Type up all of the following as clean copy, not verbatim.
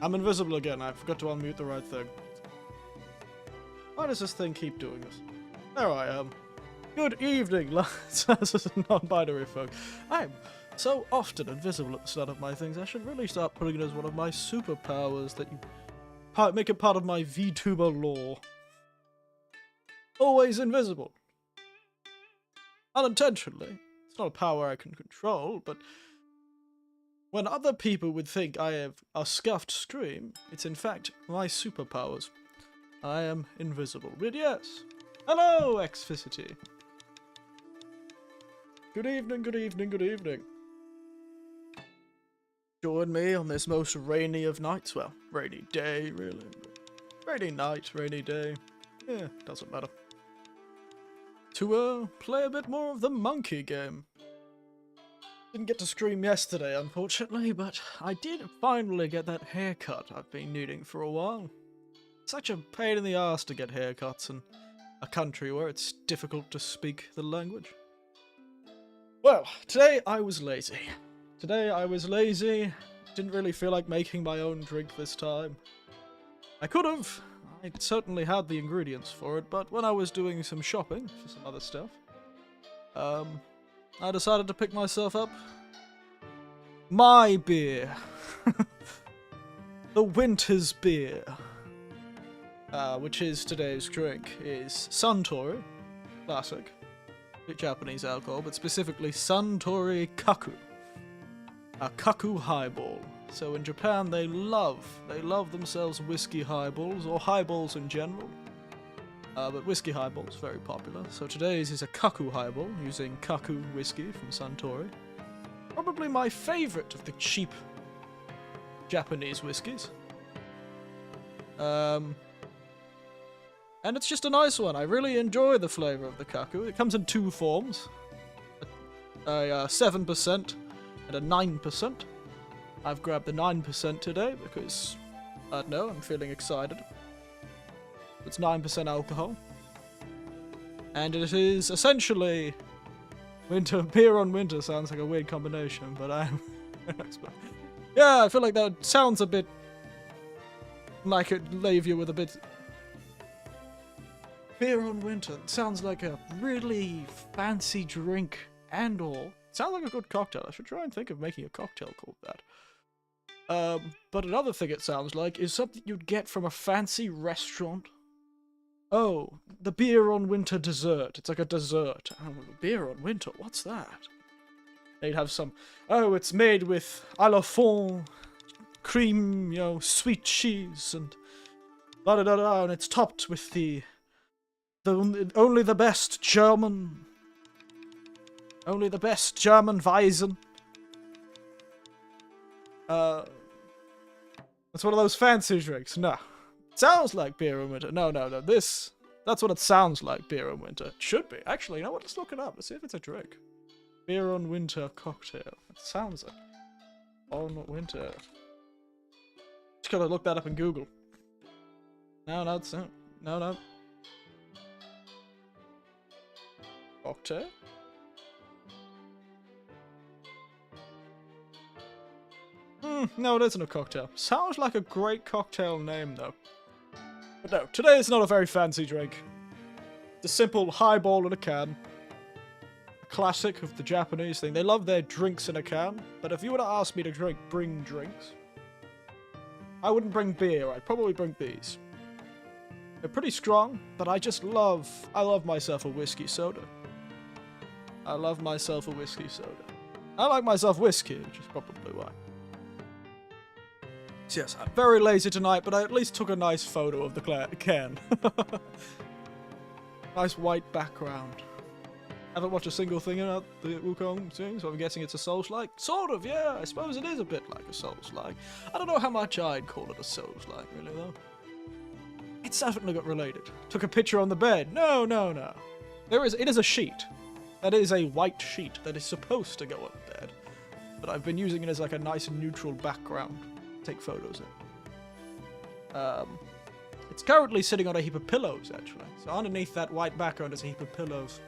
I'm invisible again. I forgot to unmute the right thing. Why does this thing keep doing this? There I am. Good evening, non-binary folk. I'm so often invisible at the start of my things. I should really start putting it as one of my superpowers that you make it part of my Vtuber lore. Always invisible. Unintentionally. It's not a power I can control, but when other people would think I have a scuffed scream, it's in fact my superpowers. I am invisible. But yes. Hello, Xficity. Good evening, good evening, good evening. Join me on this most rainy of nights. Well, rainy day, really. Rainy night, rainy day. Yeah, doesn't matter. To, play a bit more of the monkey game. Didn't get to scream yesterday, unfortunately, but I did finally get that haircut I've been needing for a while. Such a pain in the ass to get haircuts in a country where it's difficult to speak the language. Well, today I was lazy. Didn't really feel like making my own drink this time. I could have. I certainly had the ingredients for it, but when I was doing some shopping for some other stuff, I decided to pick myself up my beer. The winter's beer. Which is today's drink, is Suntory, classic, Japanese alcohol, but specifically Suntory Kaku, a Kaku highball. So in Japan they love themselves whiskey highballs, or highballs in general, but whiskey highballs very popular. So today's is a Kaku highball, using Kaku whiskey from Suntory. Probably my favourite of the cheap Japanese whiskies. And it's just a nice one. I really enjoy the flavour of the Kaku. It comes in two forms. A 7% and a 9%. I've grabbed the 9% today because, I don't know, I'm feeling excited. It's 9% alcohol. And it is essentially winter. Beer on winter sounds like a weird combination, but I'm... yeah, I feel like that sounds a bit like it'd leave you with a bit... Beer on winter. It sounds like a really fancy drink and all. It sounds like a good cocktail. I should try and think of making a cocktail called that. But another thing it sounds like is something you'd get from a fancy restaurant. Oh, the beer on winter dessert. It's like a dessert. Oh, beer on winter? What's that? They'd have some... Oh, it's made with à la fond, cream, you know, sweet cheese, and da-da-da-da, and it's topped with only the best German Weizen. It's one of those fancy drinks. No. Sounds like beer in winter. No. That's what it sounds like, beer in winter. It should be. Actually, you know what? Let's look it up. Let's see if it's a drink. Beer on winter cocktail. It sounds like on winter. Just gotta look that up in Google. No, it's not. No. Cocktail? No, it isn't a cocktail. Sounds like a great cocktail name, though. But no, today is not a very fancy drink. It's a simple highball in a can. A classic of the Japanese thing. They love their drinks in a can, but if you were to ask me to bring drinks, I wouldn't bring beer. I'd probably bring these. They're pretty strong, but I love myself a whiskey soda. I love myself a whiskey soda. I like myself whiskey, which is probably why. So yes, I'm very lazy tonight, but I at least took a nice photo of the can. Nice white background. Haven't watched a single thing about the Wukong thing, so I'm guessing it's a Souls-like. Sort of, yeah, I suppose it is a bit like a Souls-like. I don't know how much I'd call it a Souls-like, really, though. It's definitely got related. Took a picture on the bed. No. It is a sheet. That is a white sheet that is supposed to go on the bed. But I've been using it as like a nice neutral background to take photos in. It's currently sitting on a heap of pillows, actually. So underneath that white background is a heap of pillows.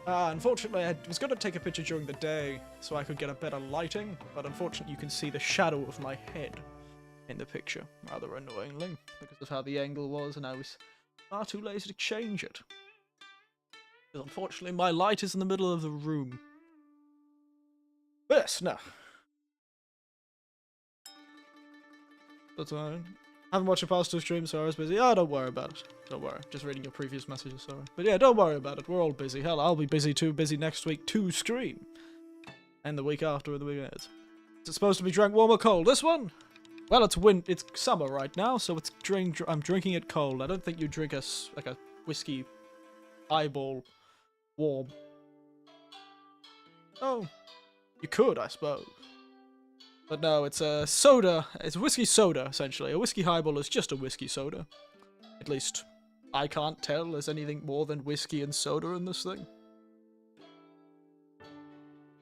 Unfortunately, I was going to take a picture during the day so I could get a better lighting, but unfortunately you can see the shadow of my head in the picture, rather annoyingly, because of how the angle was, and I was far too lazy to change it. Because unfortunately, my light is in the middle of the room. Yes, no. That's fine. Haven't watched your past two streams, so I was busy. Oh, don't worry about it. Don't worry. Just reading your previous messages, sorry. But yeah, don't worry about it. We're all busy. Hell, I'll be busy too. Busy next week to stream. And the week after and the week after. Is it supposed to be drank warm or cold? This one? Well, it's summer right now, so I'm drinking it cold. I don't think you drink a whiskey highball warm. Oh, you could, I suppose. But no, it's a soda. It's a whiskey soda, essentially. A whiskey highball is just a whiskey soda. At least, I can't tell there's anything more than whiskey and soda in this thing.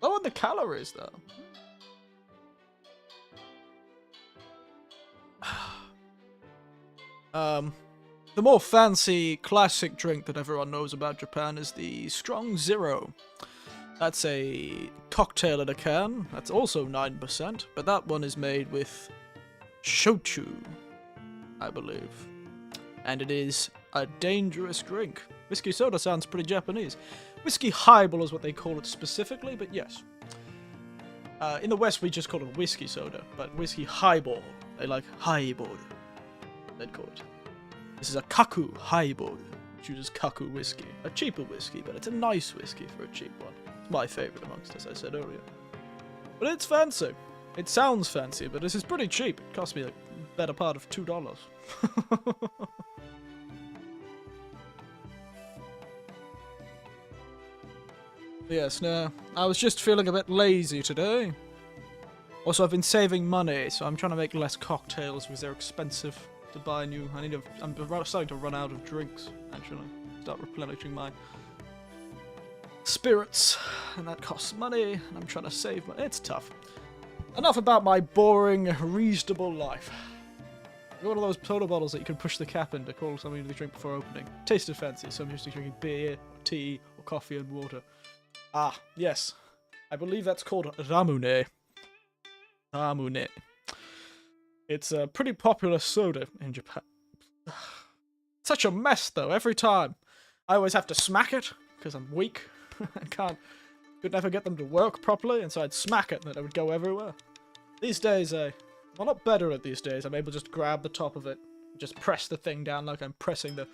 Low on the calories, though. The more fancy, classic drink that everyone knows about Japan is the Strong Zero. That's a cocktail in a can. That's also 9%, but that one is made with shochu, I believe. And it is a dangerous drink. Whiskey soda sounds pretty Japanese. Whiskey highball is what they call it specifically, but yes. In the West, we just call it whiskey soda, but whiskey highball. They like highball, they'd call it. This is a kaku highball, which uses kaku whiskey. A cheaper whiskey, but it's a nice whiskey for a cheap one. My favourite amongst, as I said earlier. But it's fancy. It sounds fancy, but this is pretty cheap. It cost me a better part of $2. Yes, no. I was just feeling a bit lazy today. Also, I've been saving money, so I'm trying to make less cocktails because they're expensive to buy new. I'm starting to run out of drinks, actually. Start replenishing my spirits, and that costs money, and I'm trying to save money. It's tough. Enough about my boring, reasonable life. I've got one of those soda bottles that you can push the cap in to call something to drink before opening. Tasted fancy, so I'm used to drinking beer, or tea, or coffee and water. Ah, yes. I believe that's called ramune. Ramune. It's a pretty popular soda in Japan. Such a mess, though, every time. I always have to smack it, because I'm weak. Could never get them to work properly, and so I'd smack it and then it would go everywhere. These days, I'm a lot better at these days. I'm able to just grab the top of it, and just press the thing down like I'm pressing the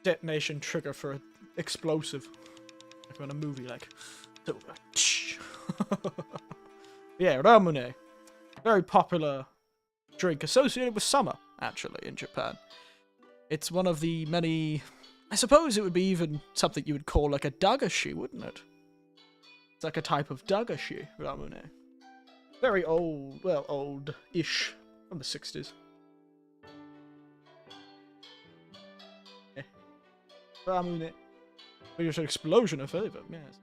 detonation trigger for an explosive. Like in a movie, like... Yeah, ramune. Very popular drink associated with summer, actually, in Japan. It's one of the many... I suppose it would be even something you would call like a dagashi, wouldn't it? It's like a type of dagashi, ramune. Very old, well, old-ish, from the 60s. Ramune. Just an explosion of flavor, yes.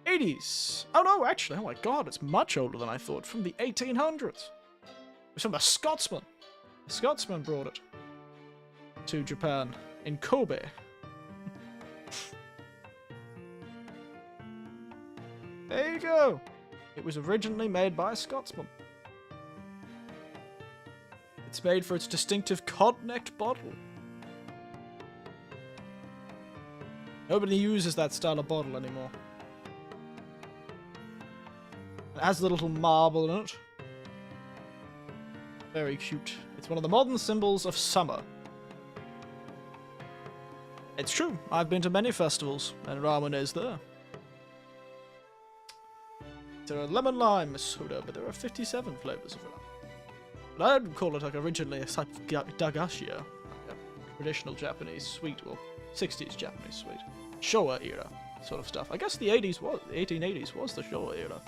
80s! Oh no, actually, oh my god, it's much older than I thought, from the 1800s. It's from a Scotsman. A Scotsman brought it to Japan, in Kobe. There you go. It was originally made by a Scotsman. It's made for its distinctive cod-necked bottle. Nobody uses that style of bottle anymore. It has the little marble in it. Very cute. It's one of the modern symbols of summer. It's true. I've been to many festivals, and ramen is there. There are lemon lime soda, but there are 57 flavors of it. But I'd call it like originally a type of dagashi, like a traditional Japanese sweet, or 60s Japanese sweet. Showa era sort of stuff. I guess the 1880s was the Showa era.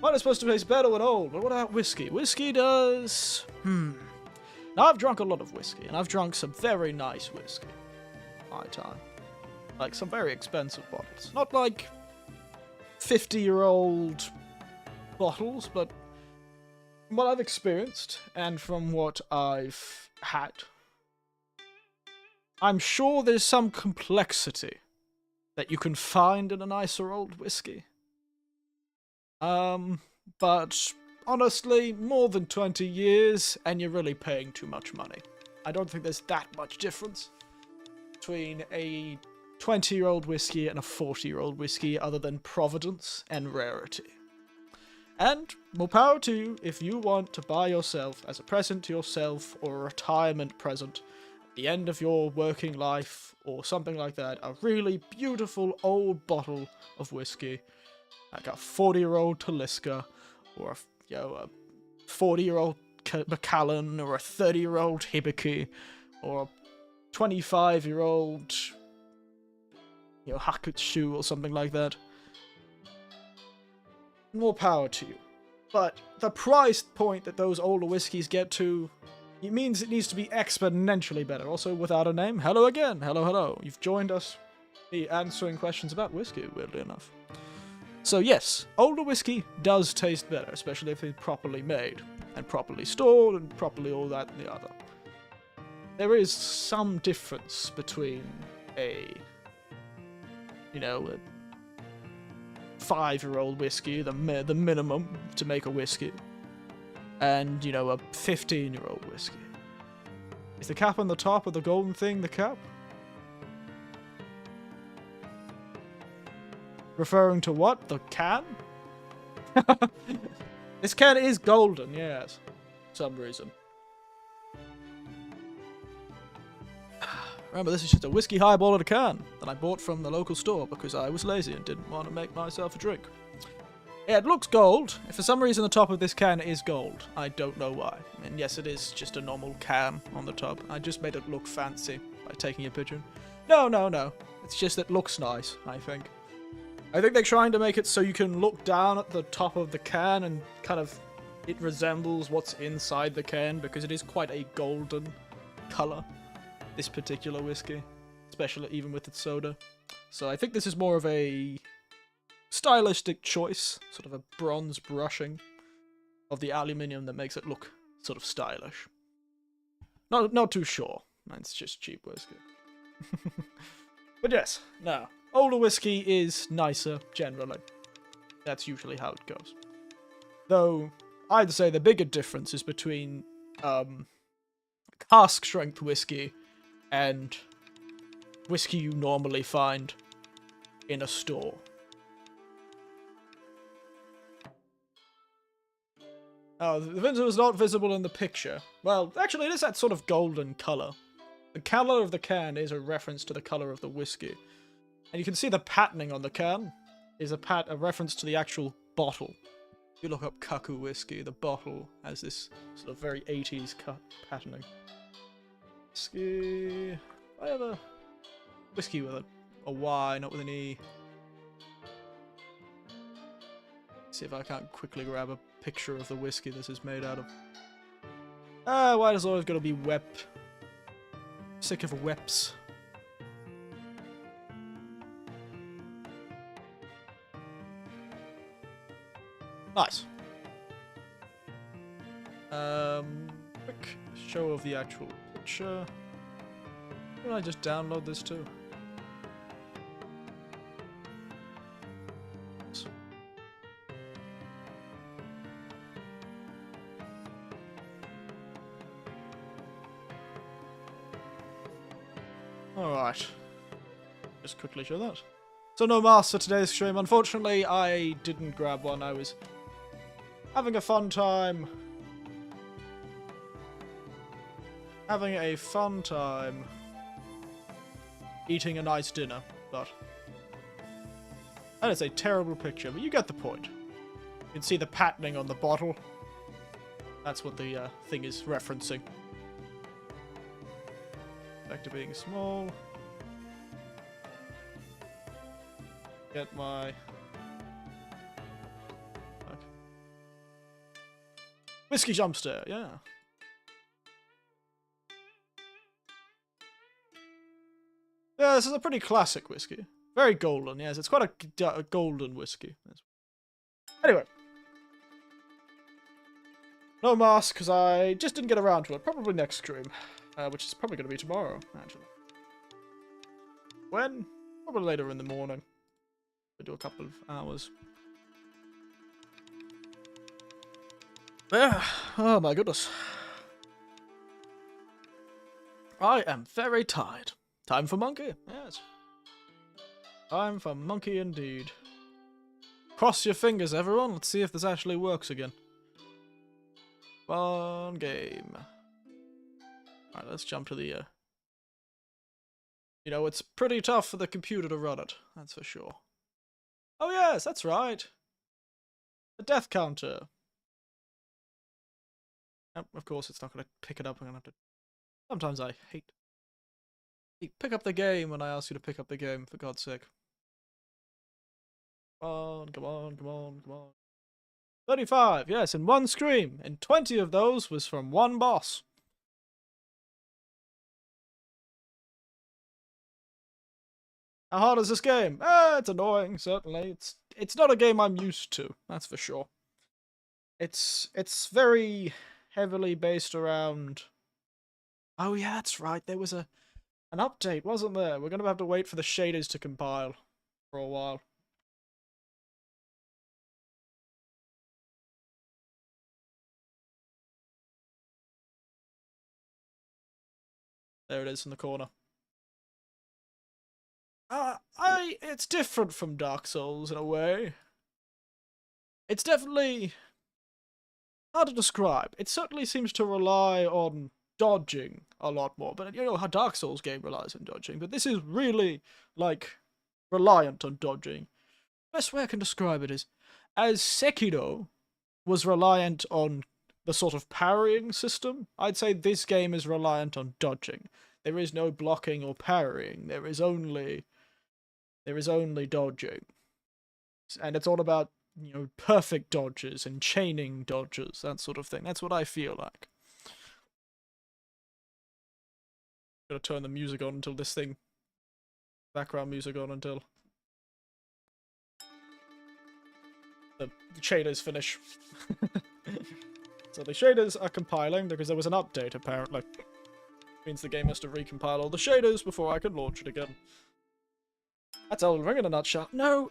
Well, it's supposed to taste better when old, but what about whiskey? Whiskey does... Now, I've drunk a lot of whiskey, and I've drunk some very nice whiskey. My time. Like, some very expensive bottles. Not like 50-year-old bottles, but from what I've experienced, and from what I've had, I'm sure there's some complexity that you can find in a nicer old whiskey. But honestly, more than 20 years, and you're really paying too much money. I don't think there's that much difference between a 20-year-old whiskey and a 40-year-old whiskey, other than provenance and rarity. And more power to you if you want to buy yourself, as a present to yourself, or a retirement present, at the end of your working life, or something like that, a really beautiful old bottle of whiskey, like a 40-year-old Talisker, or a 40-year-old Macallan, or a 30-year-old Hibiki, or a 25-year-old, Hakutsu, or something like that. More power to you. But the price point that those older whiskies get to, it means it needs to be exponentially better. Also, without a name, hello again. Hello, hello. You've joined us, me answering questions about whiskey, weirdly enough. So yes, older whiskey does taste better, especially if it's properly made, and properly stored, and properly all that and the other. There is some difference between a 5-year-old whiskey, the minimum to make a whiskey, and, a 15-year-old whiskey. Is the cap on the top of the golden thing the cap? Referring to what? The can? This can is golden, yes. For some reason. Remember, this is just a whiskey highball at a can that I bought from the local store because I was lazy and didn't want to make myself a drink. Yeah, it looks gold. If for some reason the top of this can is gold, I don't know why. And yes, it is just a normal can on the top. I just made it look fancy by taking a picture. No. It's just that it looks nice, I think. I think they're trying to make it so you can look down at the top of the can and kind of it resembles what's inside the can because it is quite a golden color, this particular whiskey, especially even with its soda. So I think this is more of a stylistic choice, sort of a bronze brushing of the aluminium that makes it look sort of stylish. Not too sure. It's just cheap whiskey. But yes, no. Older whiskey is nicer, generally. That's usually how it goes. Though, I'd say the bigger difference is between cask-strength whiskey and whiskey you normally find in a store. Oh, the Vtuber is not visible in the picture. Well, actually, it is that sort of golden colour. The colour of the can is a reference to the colour of the whiskey. And you can see the patterning on the can is a reference to the actual bottle. If you look up Kaku whiskey, the bottle has this sort of very 80s patterning. Whiskey... I have a whiskey with a Y, not with an E. See if I can't quickly grab a picture of the whiskey this is made out of. Why does it always gotta be wep? Sick of weps. Nice. Quick show of the actual picture. Why don't I just download this too? Alright. Just quickly show that. So no mask for today's stream. Unfortunately, I didn't grab one. I was having a fun time. Having a fun time eating a nice dinner, but that is a terrible picture, but you get the point. You can see the patterning on the bottle. That's what the thing is referencing. Back to being small. Get my... Okay. Whiskey Jumpster, yeah. Yeah, this is a pretty classic whiskey. Very golden, yes. It's quite a golden whiskey. Anyway. No mask, because I just didn't get around to it. Probably next stream. Which is probably going to be tomorrow, actually. When? Probably later in the morning. We'll do a couple of hours. Yeah. Oh my goodness. I am very tired. Time for monkey. Yes. Time for monkey indeed. Cross your fingers, everyone. Let's see if this actually works again. Fun game. Alright, let's jump to the... You know, it's pretty tough for the computer to run it. That's for sure. Oh yes, that's right. The death counter. Of course, it's not going to pick it up. I'm going to have to... Sometimes I hate... Pick up the game when I ask you to pick up the game, for God's sake. Come on, come on, come on, come on. 35, yes, in one scream. And 20 of those was from one boss. How hard is this game? It's annoying, certainly. It's not a game I'm used to, that's for sure. It's very heavily based around... Oh yeah, that's right, there was an update, wasn't there? We're gonna have to wait for the shaders to compile for a while. There it is in the corner. It's different from Dark Souls in a way. It's definitely hard to describe. It certainly seems to rely on dodging a lot more, but you know how Dark Souls game relies on dodging, but this is really, like, reliant on dodging. Best way I can describe it is, as Sekiro was reliant on the sort of parrying system, I'd say this game is reliant on dodging. There is no blocking or parrying. There is only dodging. And it's all about, you know, perfect dodges and chaining dodges, that sort of thing. That's what I feel like. Gotta turn the music on until this thing... Background music on until... the shaders finish. So the shaders are compiling because there was an update, apparently. Means the game has to recompile all the shaders before I can launch it again. That's Elden Ring in a nutshell. No,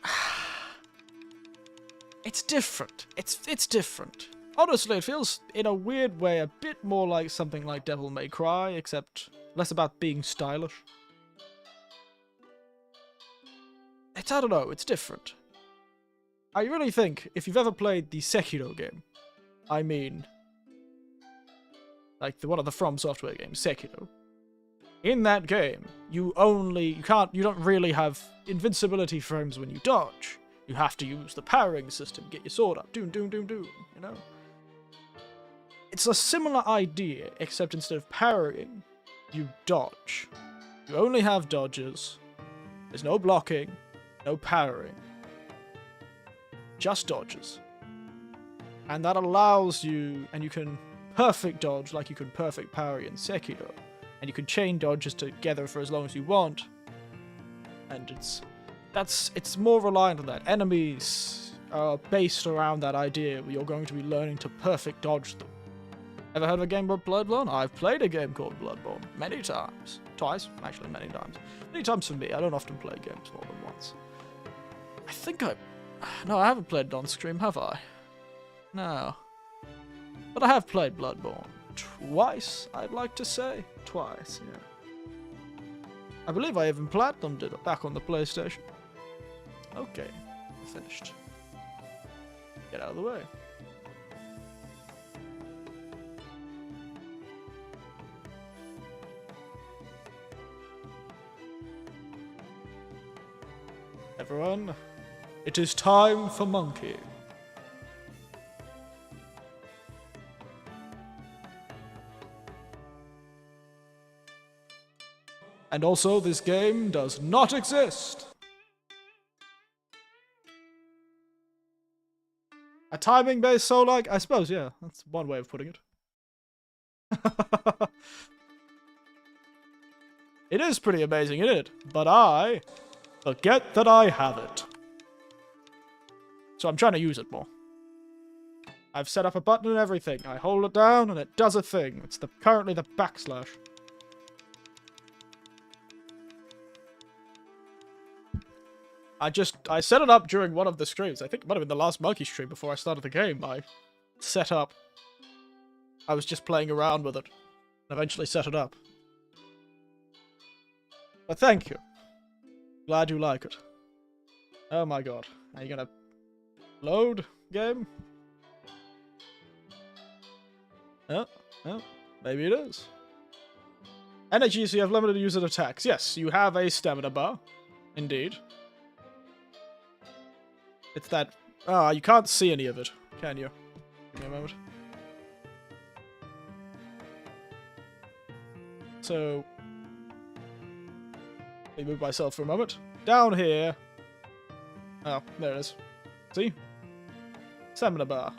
it's different. It's different. Honestly, it feels, in a weird way, a bit more like something like Devil May Cry, except less about being stylish. I don't know, it's different. I really think, if you've ever played the Sekiro game, I mean, like one of the From Software games, Sekiro, in that game, you don't really have invincibility frames when you dodge. You have to use the parrying system, get your sword up, doom, doom, doom, doom, you know? It's a similar idea, except instead of parrying, you dodge. You only have dodges. There's no blocking, no parrying. Just dodges. And that allows you, and you can perfect dodge like you can perfect parry in Sekiro. And you can chain dodges together for as long as you want. And it's more reliant on that. Enemies are based around that idea where you're going to be learning to perfect dodge them. Ever heard of a game called Bloodborne? I've played a game called Bloodborne many times. Twice, actually, many times. Many times for me. I don't often play games more than once. No, I haven't played it on stream, have I? No. But I have played Bloodborne. Twice, I'd like to say. Twice, yeah. I believe I even platinumed it back on the PlayStation. Okay, finished. Get out of the way. Everyone, it is time for Monkey. And also, this game does not exist. A timing-based soul-like? I suppose, yeah. That's one way of putting it. It is pretty amazing, isn't it? But I forget that I have it. So I'm trying to use it more. I've set up a button and everything. I hold it down and it does a thing. It's currently the backslash. I set it up during one of the streams. I think it might have been the last Monkey stream before I started the game. I set up I was just playing around with it. And eventually set it up. But thank you. Glad you like it. Oh my god. Are you gonna load game? Oh, maybe it is. Energy, so you have limited use of attacks. Yes, you have a stamina bar. Indeed. It's that... Ah, you can't see any of it, can you? Give me a moment. So... let me move myself for a moment. Down here... Oh, there it is. See? Stamina bar.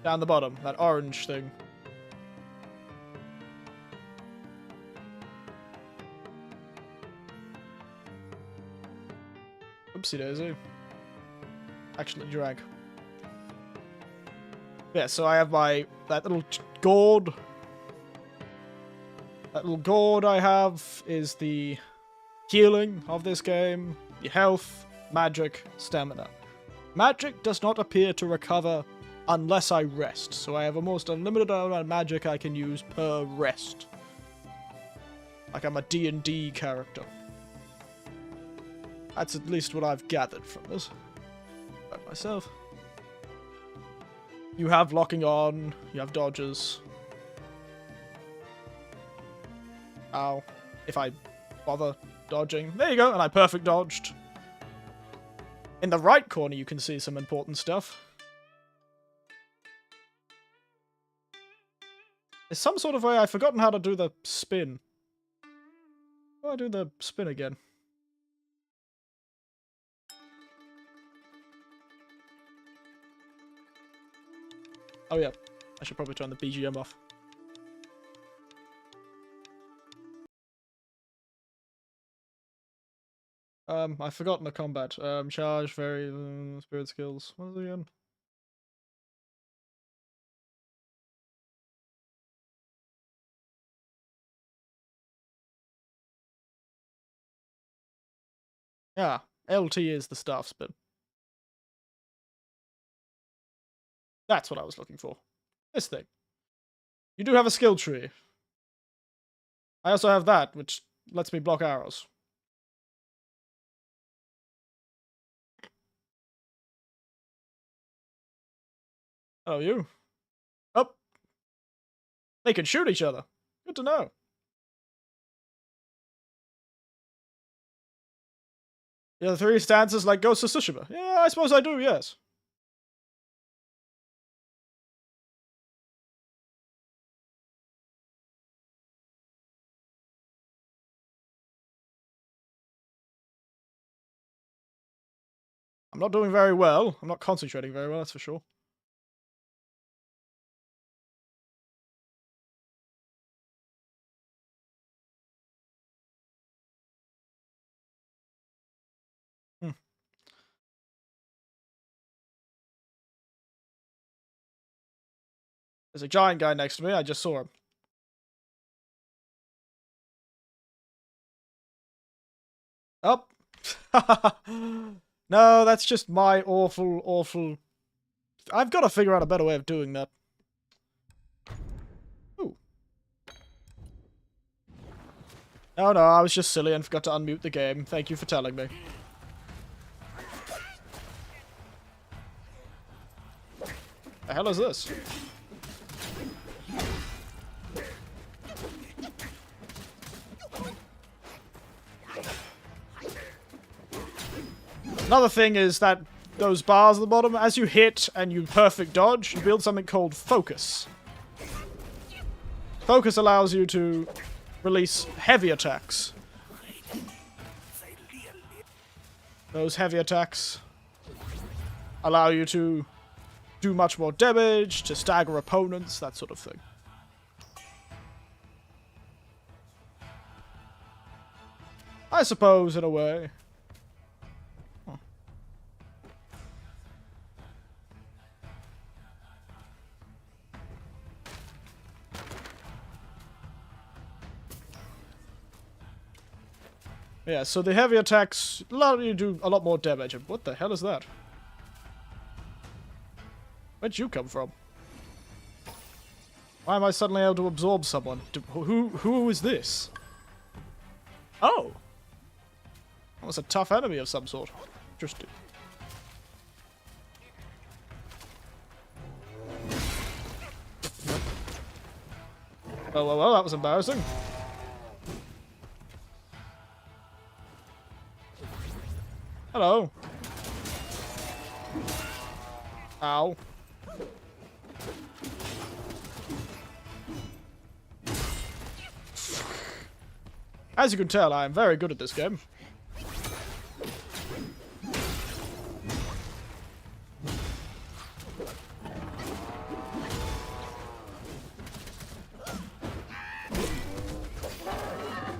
Down the bottom, that orange thing. Oopsie daisy. Actually drag. Yeah, so I have that little gourd. That little gourd I have is the healing of this game, the health, magic, stamina. Magic does not appear to recover unless I rest, so I have almost unlimited amount of magic I can use per rest. Like I'm a D&D character. That's at least what I've gathered from this. About myself. You have locking on, you have dodges. Ow. If I bother dodging. There you go, and I perfect dodged. In the right corner you can see some important stuff. There's some sort of way I've forgotten how to do the spin. How do I do the spin again? Oh yeah, I should probably turn the BGM off. I've forgotten the combat. Charge, fairy, spirit skills. What is it again? Yeah, LT is the staff spin. That's what I was looking for. This thing. You do have a skill tree. I also have that, which lets me block arrows. Oh, you? Oh. They can shoot each other. Good to know. The other three stances like Ghost of Tsushima. Yeah, I suppose I do, yes. I'm not doing very well. I'm not concentrating very well, that's for sure. There's a giant guy next to me. I just saw him. Up. No, that's just my awful... I've got to figure out a better way of doing that. Ooh. No, I was just silly and forgot to unmute the game. Thank you for telling me. The hell is this? Another thing is that those bars at the bottom, as you hit and you perfect dodge, you build something called focus. Focus allows you to release heavy attacks. Those heavy attacks allow you to do much more damage, to stagger opponents, that sort of thing. I suppose, in a way. Huh. Yeah, so the heavy attacks allow you to do a lot more damage. And what the hell is that? Where'd you come from? Why am I suddenly able to absorb someone? Who is this? Oh! That was a tough enemy of some sort. Interesting. Well, that was embarrassing. Hello. Ow. As you can tell, I am very good at this game.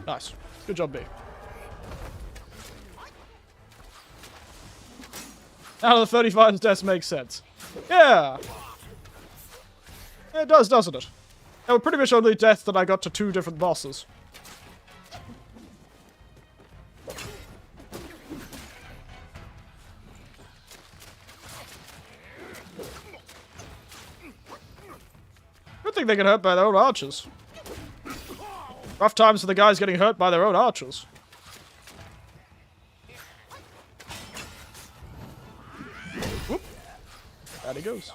Nice. Good job, B. Now the 35's deaths makes sense. Yeah! It does, doesn't it? They were pretty much only deaths that I got to 2 different bosses. Good thing they get hurt by their own archers. Rough times for the guys getting hurt by their own archers. Whoop. There he goes.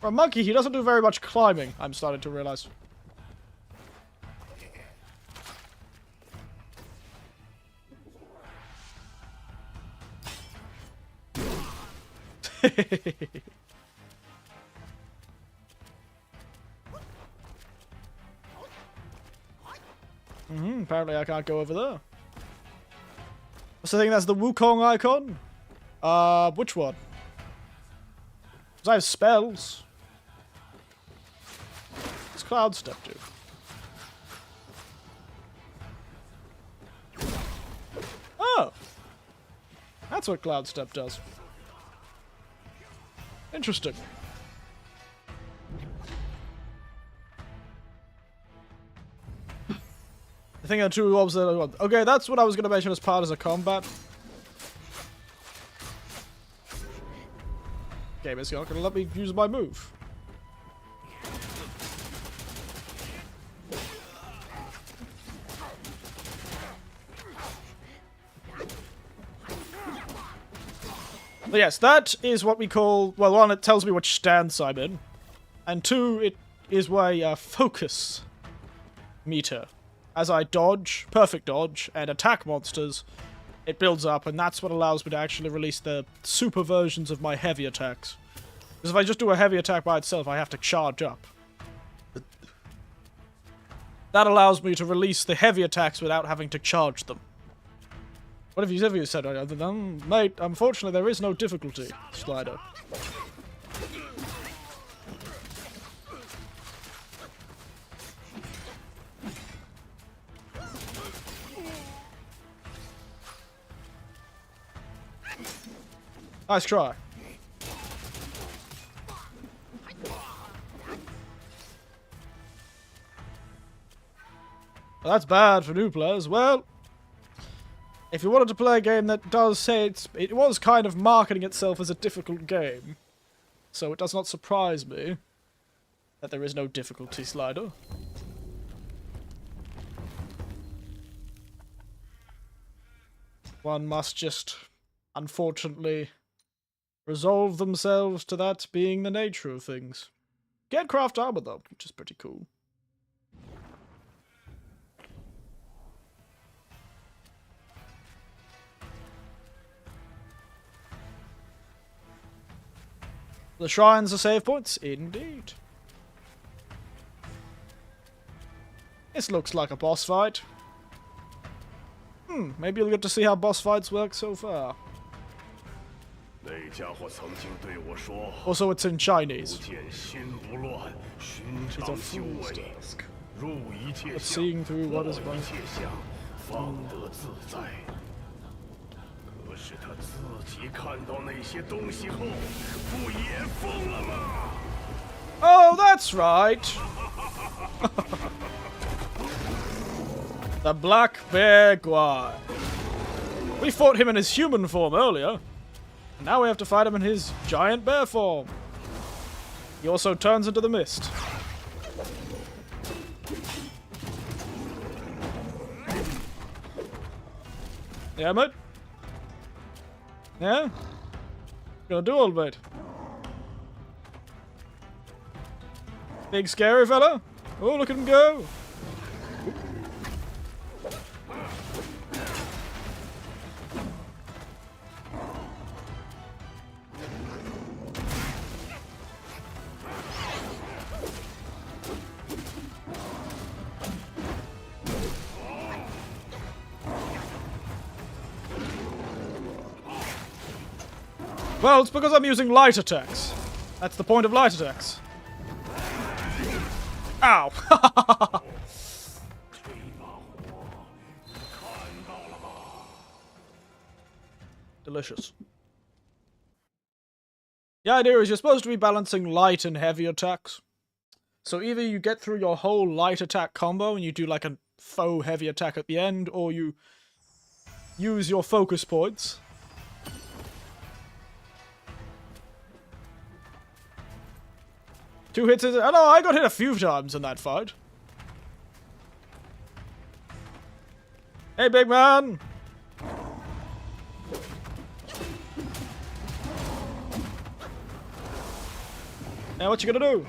For a monkey, he doesn't do very much climbing, I'm starting to realize. Apparently I can't go over there. So I think that's the Wukong icon? Which one? Because I have spells. What's Cloud Step do? Oh! That's what Cloud Step does. Interesting. I think there are 2 orbs that are... Okay, that's what I was going to mention as part of the combat. Game is not going to let me use my move. But yes, that is what we call... Well, 1, it tells me which stance I'm in. And 2, it is my focus meter. As I dodge, perfect dodge, and attack monsters, it builds up, and that's what allows me to actually release the super versions of my heavy attacks. Because if I just do a heavy attack by itself, I have to charge up. That allows me to release the heavy attacks without having to charge them. What have you said other than, mate, unfortunately there is no difficulty, Slider. Nice try. Well, that's bad for new players. Well, if you wanted to play a game that does say it was kind of marketing itself as a difficult game, so it does not surprise me that there is no difficulty slider. One must just, unfortunately, resolve themselves to that being the nature of things. Can't craft armor though, which is pretty cool. The shrines are save points? Indeed. This looks like a boss fight. Maybe you'll get to see how boss fights work so far. Also, it's in Chinese. It's a fool's task. But seeing through what is right. Oh, that's right. The Black Bear Guy. We fought him in his human form earlier. And now we have to fight him in his giant bear form. He also turns into the mist. Yeah, mate? Yeah? Gonna do, old mate? Big scary fella? Oh, look at him go! Well, it's because I'm using light attacks. That's the point of light attacks. Ow! Delicious. The idea is you're supposed to be balancing light and heavy attacks. So either you get through your whole light attack combo and you do like a faux heavy attack at the end, or you use your focus points. Two hits is... Oh no, I got hit a few times in that fight. Hey, big man! Now what you gonna do?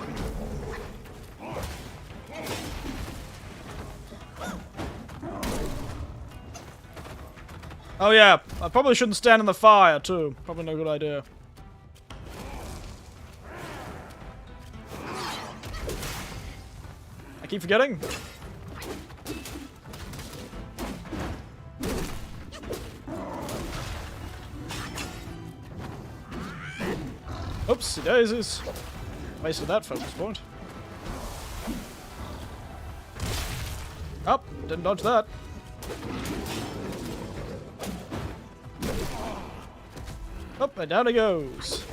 Oh yeah, I probably shouldn't stand in the fire too. Probably no good idea. I keep forgetting. Oopsie daisies. Wasted that focus point. Up, didn't dodge that. Up and down he goes.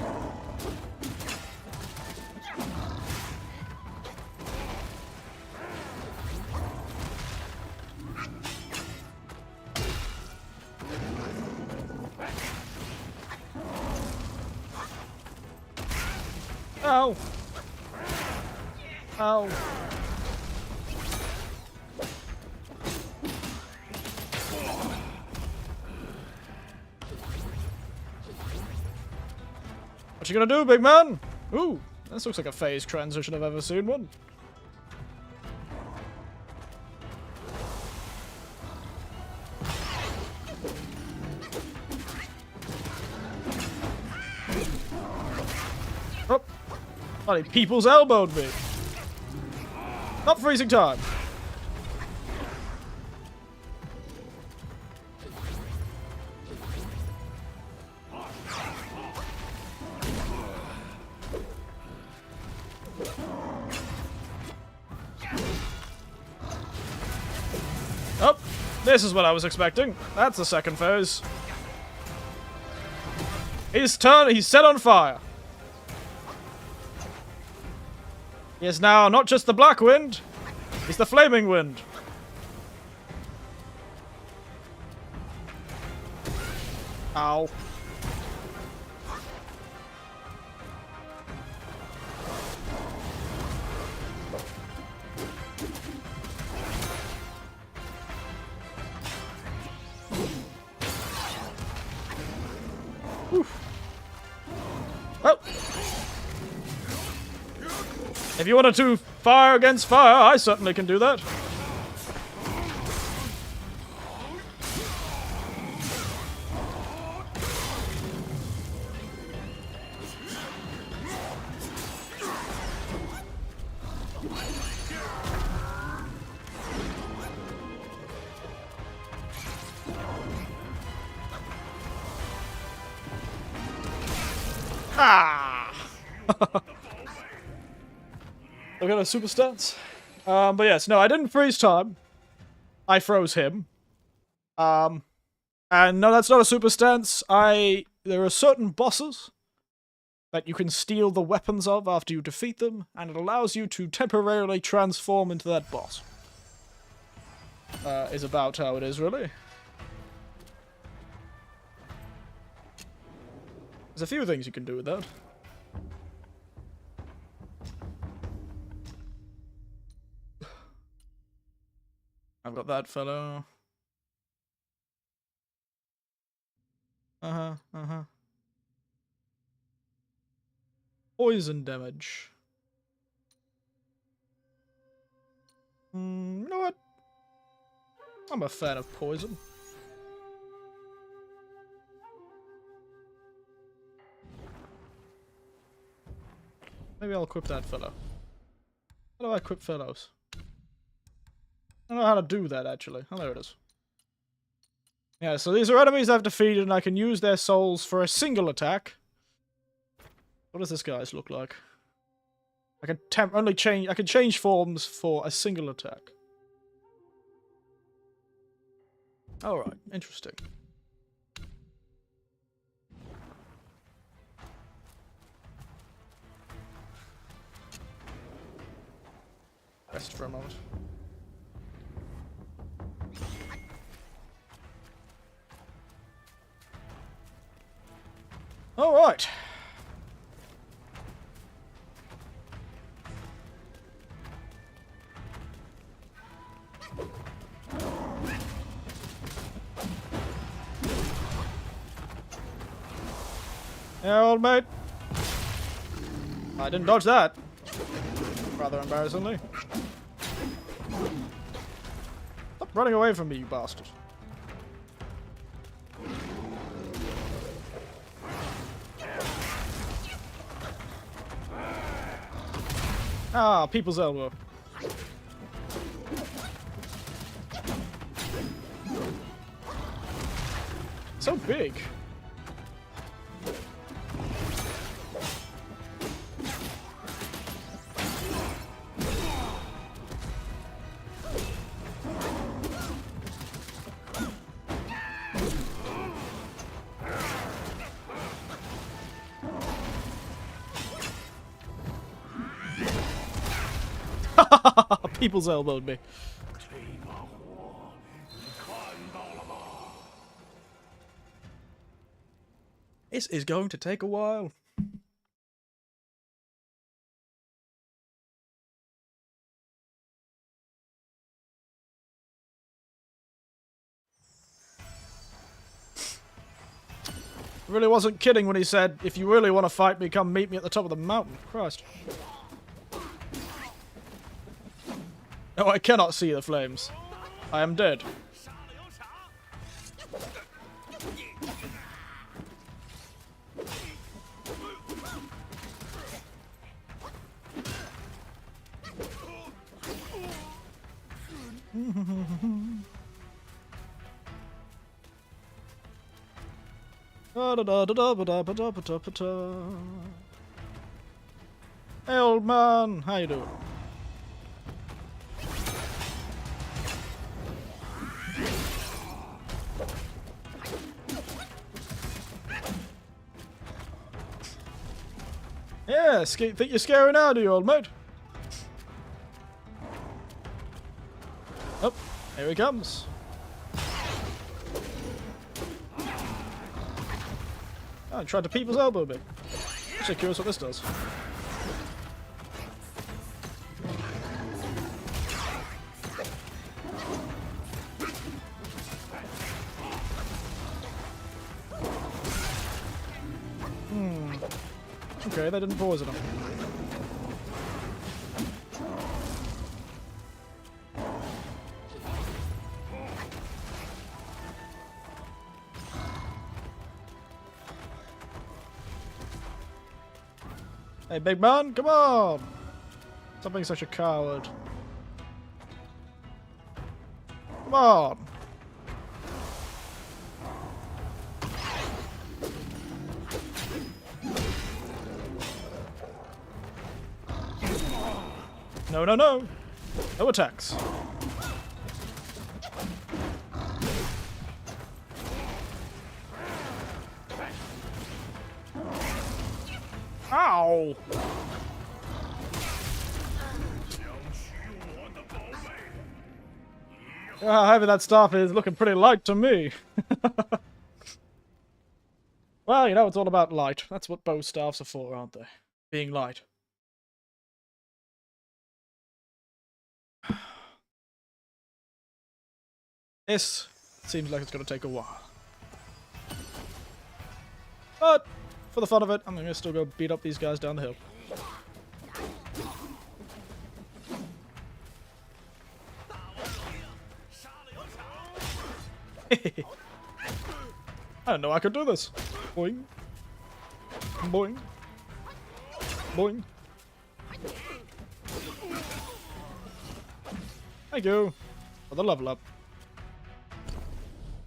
Ow! Ow! What you gonna do, big man? Ooh, this looks like a phase transition I've ever seen one. Oh! Bloody people's elbowed me. Not freezing time. Oh, this is what I was expecting. That's the second phase. He's set on fire. He is now not just the black wind, he's the flaming wind. Ow. Well, if you wanted to fire against fire, I certainly can do that. Ah! Look at our super stats. But yes, no, I didn't freeze time. I froze him. And no, that's not a super stance. There are certain bosses that you can steal the weapons of after you defeat them, and it allows you to temporarily transform into that boss. Is about how it is, really. There's a few things you can do with that. I've got that fellow. Poison damage. You know what? I'm a fan of poison. Maybe I'll equip that fellow. How do I equip fellows? I don't know how to do that, actually. Oh, there it is. Yeah, so these are enemies I've defeated, and I can use their souls for a single attack. What does this guy's look like? I can change forms for a single attack. Alright, interesting. Rest for a moment. Alright. Yeah, old mate. I didn't dodge that. Rather embarrassingly. Stop running away from me, you bastard. Ah, people's elbow. So big. People's elbowed me. This is going to take a while. Really wasn't kidding when he said, if you really want to fight me, come meet me at the top of the mountain. Christ. Oh, I cannot see the flames. I am dead. Hey, old man, how you doing? Yeah, think you're scary now, do you, old mate? Oh, here he comes. Oh, I tried to people's elbow me. Actually curious what this does. Okay, they didn't poison him. Hey, big man, come on! Stop being such a coward. Come on! No, no, no! No attacks. Ow! Maybe that staff is looking pretty light to me. Well, you know, it's all about light. That's what bow staffs are for, aren't they? Being light. This seems like it's going to take a while. But, for the fun of it, I'm going to still go beat up these guys down the hill. I didn't know I could do this. Boing. Boing. Boing. Thank you for the level up.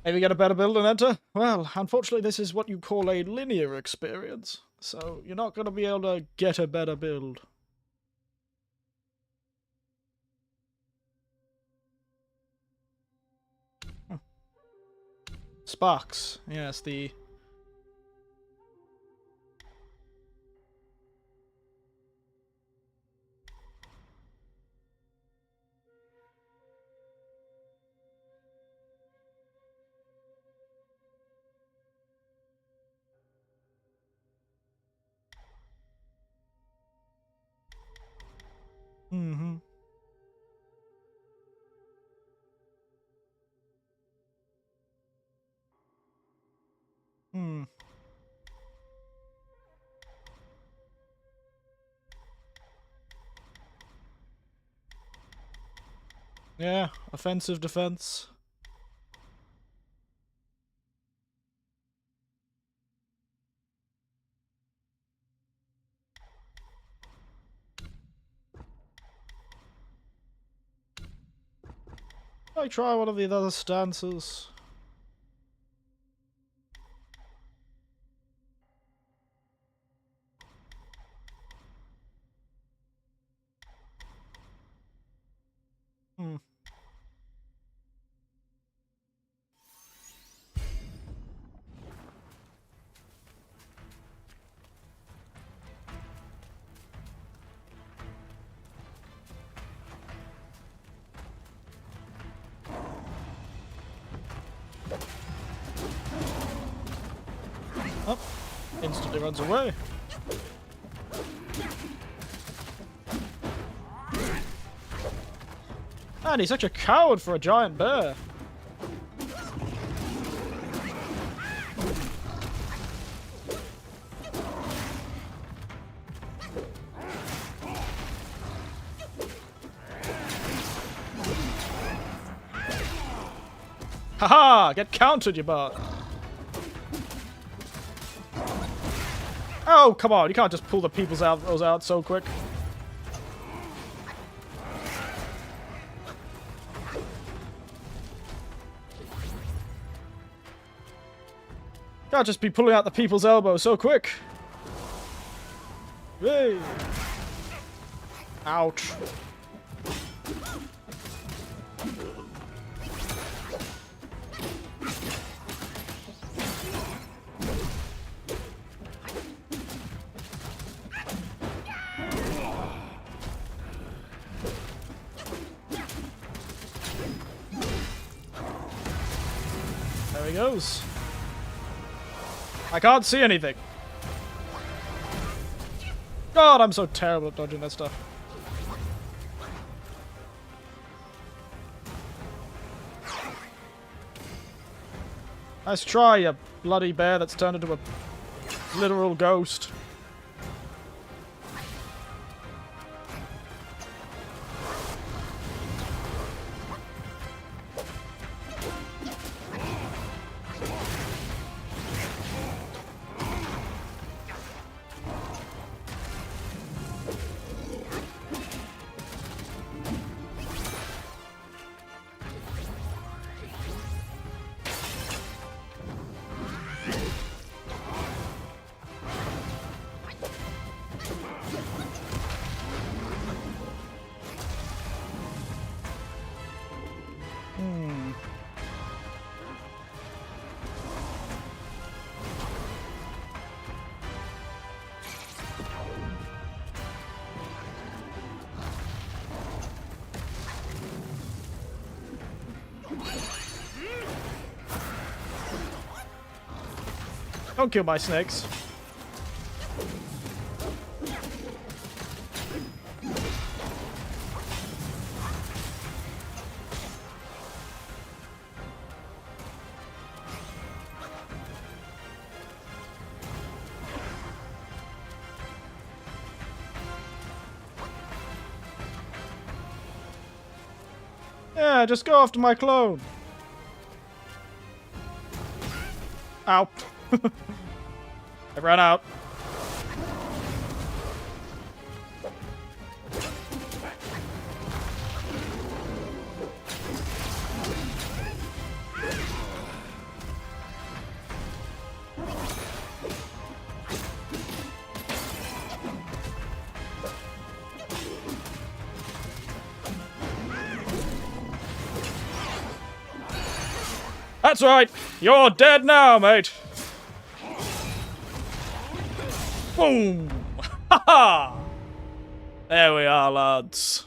Maybe get a better build and enter? Well, unfortunately this is what you call a linear experience. So you're not going to be able to get a better build. Sparks. Yes, the... Mm-hmm. Hmm. Yeah, offensive defense. I try one of the other stances. Hmm. Oh, instantly runs away. Man, he's such a coward for a giant bear. Haha! Get countered, you bot! Oh, come on, you can't just pull the people's arrows out so quick. Can't just be pulling out the people's elbow so quick. Yay! Ouch. There he goes. I can't see anything. God, I'm so terrible at dodging that stuff. Nice try, you bloody bear that's turned into a literal ghost. Don't kill my snakes. Yeah, just go after my clone. Ow. I ran out. That's right. You're dead now, mate. Boom. Ha ha. There we are, lads.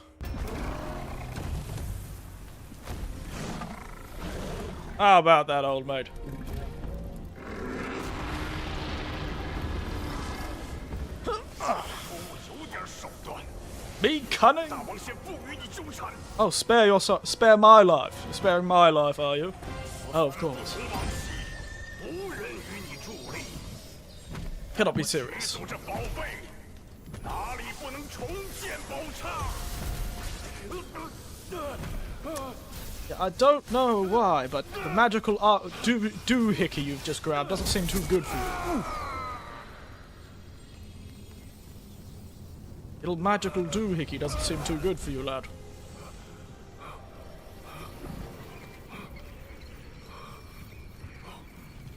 How about that, old mate? Be cunning. Oh, spare my life. You're sparing my life, are you? Oh, of course. Cannot be serious. Yeah, I don't know why, but the magical doohickey you've just grabbed doesn't seem too good for you. Ooh. Little magical doohickey doesn't seem too good for you, lad.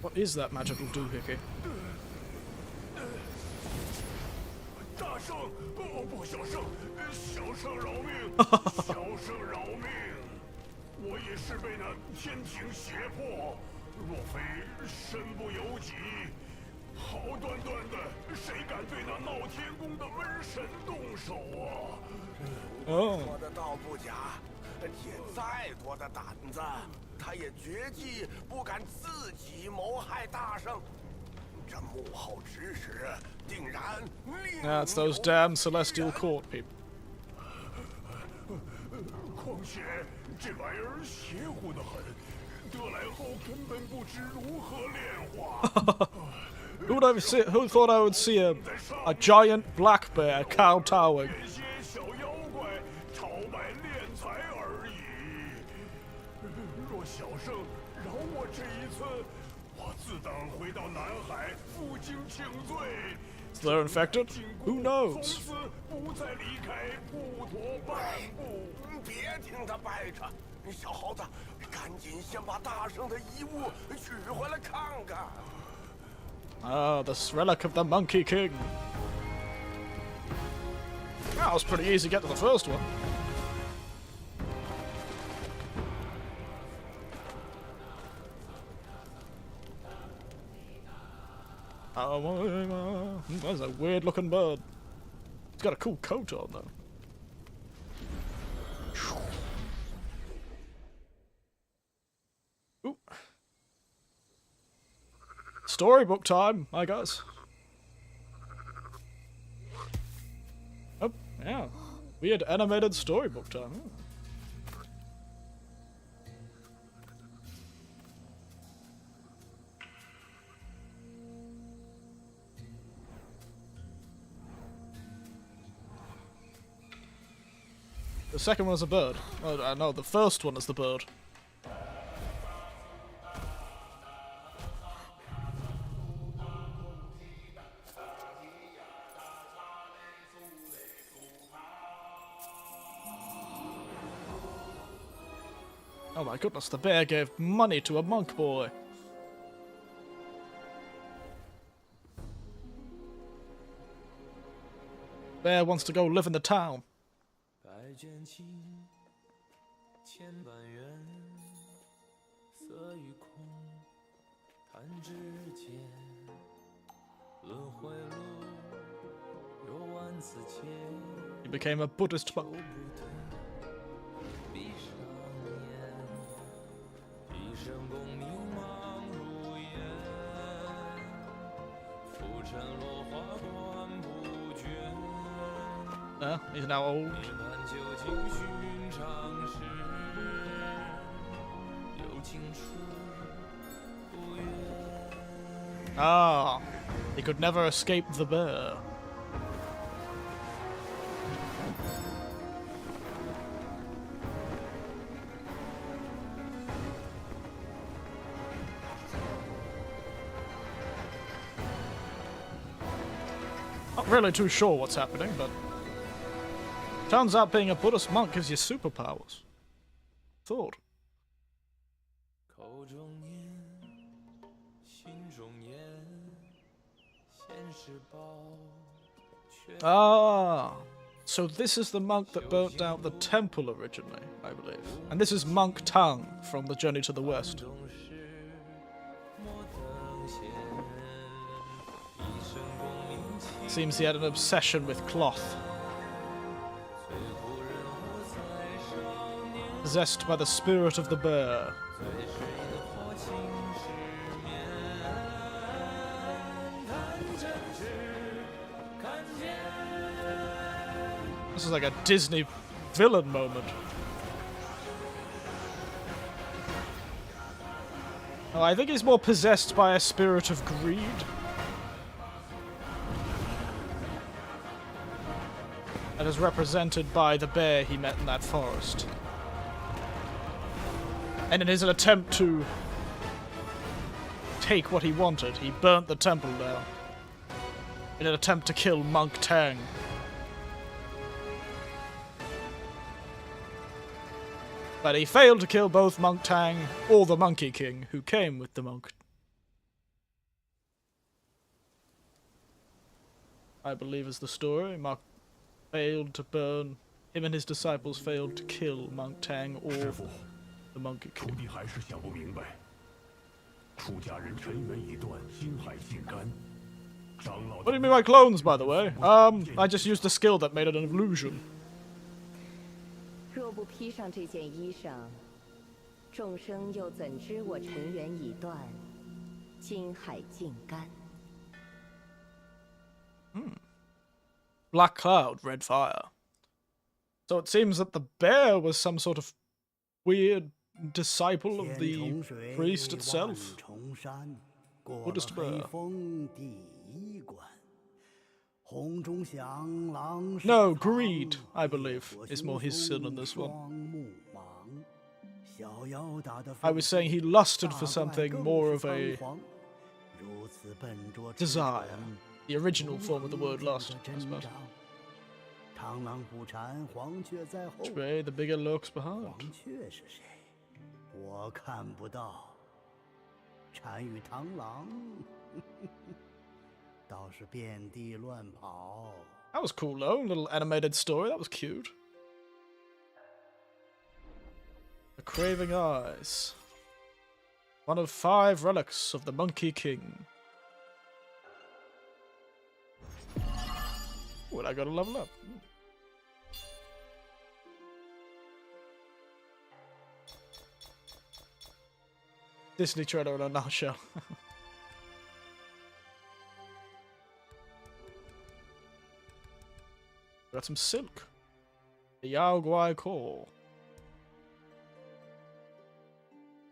What is that magical doohickey? Oh. 铁再多的胆子，他也绝技不敢自己谋害大圣。这幕后指使定然令。That's those damn celestial court people. 况且这玩意儿邪乎的很，得来后根本不知如何炼化。Who thought I would see a giant black bear kowtowing? 小妖怪朝拜敛财而已。若小圣饶我这一次，我自当回到南海负荆请罪。 They're infected? Who knows? 从此不再离开普陀半步。别听他掰扯，小猴子，赶紧先把大圣的遗物取回来看看。 Ah, the relic of the Monkey King. That was pretty easy to get to the first one. Oh, that's a weird looking bird. It's got a cool coat on though. Ooh. Storybook time, I guess. Oh, yeah. Weird animated storybook time. Oh. The second one is a bird. Oh, no, the first one is the bird. Oh my goodness, the bear gave money to a monk boy. Bear wants to go live in the town. He became a Buddhist monk. now. He's now old. Ah, he could never escape the bear. Not really too sure what's happening, but turns out being a Buddhist monk gives you superpowers. Thought. Ah, so this is the monk that burnt down the temple originally, I believe. And this is Monk Tang from the Journey to the West. Seems he had an obsession with cloth. Possessed by the spirit of the bear. This is like a Disney villain moment. Oh, I think he's more possessed by a spirit of greed. That is represented by the bear he met in that forest. And in his attempt to take what he wanted, he burnt the temple down. In an attempt to kill Monk Tang. But he failed to kill both Monk Tang or the Monkey King, who came with the monk. I believe is the story. Monk failed to burn. Him and his disciples failed to kill Monk Tang or the Monkey King. What do you mean by clones, by the way? I just used a skill that made it an illusion. 若不披上这件衣裳，众生又怎知我尘缘已断，金海尽干？ Black cloud, red fire. So it seems that the bear was some sort of weird disciple of the priest itself. Buddhist bear. No, greed, I believe, is more his sin in this one. I was saying he lusted for something more of a desire. The original form of the word lust, I suppose. Which way the bigger lurks behind. That was cool though, little animated story, that was cute. The Craving Eyes. One of 5 relics of the Monkey King. Well, I gotta level up. Disney trailer in a nutshell. Got some silk. The Yao Guai core.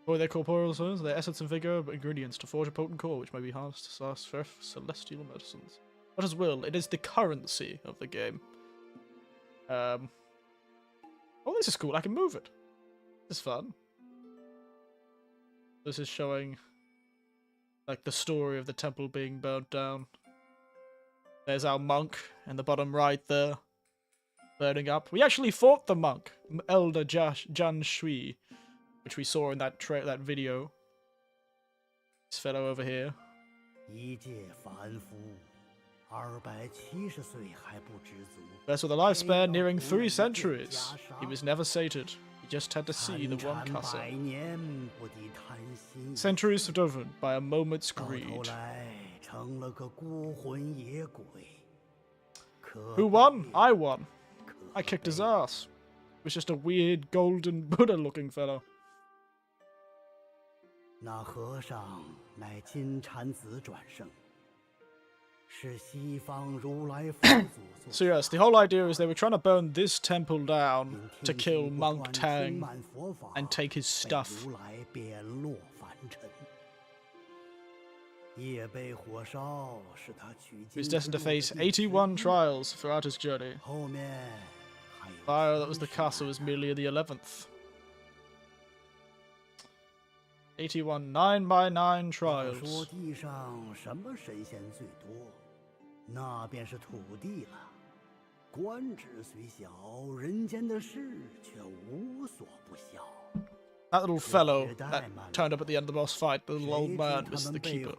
What are they corporeal stones? Their essence and vigor, but ingredients to forge a potent core, which may be harnessed to source for celestial medicines. What is will? It is the currency of the game. Oh, this is cool. I can move it. This is fun. This is showing, like, the story of the temple being burnt down. There's our monk in the bottom right there. Burning up. We actually fought the monk, Elder Jan Shui, which we saw in that video. This fellow over here. That's with a lifespan nearing 3 centuries. He was never sated. He just had to see the one kasa. Centuries driven by a moment's greed. Who won? I won. I kicked his ass. It was just a weird golden Buddha-looking fellow. So yes, the whole idea is they were trying to burn this temple down to kill Monk Tang and take his stuff. He's destined to face 81 trials throughout his journey. Fire that was the castle was merely the 11th. 81 9x9 trials. That little fellow that turned up at the end of the boss fight, the little old man, was the keeper.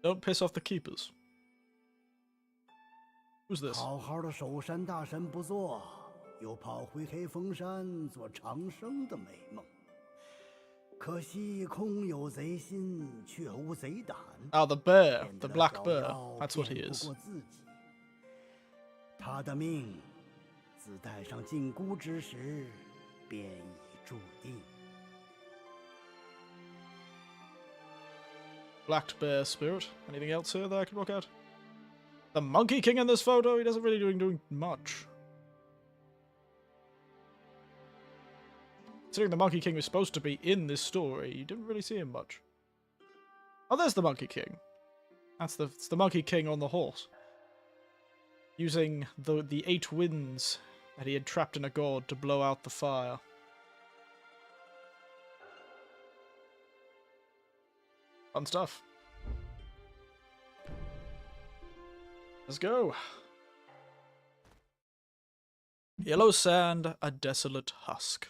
Don't piss off the keepers. Who's this? Oh, the bear. The black bear. That's what he is. Black bear spirit. Anything else here that I can look at? The Monkey King in this photo? He doesn't really doing much. Considering the Monkey King was supposed to be in this story, you didn't really see him much. Oh, there's the Monkey King. It's the Monkey King on the horse. Using the 8 winds that he had trapped in a gourd to blow out the fire. Fun stuff. Let's go. Yellow sand, a desolate husk.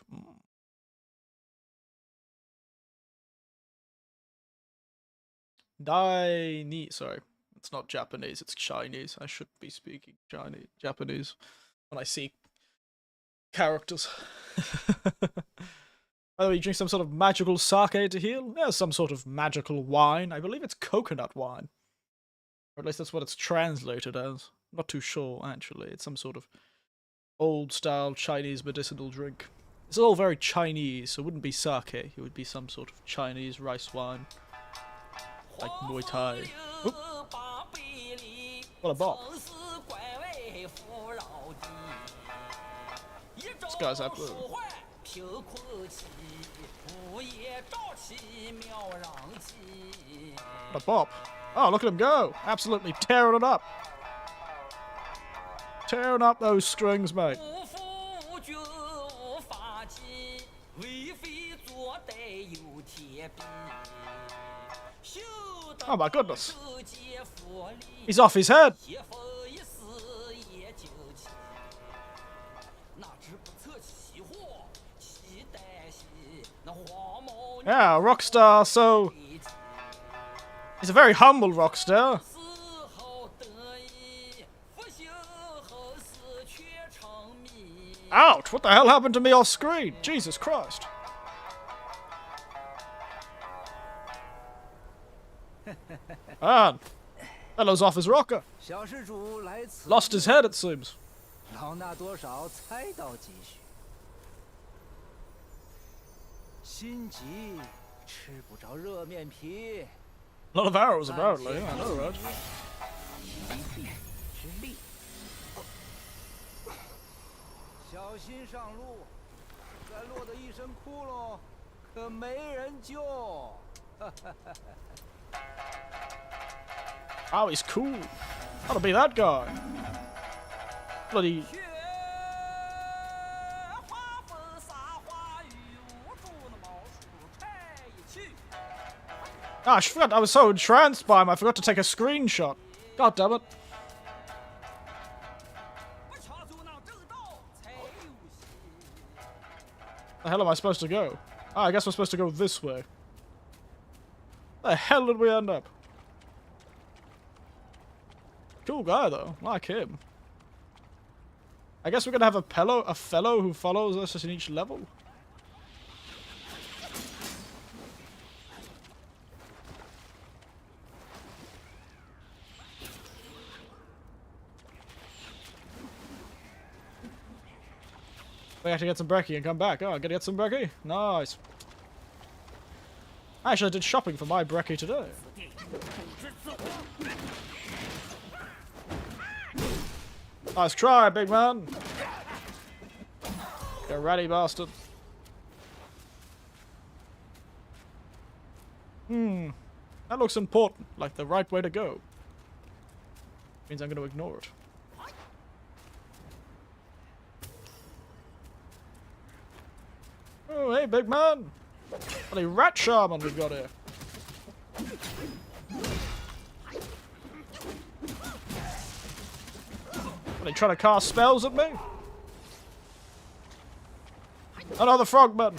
Sorry, it's not Japanese, it's Chinese. I should be speaking Japanese when I see characters. By the way, you drink some sort of magical sake to heal? Yeah, some sort of magical wine. I believe it's coconut wine. Or at least that's what it's translated as. I'm not too sure, actually. It's some sort of old-style Chinese medicinal drink. It's all very Chinese, so it wouldn't be sake. It would be some sort of Chinese rice wine. Like Muay Thai. Oop. What a bop. This guy's up there. What a bop. Oh, look at him go. Absolutely tearing it up. Tearing up those strings, mate. Oh my goodness. He's off his head. Yeah, rockstar, so... He's a very humble rockstar. Ouch! What the hell happened to me off screen? Jesus Christ. Man, fellow's off his rocker. Lost his head, it seems. A lot of arrows, apparently. I know, right? Oh, he's cool. Gotta be that guy. Bloody... Ah, I forgot. I was so entranced by him, I forgot to take a screenshot. God damn it. The hell am I supposed to go? Ah, I guess we're supposed to go this way. The hell did we end up? Cool guy though, like him. I guess we're gonna have a fellow who follows us in each level. We have to get some brekkie and come back. Oh, I gotta get some brekkie? Nice. Actually, I did shopping for my brekkie today. Nice try, big man. You ratty bastard. That looks important, like the right way to go. Means I'm going to ignore it. Oh, hey, big man! Bloody rat shaman we've got here. Are they trying to cast spells at me? Another frogman!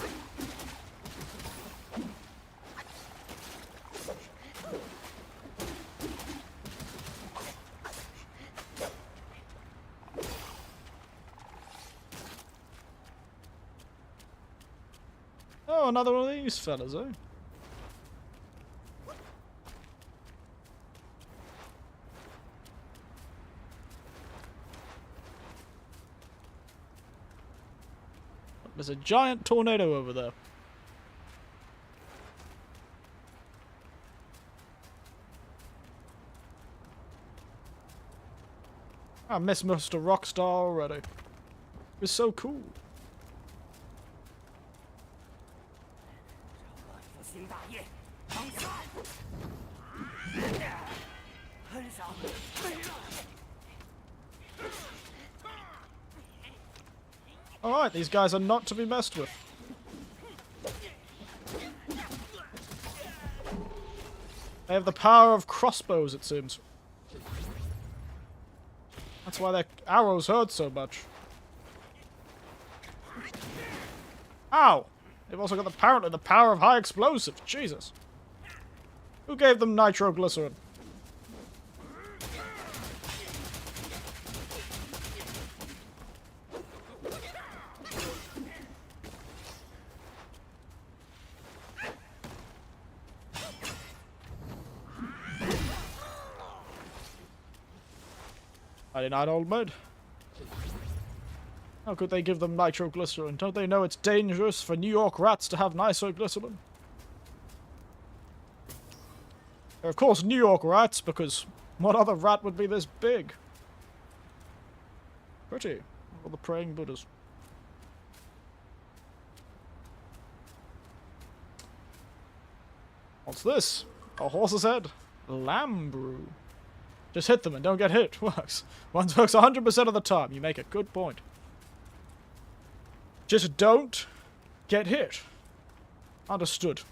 Oh, another one of these fellas, eh? There's a giant tornado over there. I miss Mr. Rockstar already. It was so cool. Alright, these guys are not to be messed with. They have the power of crossbows, it seems. That's why their arrows hurt so much. Ow! They've also got apparently the power of high explosives. Jesus. Who gave them nitroglycerin? Friday night, old mate. How could they give them nitroglycerin? Don't they know it's dangerous for New York rats to have nitroglycerin? They're of course New York rats, because what other rat would be this big? Pretty. All the praying Buddhas. What's this? A horse's head? Lamb brew. Just hit them and don't get hit. Works. One works 100% of the time. You make a good point. Just don't get hit. Understood.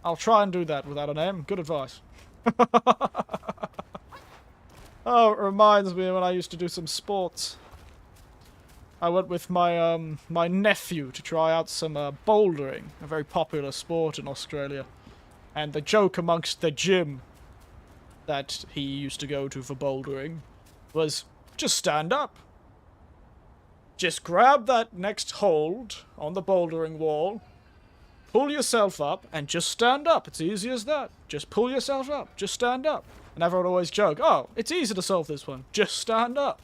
I'll try and do that without a name. Good advice. Oh, it reminds me of when I used to do some sports. I went with my my nephew to try out some bouldering, a very popular sport in Australia. And the joke amongst the gym that he used to go to for bouldering was just stand up. Just grab that next hold on the bouldering wall, pull yourself up, and just stand up. It's easy as that. Just pull yourself up. Just stand up. And everyone always joke, oh, it's easy to solve this one. Just stand up.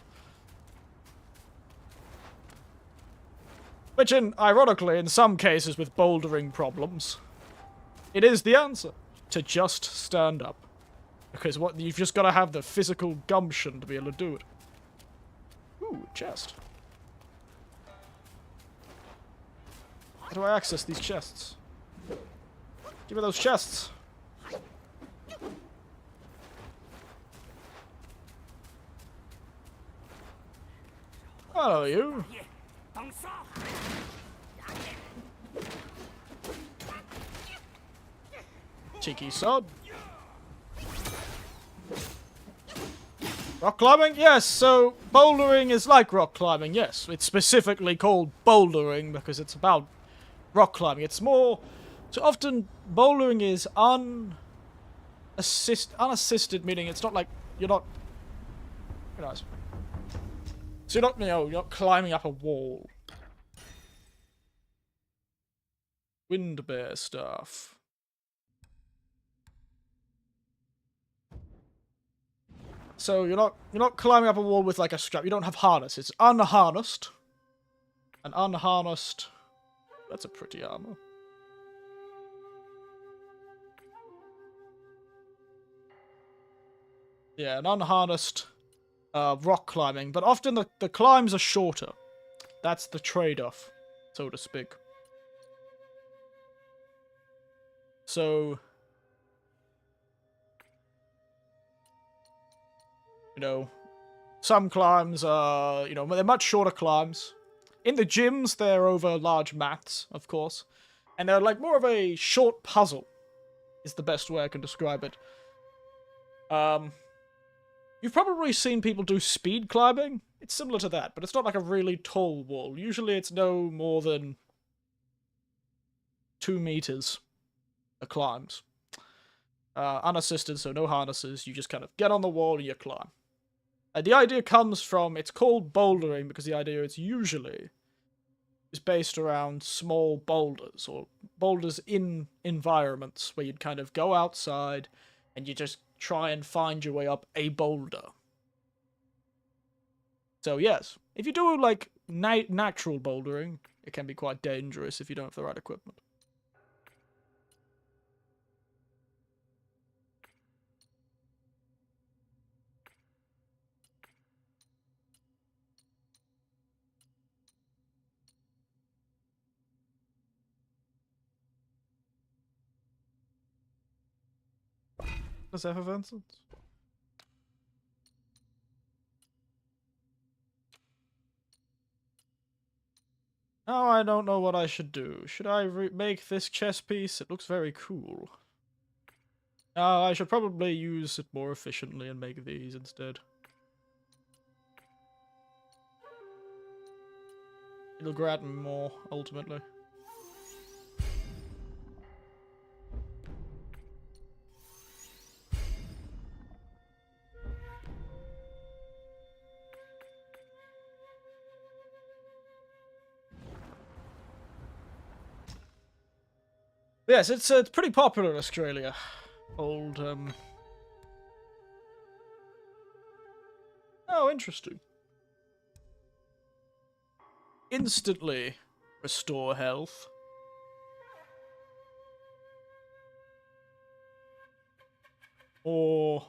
Which, ironically, in some cases with bouldering problems, it is the answer. To just stand up. Because you've just got to have the physical gumption to be able to do it. Ooh, chest. How do I access these chests? Give me those chests. Hello, you. Cheeky sod. Rock climbing? Yes, so bouldering is like rock climbing, yes. It's specifically called bouldering because it's about rock climbing. It's more... So often, bouldering is unassisted, meaning it's not like... You're not... Very nice. So you're not climbing up a wall. Wind bear stuff. So you're not climbing up a wall with like a strap. You don't have harness. It's unharnessed. And unharnessed. That's a pretty armor. Yeah, an unharnessed rock climbing, but often the climbs are shorter. That's the trade-off, so to speak. So, you know, some climbs are, they're much shorter climbs. In the gyms, they're over large mats, of course. And they're like more of a short puzzle, is the best way I can describe it. You've probably seen people do speed climbing. It's similar to that, but it's not like a really tall wall. Usually it's no more than 2 meters, the climbs. Unassisted, so no harnesses. You just kind of get on the wall and you climb. The idea comes from, it's called bouldering because the idea is based around small boulders, or boulders in environments where you'd kind of go outside and you just try and find your way up a boulder. So yes, if you do like natural bouldering, it can be quite dangerous if you don't have the right equipment. Does that have Vincent? Now I don't know what I should do. Should I make this chess piece? It looks very cool. I should probably use it more efficiently and make these instead. It'll grant me more, ultimately. Yes, it's pretty popular in Australia. Oh, interesting. Instantly restore health. Or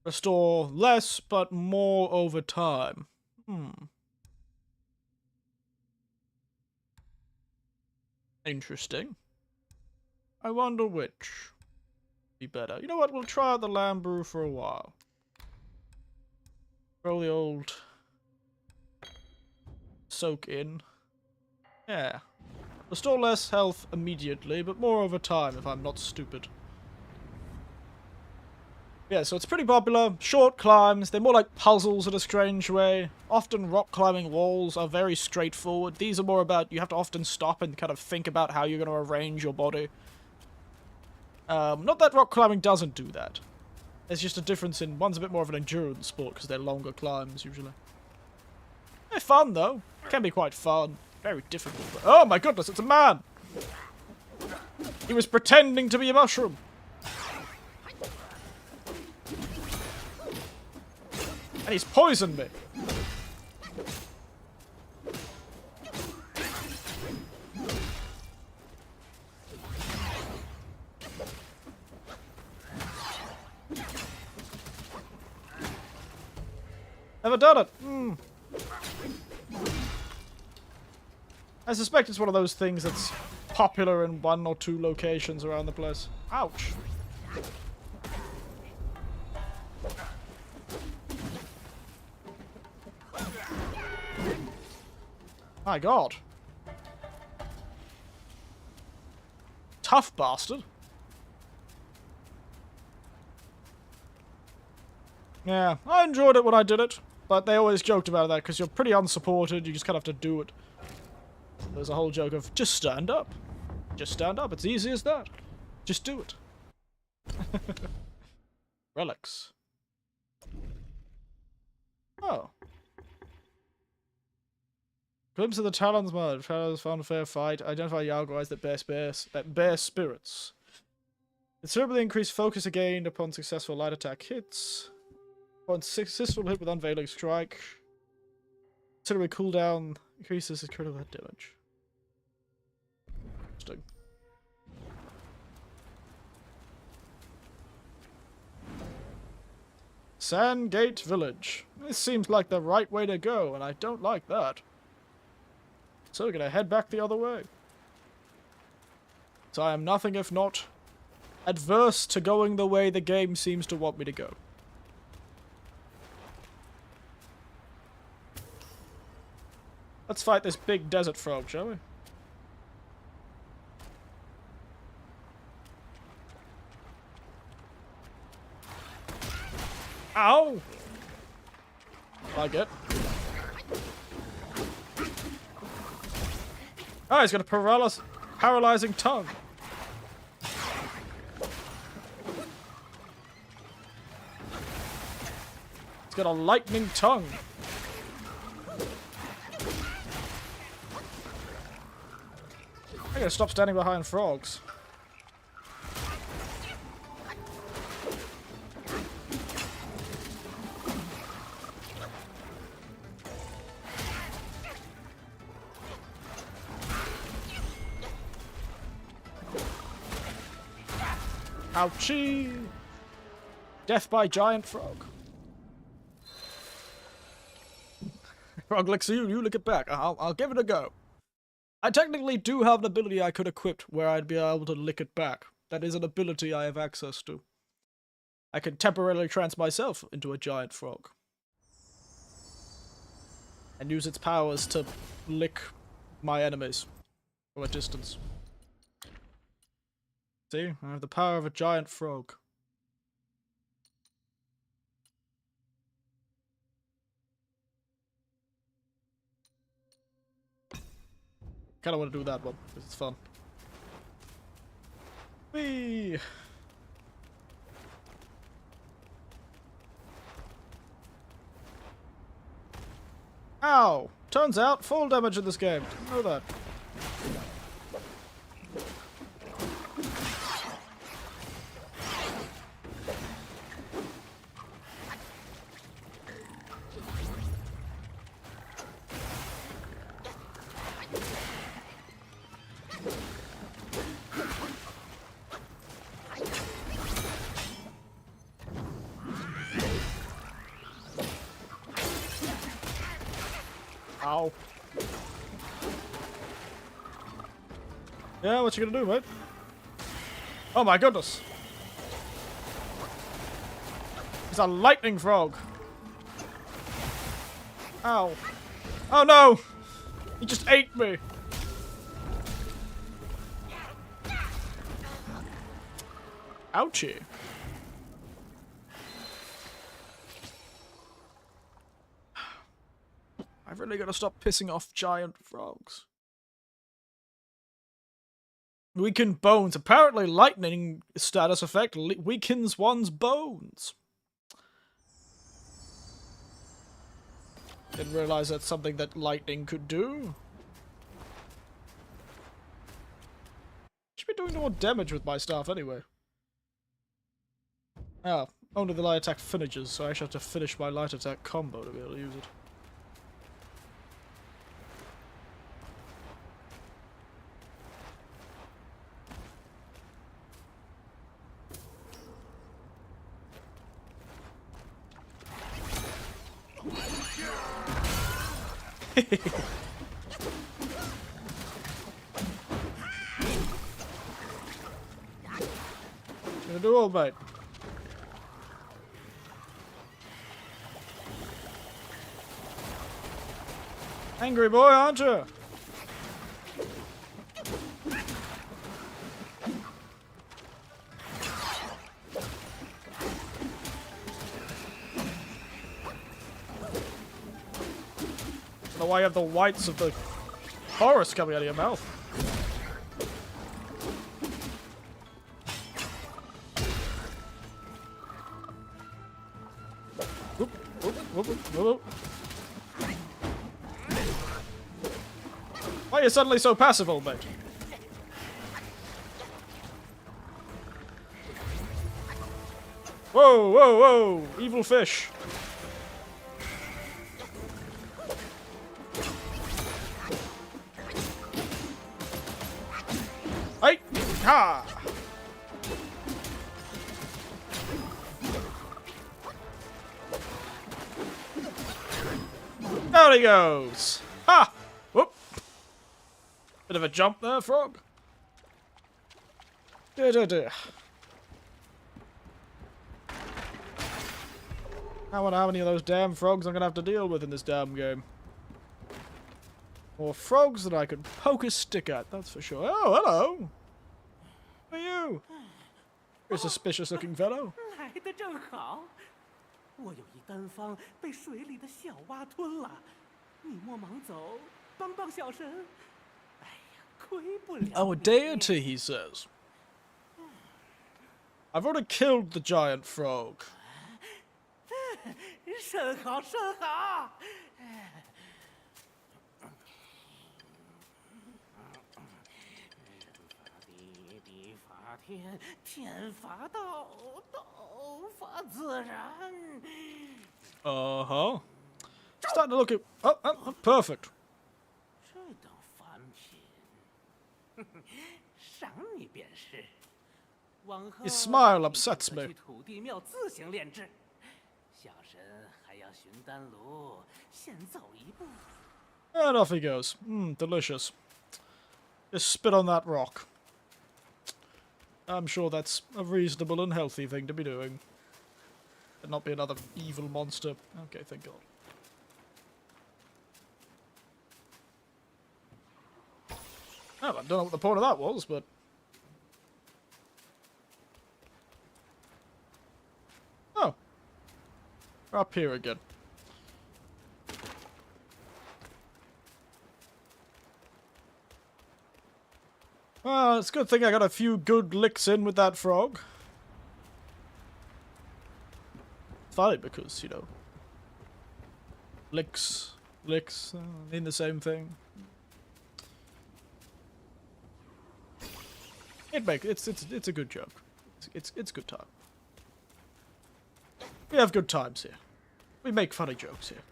restore less but more over time. Interesting. I wonder which be better. You know what? We'll try out the lamb brew for a while. Throw the old soak in. Yeah. Restore less health immediately, but more over time if I'm not stupid. Yeah, so it's pretty popular. Short climbs. They're more like puzzles in a strange way. Often rock climbing walls are very straightforward. These are more about, you have to often stop and kind of think about how you're going to arrange your body. Not that rock climbing doesn't do that. There's just a difference in, one's a bit more of an endurance sport because they're longer climbs usually. They're fun though. Can be quite fun. Very difficult. But, oh my goodness, it's a man! He was pretending to be a mushroom. And he's poisoned me. Never done it. I suspect it's one of those things that's popular in 1 or 2 locations around the place. Ouch. My god. Tough bastard. Yeah, I enjoyed it when I did it, but they always joked about that because you're pretty unsupported, you just kind of have to do it. There's a whole joke of, just stand up. Just stand up, it's easy as that. Just do it. Relics. Oh. Glimpse of the Talons mod. Fellows found a fair fight. Identify Yargo eyes that bear spirits. Considerably increased focus are gained upon successful light attack hits. Upon successful hit with unveiling strike. Considerably cooldown increases his critical hit damage. Interesting. Sandgate Village. This seems like the right way to go, and I don't like that. So we're gonna head back the other way. So I am nothing if not adverse to going the way the game seems to want me to go. Let's fight this big desert frog, shall we? Ow! Like it. Oh, he's got a paralyzing tongue. He's got a lightning tongue. I gotta stop standing behind frogs. Ouchie! Death by giant frog. Frog licks you, you lick it back. I'll give it a go. I technically do have an ability I could equip where I'd be able to lick it back. That is an ability I have access to. I can temporarily trance myself into a giant frog. And use its powers to lick my enemies from a distance. See? I have the power of a giant frog. Kinda want to do that one, because it's fun. Whee! Ow! Turns out, fall damage in this game. Didn't know that. Ow. Yeah, what you gonna do, mate? Oh my goodness. It's a lightning frog. Ow. Oh no! He just ate me. Ouchie. I've really got to stop pissing off giant frogs. Weakened bones. Apparently lightning status effect weakens one's bones. Didn't realize that's something that lightning could do. Should be doing more damage with my stuff anyway. Ah, only the light attack finishes, so I actually have to finish my light attack combo to be able to use it. Gonna do all right. Angry boy, aren't you? I don't know why you have the whites of the forest coming out of your mouth. Whoop, whoop, whoop, whoop, whoop. Why are you suddenly so passive, old mate? Whoa, whoa, whoa! Evil fish! Hey! Ha! Down he goes! Ha! Whoop! Bit of a jump there, frog. Dear, dear, dear. I wonder how many of those damn frogs I'm gonna have to deal with in this damn game. More frogs that I could poke a stick at, that's for sure. Oh, hello! Who are you? You're a suspicious-looking fellow. 来的正好，我有一单方被水里的小蛙吞了，你莫忙走，帮帮小神。哎呀，亏不了。 Oh, a deity, he says. I've already killed the giant frog. 甚好，甚好。地法天，天法道，道法自然。Uh-huh. Starting to look at... Oh, perfect. 这等凡品，赏你便是。往后 His smile upsets 你 me. 去土地庙自行炼制。小神还要寻丹炉，先走一步。 And off he goes. Delicious. Just spit on that rock. I'm sure that's a reasonable and healthy thing to be doing. And not be another evil monster. Okay, thank God. Oh, I don't know what the point of that was, but... Oh. We're up here again. Well, it's a good thing I got a few good licks in with that frog. Funny because, you know, licks mean the same thing. It's a good joke. It's good time. We have good times here. We make funny jokes here.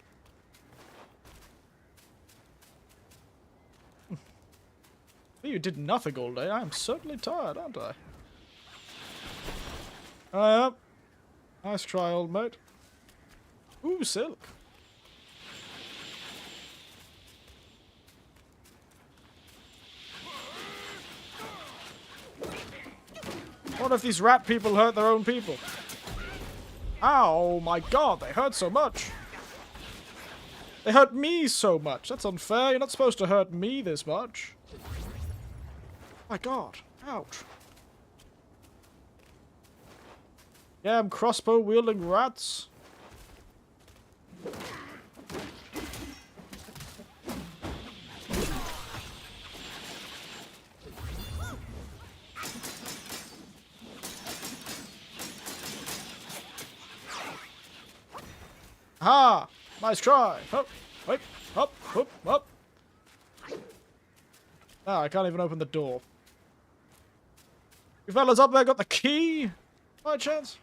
You did nothing all day. I am certainly tired, aren't I? I am. Nice try, old mate. Ooh, silk. What if these rat people hurt their own people? Ow, my god, they hurt so much. They hurt me so much. That's unfair. You're not supposed to hurt me this much. My god. Ouch. Damn crossbow wielding rats. Ha! Nice try. Hop, wait, hop, hop, hop. Ah, I can't even open the door. You fellas up there got the key? By chance?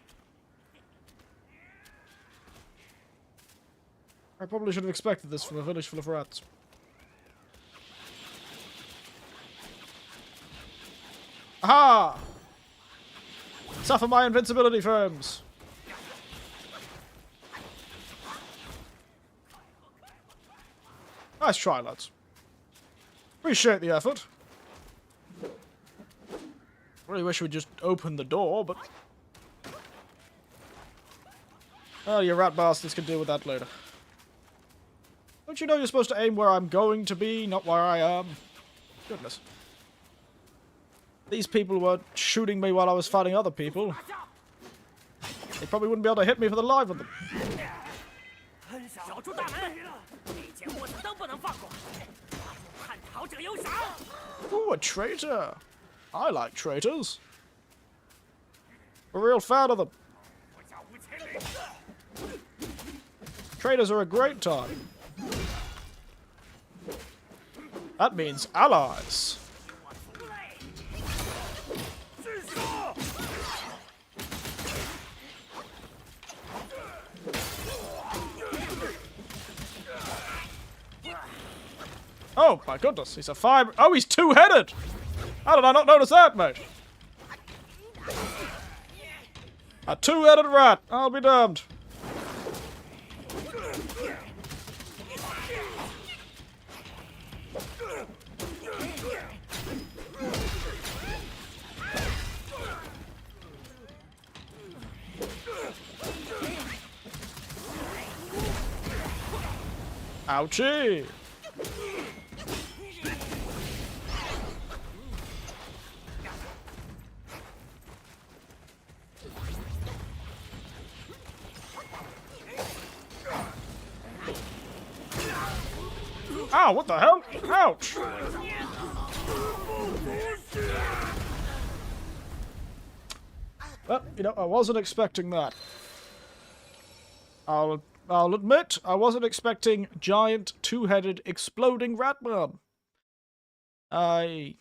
I probably should have expected this from a village full of rats. Aha! Suffer my invincibility, firms. Nice try, lads. Appreciate the effort. Really wish we'd just open the door, but... Oh, you rat bastards can deal with that later. Don't you know you're supposed to aim where I'm going to be, not where I am? Goodness. These people were shooting me while I was fighting other people. They probably wouldn't be able to hit me for the life of them. Ooh, a traitor! I like traitors. We're a real fan of them. Traitors are a great time. That means allies. Oh my goodness, he's a fiber. Oh, he's two-headed! How did I not notice that, mate? A two-headed rat, I'll be damned. Ouchie! Ow, what the hell? Ouch! Well, you know, I wasn't expecting that. I'll admit, I wasn't expecting giant, two-headed, exploding Ratman. I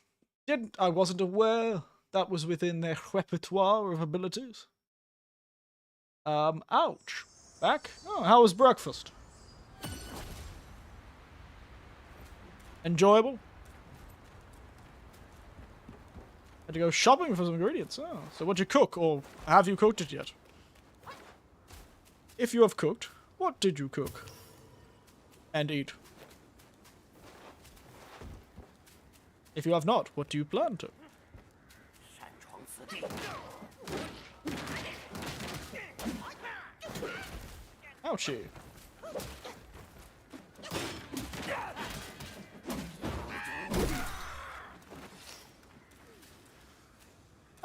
wasn't aware that was within their repertoire of abilities. Ouch. Back? Oh, how was breakfast? Enjoyable? Had to go shopping for some ingredients. Oh, so what'd you cook, or have you cooked it yet? If you have cooked, what did you cook? And eat? If you have not, what do you plan to? Ouchie.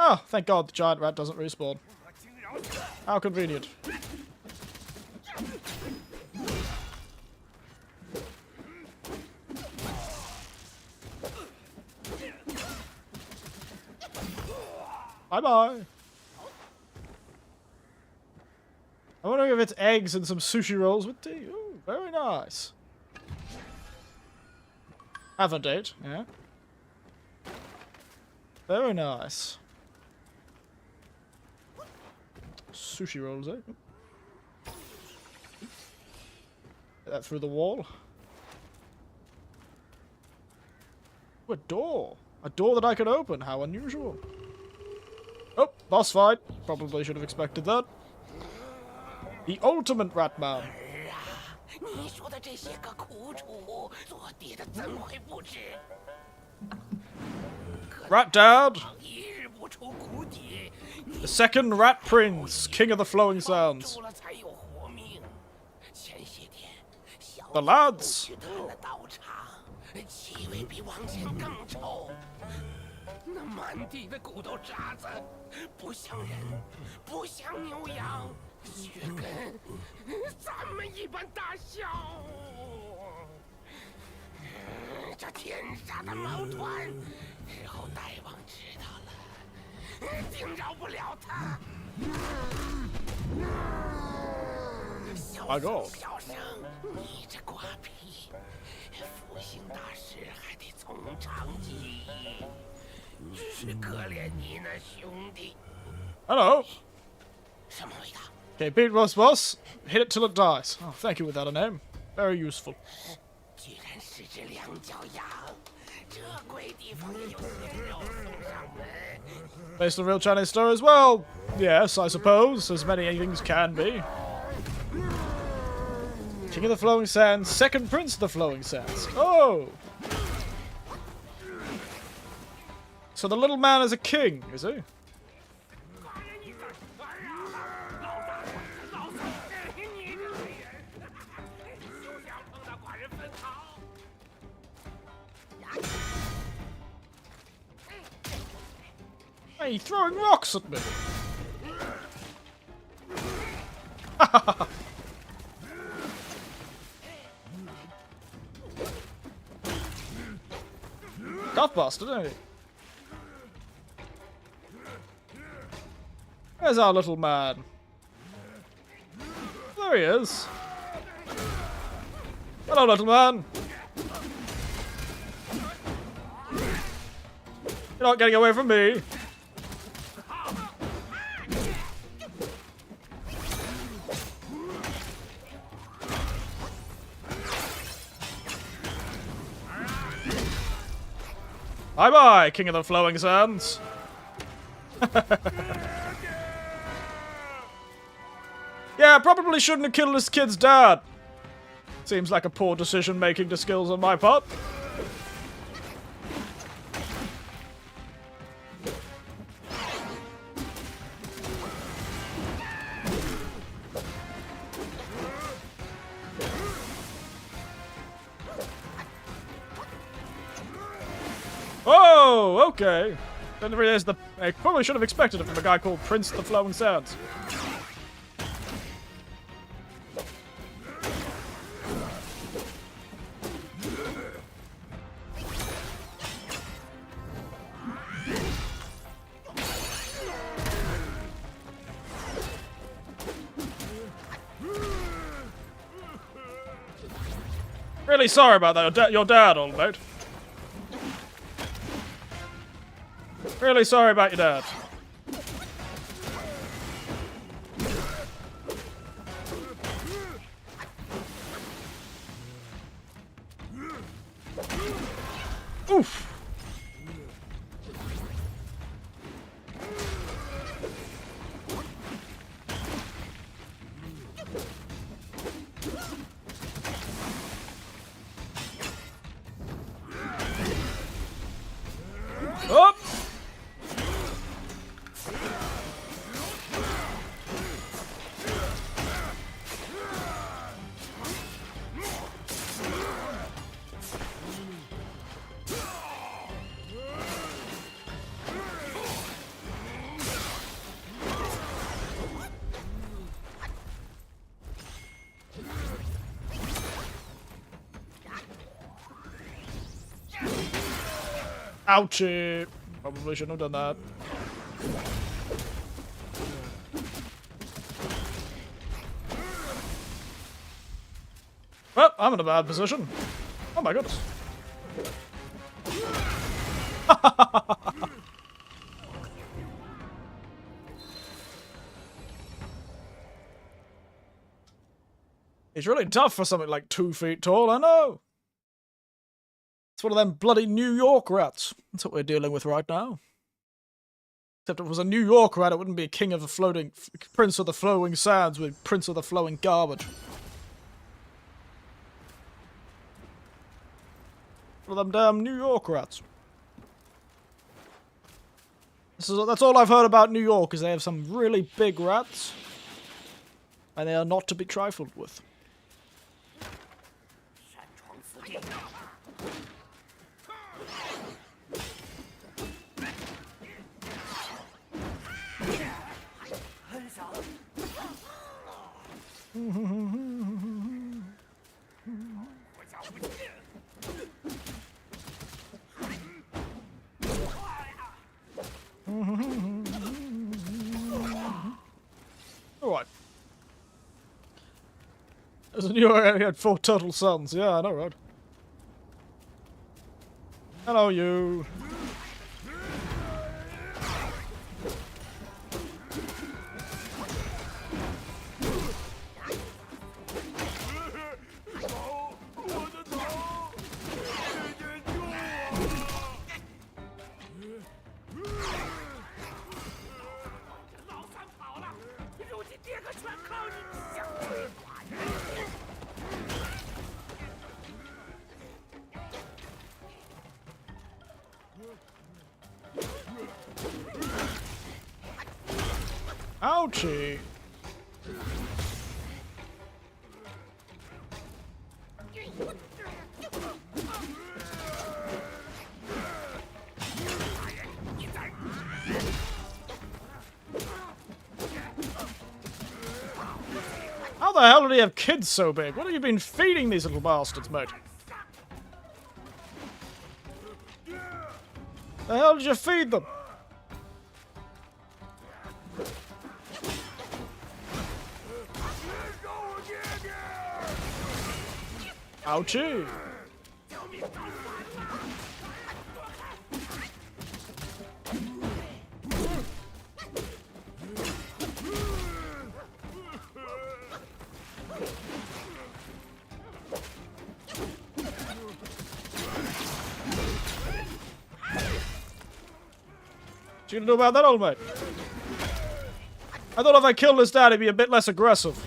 Oh, thank God the giant rat doesn't respawn. How convenient. Bye-bye. I'm wondering if it's eggs and some sushi rolls with tea. Ooh, very nice. Have a date, yeah. Very nice. Sushi rolls, eh? Get that through the wall. Ooh, a door. A door that I can open. How unusual. Oh, boss fight. Probably should have expected that. The ultimate Ratman. Rat Dad. The second Rat Prince, King of the Flowing Sands. The lads. 那满地的骨头渣子，不像人，不像牛羊，血跟咱们一般大小。这天杀的毛团，日后大王知道了，定饶不了他。小生，你这瓜皮，复兴大事还得从长计议。 只是可怜你那兄弟。Hello. 什么味道 Okay, beat boss. Hit it till it dies. Oh, thank you without a name. Very useful. 居然是只两脚羊，这鬼地方也有鲜肉送上门。 Based on real Chinese stories? Well, yes, I suppose. As many things can be. King of the Flowing Sands, second Prince of the Flowing Sands. Oh! So the little man is a king, is he? Hey, throwing rocks at me! Tough bastard, ain't he? Where's our little man? There he is. Hello, little man. You're not getting away from me. Bye-bye, King of the Flowing Sands. Yeah, I probably shouldn't have killed this kid's dad. Seems like a poor decision-making skills on my part. Oh, okay. Then there is the... I probably should have expected it from a guy called Prince of the Flowing Sands. Really sorry about that, your dad, old mate. Really sorry about your dad. Oof. Up. Ouchie. Probably shouldn't have done that. Well, I'm in a bad position. Oh my goodness. He's really tough for something like 2 feet tall, I know. It's one of them bloody New York rats. That's what we're dealing with right now. Except if it was a New York rat, it wouldn't be a king of the floating... Prince of the Flowing Sands with Prince of the Flowing Garbage. One of them damn New York rats. That's all I've heard about New York, is they have some really big rats. And they are not to be trifled with. Alright. There's a new area, he had 4 turtle sons. Yeah, I know, right? Hello, you. Ouchie. How the hell did he have kids so big? What have you been feeding these little bastards, mate? The hell did you feed them? Ouchie! What you gonna do about that, old mate? I thought if I killed his dad, he'd be a bit less aggressive.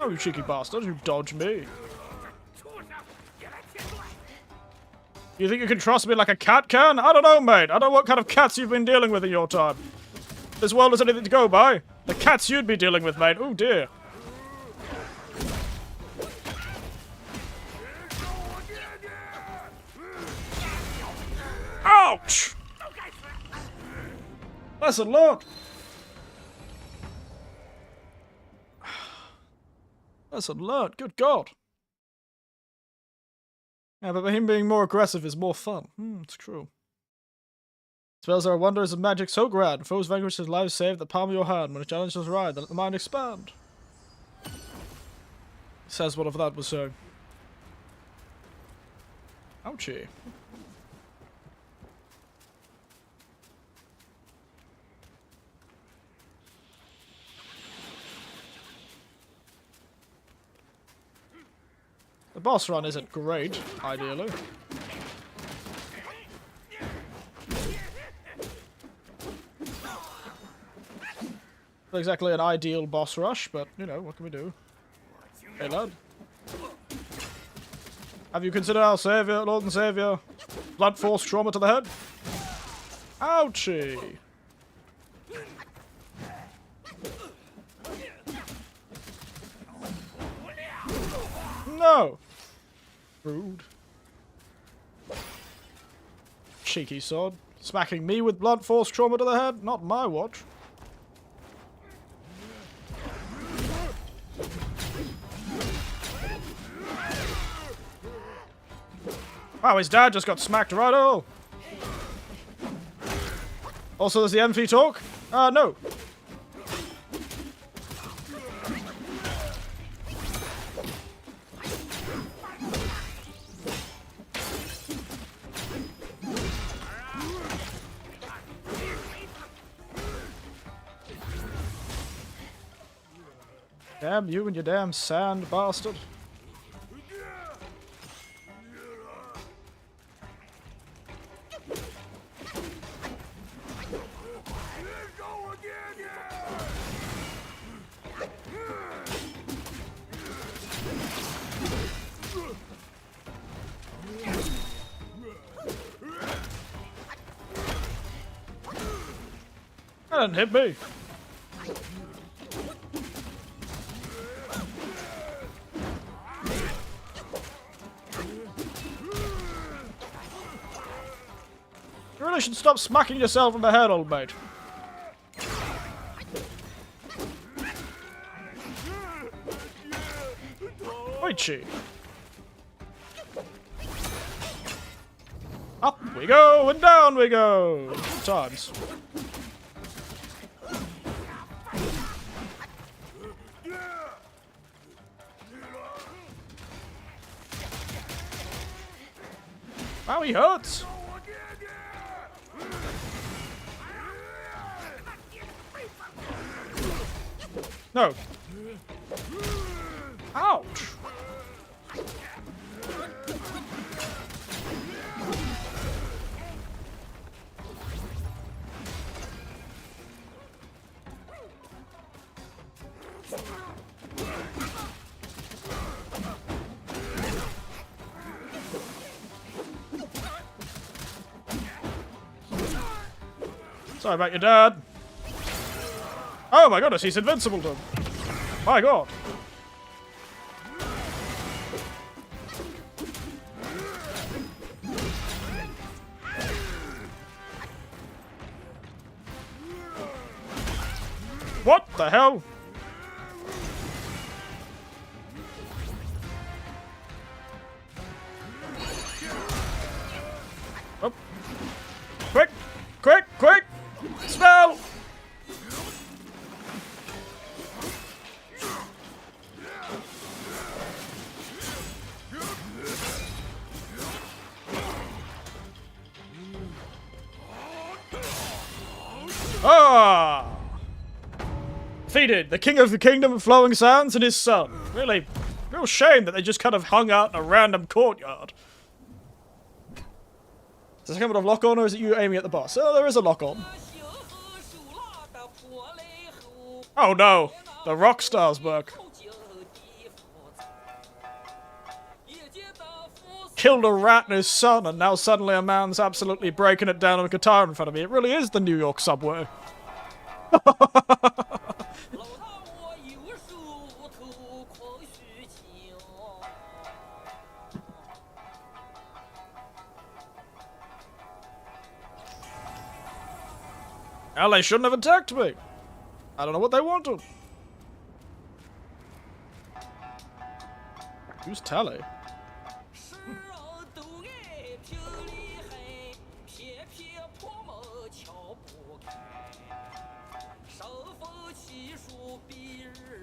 Oh, you cheeky bastard, you dodge me. You think you can trust me like a cat can? I don't know, mate. I don't know what kind of cats you've been dealing with in your time. This world is anything to go by. The cats you'd be dealing with, mate. Oh dear. Ouch! Lesson learned. Lesson learned. Good God. Yeah, but him being more aggressive is more fun. It's true. Spells are wonders of magic so grand. Foes vanquished, his lives saved, the palm of your hand. When a challenge is right, then let the mind expand. Says whatever that was saying. Ouchie. The boss run isn't great, ideally. Not exactly an ideal boss rush, but, you know, what can we do? Hey, lad. Have you considered our saviour, Lord and Saviour? Blunt force trauma to the head? Ouchie! No! Rude. Cheeky sod. Smacking me with blunt force trauma to the head? Not my watch. Wow, his dad just got smacked right-o! Also, there's the Emphy talk? No. Damn you and your damn sand bastard. That didn't hit me. You really should stop smacking yourself in the head, old mate. Oichi. Up we go and down we go. 2 times. Wow, he hurts. No. Ouch. Sorry about your dad. Oh my goodness, he's invincible to him. My god. What the hell? Oh. Quick! Quick! Quick! Spell! Ah! Defeated the king of the kingdom of flowing sands and his son. Really, real shame that they just kind of hung out in a random courtyard. Is this coming of lock on, or is it you aiming at the boss? Oh, there is a lock on. Oh no, the rock stars work. Killed a rat and his son, and now suddenly a man's absolutely breaking it down on a guitar in front of me. It really is the New York subway. Well, they shouldn't have attacked me. I don't know what they wanted. Who's Tally?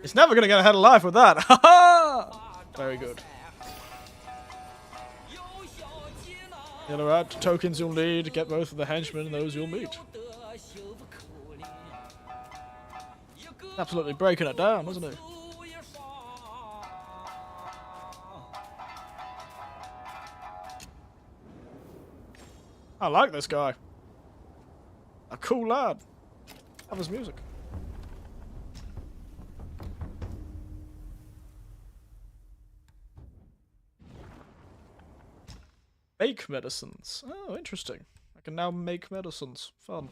It's never gonna get ahead of life with that. Ha ha! Very good. Yellow out tokens you'll need. Get both of the henchmen and those you'll meet. Absolutely breaking it down, isn't he? I like this guy. A cool lad. Love his music. Make medicines. Oh, interesting. I can now make medicines. Fun.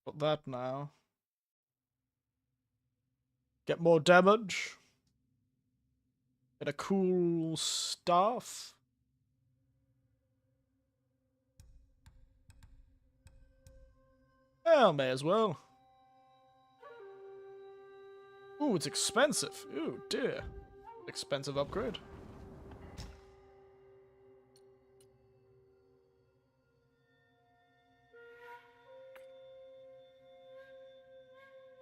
Got that now. Get more damage. Get a cool staff. Well, may as well. Ooh, it's expensive. Ooh, dear. Expensive upgrade.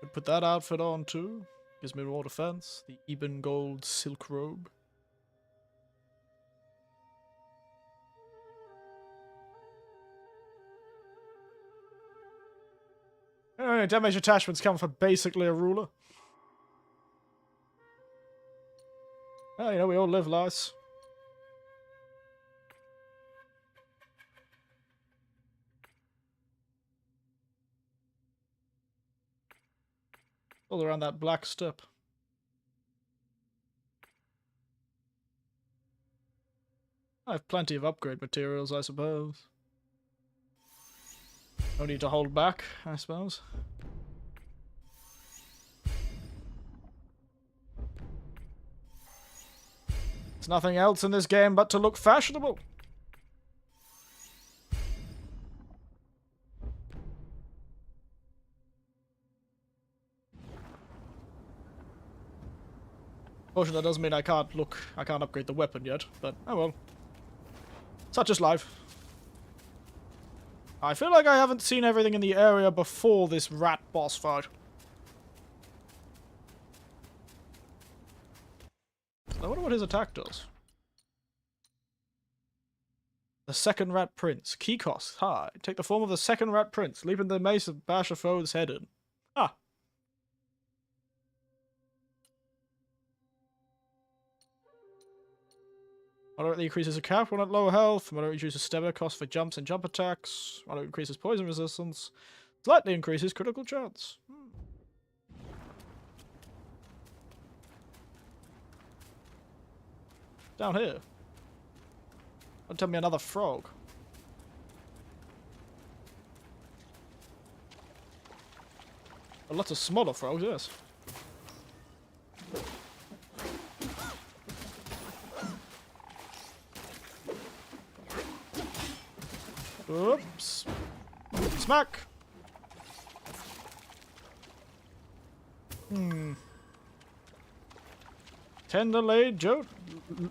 Could put that outfit on too. Gives me more defense. The Eben Gold Silk Robe. Damage attachments come for basically a ruler. Oh, you know, we all live lives. All around that black step. I have plenty of upgrade materials, I suppose. No need to hold back, I suppose. There's nothing else in this game but to look fashionable. Fortunately, that doesn't mean I can't upgrade the weapon yet, but oh well. Such is life. I feel like I haven't seen everything in the area before this rat boss fight. I wonder what his attack does. The second rat prince. Key cost high. Take the form of the second rat prince. Leap in the mace and bash a foe's head in. Ah. Moderately increases attack when at low health. Moderately reduces stamina cost for jumps and jump attacks. Moderately increases poison resistance. Slightly increases critical chance. Down here. Don't tell me another frog. Lots of smaller frogs, yes. Oops. Smack.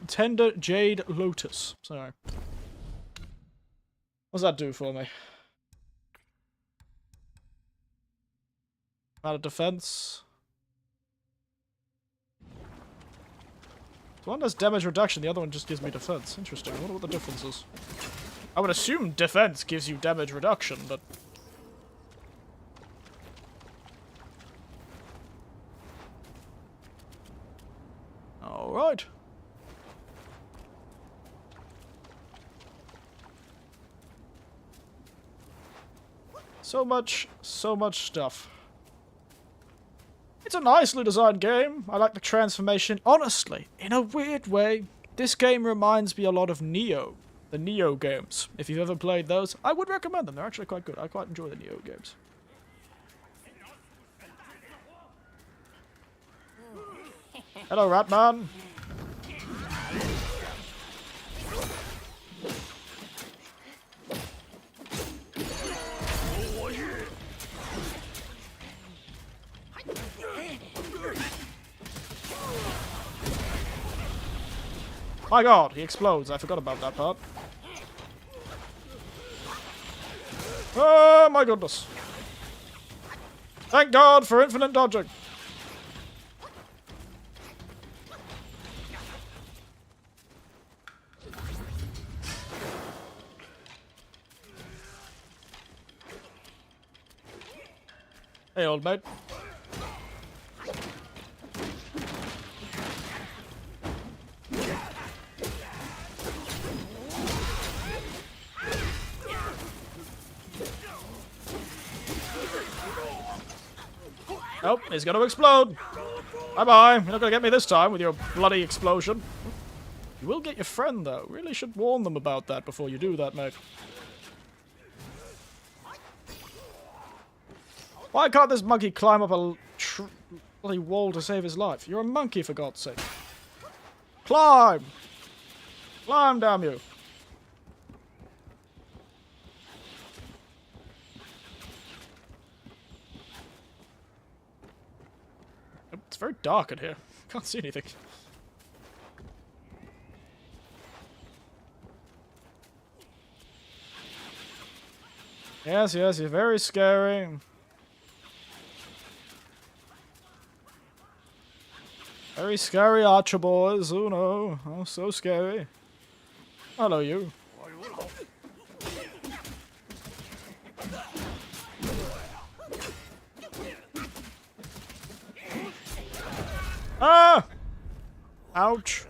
Tender Jade Lotus. Sorry. What's that do for me? Out of defense. One does damage reduction, the other one just gives me defense. Interesting. I wonder what the difference is. I would assume defense gives you damage reduction, but... Alright. So much stuff. It's a nicely designed game. I like the transformation. Honestly, in a weird way, this game reminds me a lot of Neo. The Neo games. If you've ever played those, I would recommend them. They're actually quite good. I quite enjoy the Neo games. Hello, Ratman. My god, he explodes. I forgot about that part. Oh my goodness. Thank God for infinite dodging. Hey, old mate. Nope, he's gonna explode. Bye-bye. You're not gonna get me this time with your bloody explosion. You will get your friend, though. Really should warn them about that before you do that, mate. Why can't this monkey climb up a bloody wall to save his life? You're a monkey, for God's sake. Climb! Climb, damn you. It's very dark in here. Can't see anything. Yes, yes, you're very scary. Very scary Archer boys. Oh no. Oh, so scary. Hello, you. Ah! Ouch.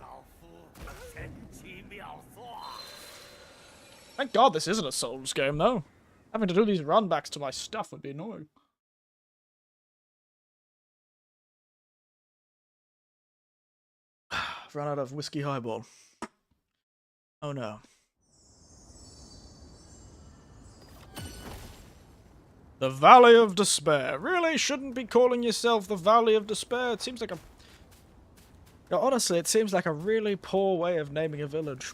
Thank God this isn't a Souls game, though. Having to do these runbacks to my stuff would be annoying. I've run out of whiskey highball. Oh no. The Valley of Despair. Really shouldn't be calling yourself the Valley of Despair. It seems like a... honestly, it seems like a really poor way of naming a village.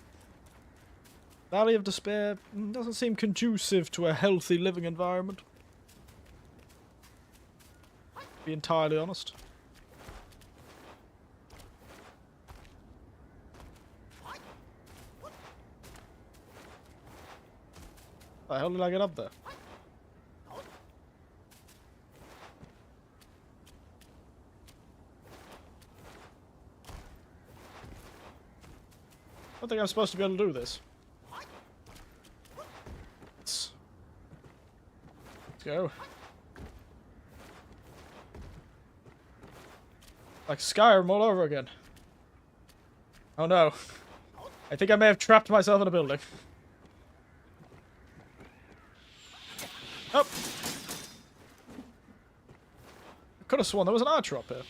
Valley of Despair doesn't seem conducive to a healthy living environment. To be entirely honest. How the hell did I get up there? I don't think I'm supposed to be able to do this. Let's go. Like Skyrim all over again. Oh no. I think I may have trapped myself in a building. Oh! I could have sworn there was an archer up here.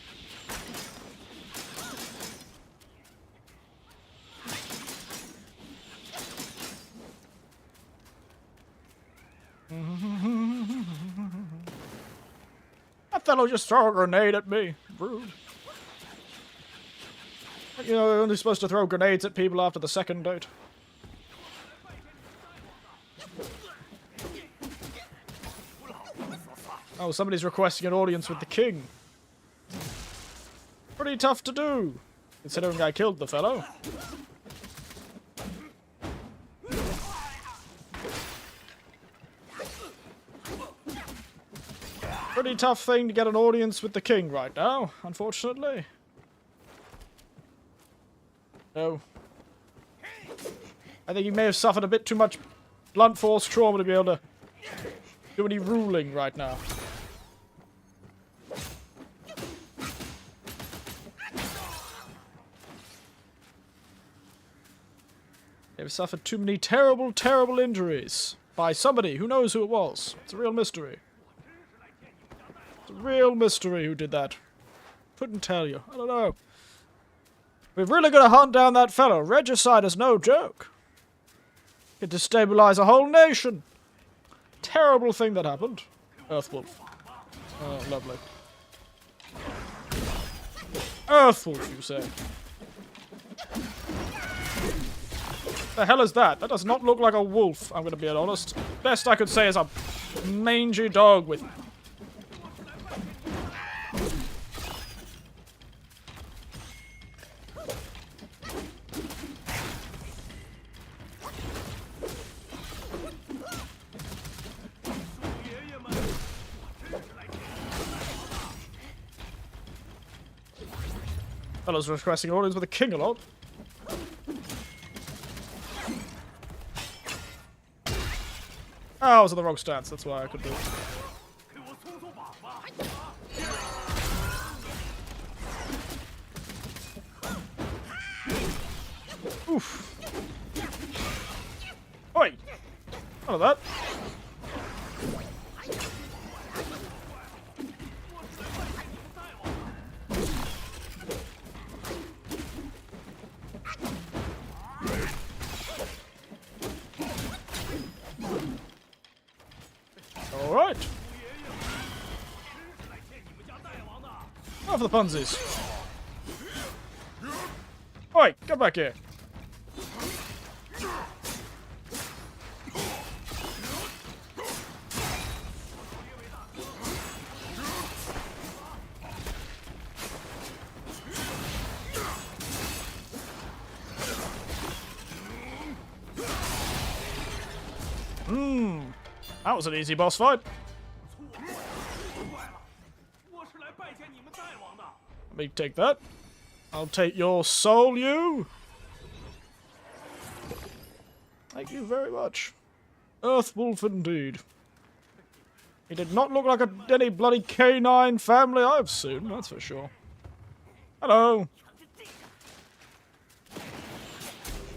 That fellow just threw a grenade at me. Rude. You know, you're only supposed to throw grenades at people after the second date. Oh, somebody's requesting an audience with the king. Pretty tough to do, considering I killed the fellow. Pretty tough thing to get an audience with the king right now, unfortunately. No. I think he may have suffered a bit too much blunt force trauma to be able to do any ruling right now. They've suffered too many terrible, terrible injuries by somebody who knows who it was. It's a real mystery. It's a real mystery who did that. Couldn't tell you. I don't know. We've really got to hunt down that fellow. Regicide is no joke. Could destabilize a whole nation. Terrible thing that happened. Earthwolf. Oh, lovely. Earthwolf, you say? The hell is that? That does not look like a wolf, I'm gonna be honest. Best I could say is a mangy dog with... Fellows requesting orders with a king a lot. Oh, I was in the wrong stance, that's why I could do it. Oof. Oi! None of that. Alright. Now for the punsies. Oi, come back here. That was an easy boss fight. Let me take that. I'll take your soul, you. Thank you very much. Earthwolf indeed. He did not look like any bloody canine family I've seen, that's for sure. Hello.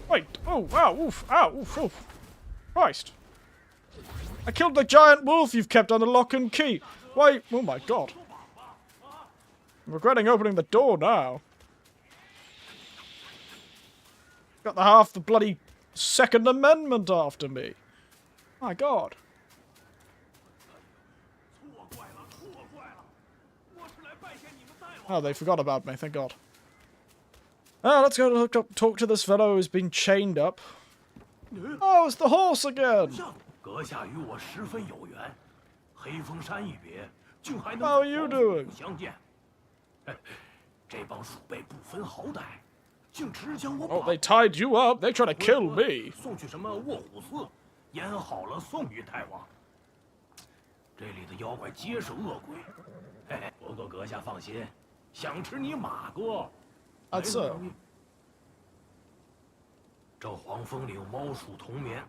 Wait. Oh, wow. Oof. Ow. Oof. Oof. Christ. I killed the giant wolf you've kept under lock and key. Why? Oh my god. I'm regretting opening the door now. Got the half the bloody Second Amendment after me. My god. Oh, they forgot about me, thank god. Oh, let's go talk to this fellow who's been chained up. Oh, it's the horse again! How are you doing? Oh, they tied you up. They try to kill me. That's so.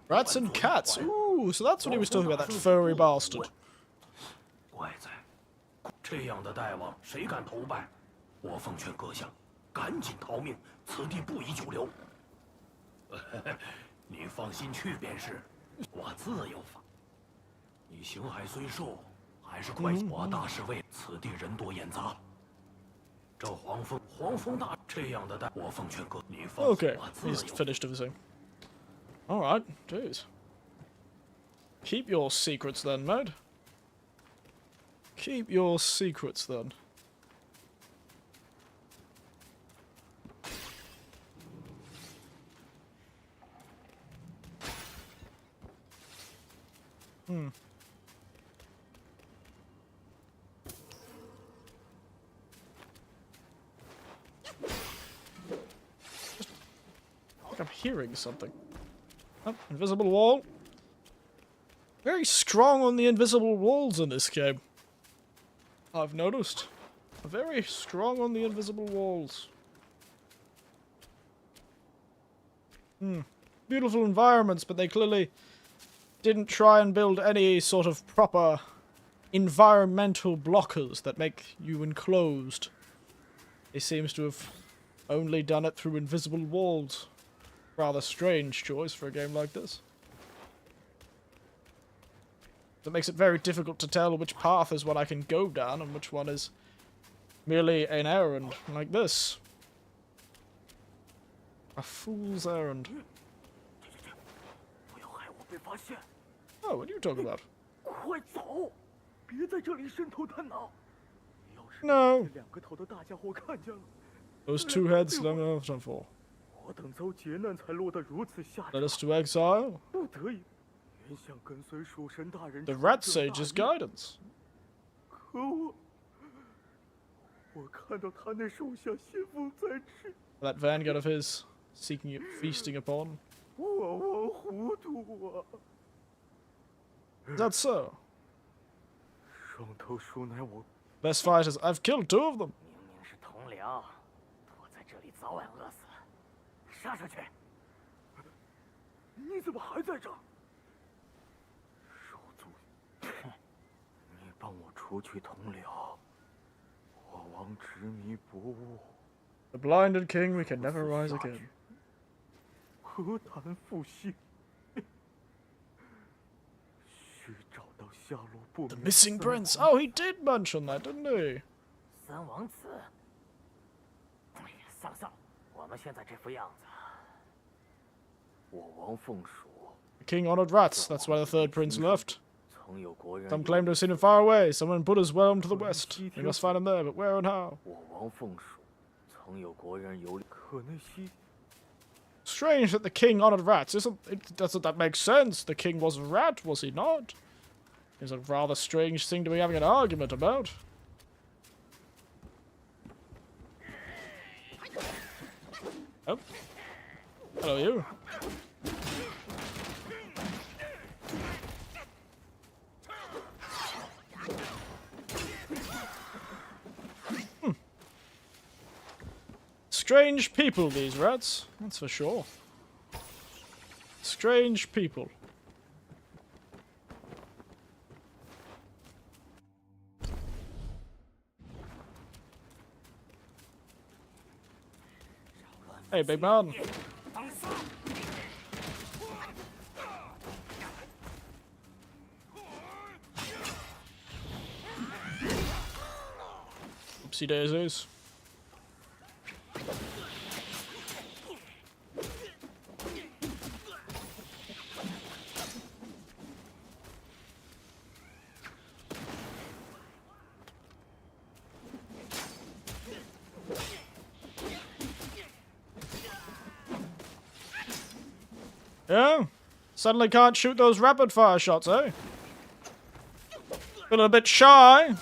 Rats and cats. Ooh, so that's what he was talking about, that furry bastard. Okay, he's finished everything. Alright, jeez. Keep your secrets then, mate. Keep your secrets then. I'm hearing something. Oh, invisible wall. Very strong on the invisible walls in this game. I've noticed. Very strong on the invisible walls. Beautiful environments, but they clearly didn't try and build any sort of proper environmental blockers that make you enclosed. It seems to have only done it through invisible walls. Rather strange choice for a game like this. That makes it very difficult to tell which path is one I can go down and which one is merely an errand like this. A fool's errand. 不要害我被发现！ Oh, what are you talking about? 快走！别在这里伸头探脑。要是 No. 这两个头的大家伙看见了， Those two heads long enough done for. 我等遭劫难才落得如此下 Led 场， us to exile. 不得已，原想跟随蜀神大人 The 传 Rat 正大 Sage's 业 guidance. 可我看到他那手下先锋在吃， That vanguard of his, seeking it, feasting upon. 我往糊涂啊！ Is that so? 双头鼠乃我 Best fighters. I've killed 2 of them. 明明是同僚，躲在这里早晚饿死了，杀上去！你怎么还在这儿？手足，哼！你帮我除去同僚，我王执迷不悟， The blinded king, we can never rise again. 何谈复兴？需找到下落不 The 明的 missing 三 prince. 王 Oh, he did mention that, didn't he? 三王子。哎呀，算了算了，我们现在这副样子，我王凤蜀 The king honored rats. That's why the third prince left. 曾有国人 Some claim to have seen him far away. Someone in Buddha's realm to the west. We must find him there, but where and how? 我王凤蜀曾有国人游历，可那些 Strange that the king honored rats. Doesn't that make sense? The king was a rat, was he not? It's a rather strange thing to be having an argument about. Oh. Hello, you. Strange people, these rats. That's for sure. Strange people. Hey, big man. Oopsie daisies. Yeah? Suddenly can't shoot those rapid fire shots, eh? Feeling a bit shy.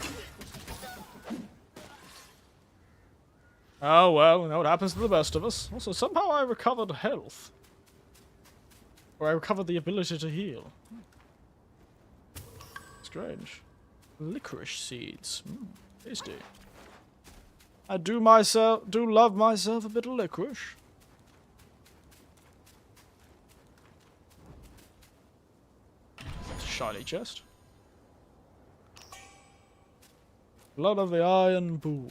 Oh well, you know what happens to the best of us. Also, somehow I recovered health. Or I recovered the ability to heal. Strange. Licorice seeds. Tasty. I do love myself a bit of licorice. Shiny chest. Blood of the Iron Bull.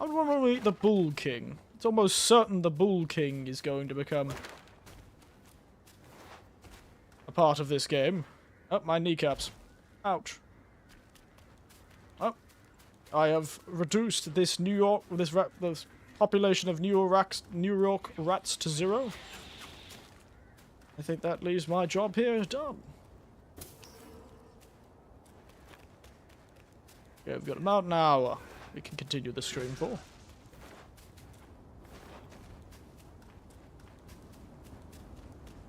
I would want to meet the Bull King. It's almost certain the Bull King is going to become a part of this game. Oh, my kneecaps. Ouch. Oh, I have reduced this this population of New York rats to 0. I think that leaves my job here done. Okay, we've got about an hour we can continue the stream for.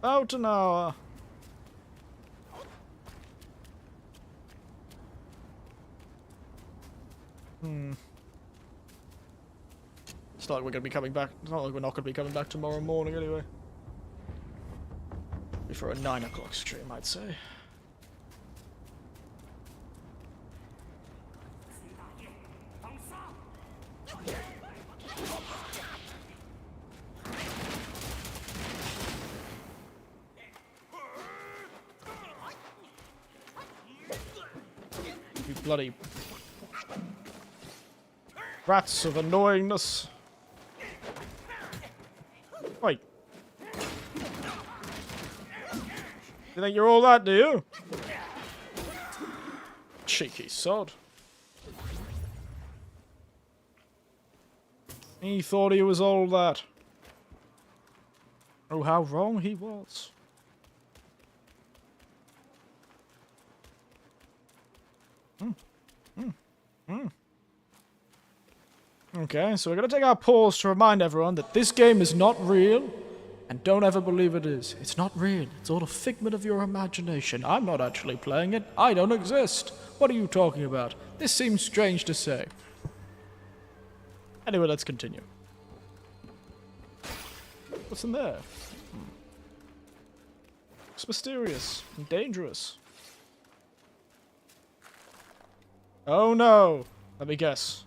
About an hour. It's not like we're going to be coming back. It's not like we're not going to be coming back tomorrow morning anyway. For a 9 o'clock stream, I'd say. You bloody rats of annoyingness. Wait. You think you're all that, do you? Cheeky sod. He thought he was all that. Oh, how wrong he was. Okay, so we're going to take our pause to remind everyone that this game is not real, and don't ever believe it is. It's not real. It's all a figment of your imagination. I'm not actually playing it. I don't exist. What are you talking about? This seems strange to say. Anyway, let's continue. What's in there? It's mysterious and dangerous. Oh no! Let me guess.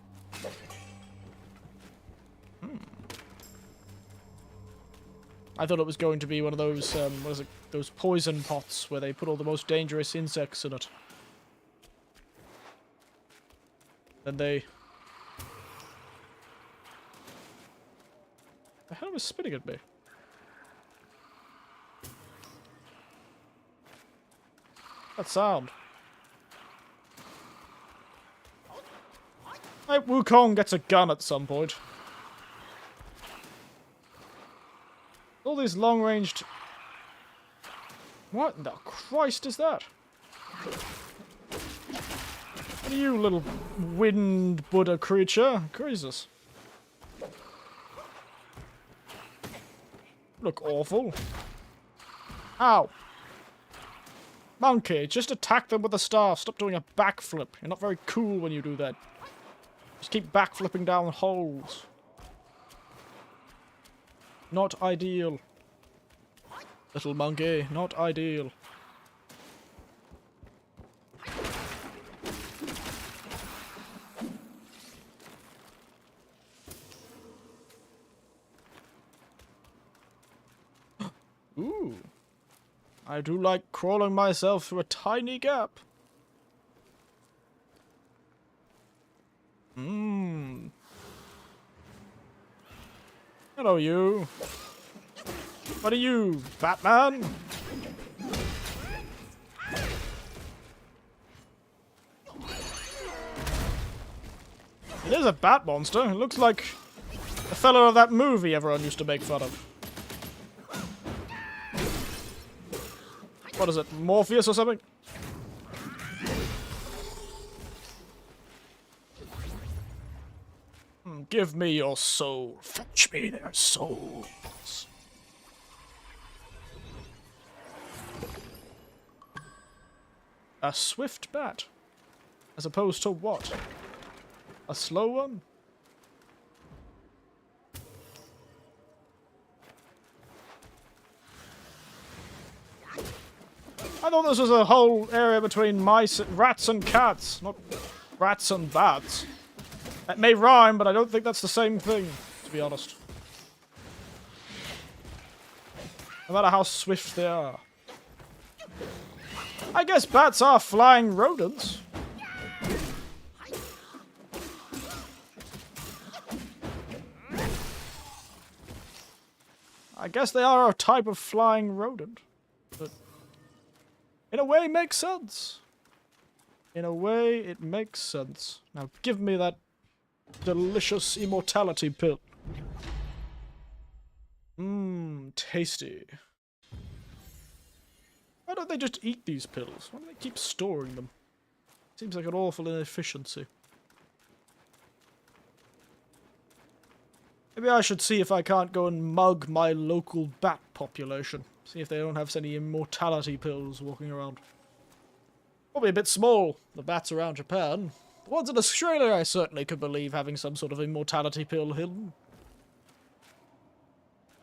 I thought it was going to be one of those, what is it, those poison pots where they put all the most dangerous insects in it. Then they... The hell was spitting at me? That sound. Like Wukong gets a gun at some point. All these long-ranged... What in the Christ is that? What are you, little wind Buddha creature? Jesus. Look awful. Ow. Monkey, just attack them with the staff. Stop doing a backflip. You're not very cool when you do that. Just keep backflipping down holes. Not ideal. Little monkey, not ideal. Ooh. I do like crawling myself through a tiny gap. Mmm. Hello, you. What are you, Batman? It is a bat monster. It looks like the fellow of that movie everyone used to make fun of. What is it, Morpheus or something? Give me your soul. Fetch me their souls. A swift bat. As opposed to what? A slow one? I thought this was a whole area between mice, rats and cats, not rats and bats. That may rhyme, but I don't think that's the same thing, to be honest. No matter how swift they are. I guess bats are flying rodents. I guess they are a type of flying rodent. But in a way, it makes sense. In a way, it makes sense. Now, give me that delicious immortality pill. Mmm, tasty. Why don't they just eat these pills? Why do they keep storing them? Seems like an awful inefficiency. Maybe I should see if I can't go and mug my local bat population. See if they don't have any immortality pills walking around. Probably a bit small, the bats around Japan. The ones in Australia I certainly could believe having some sort of immortality pill hidden.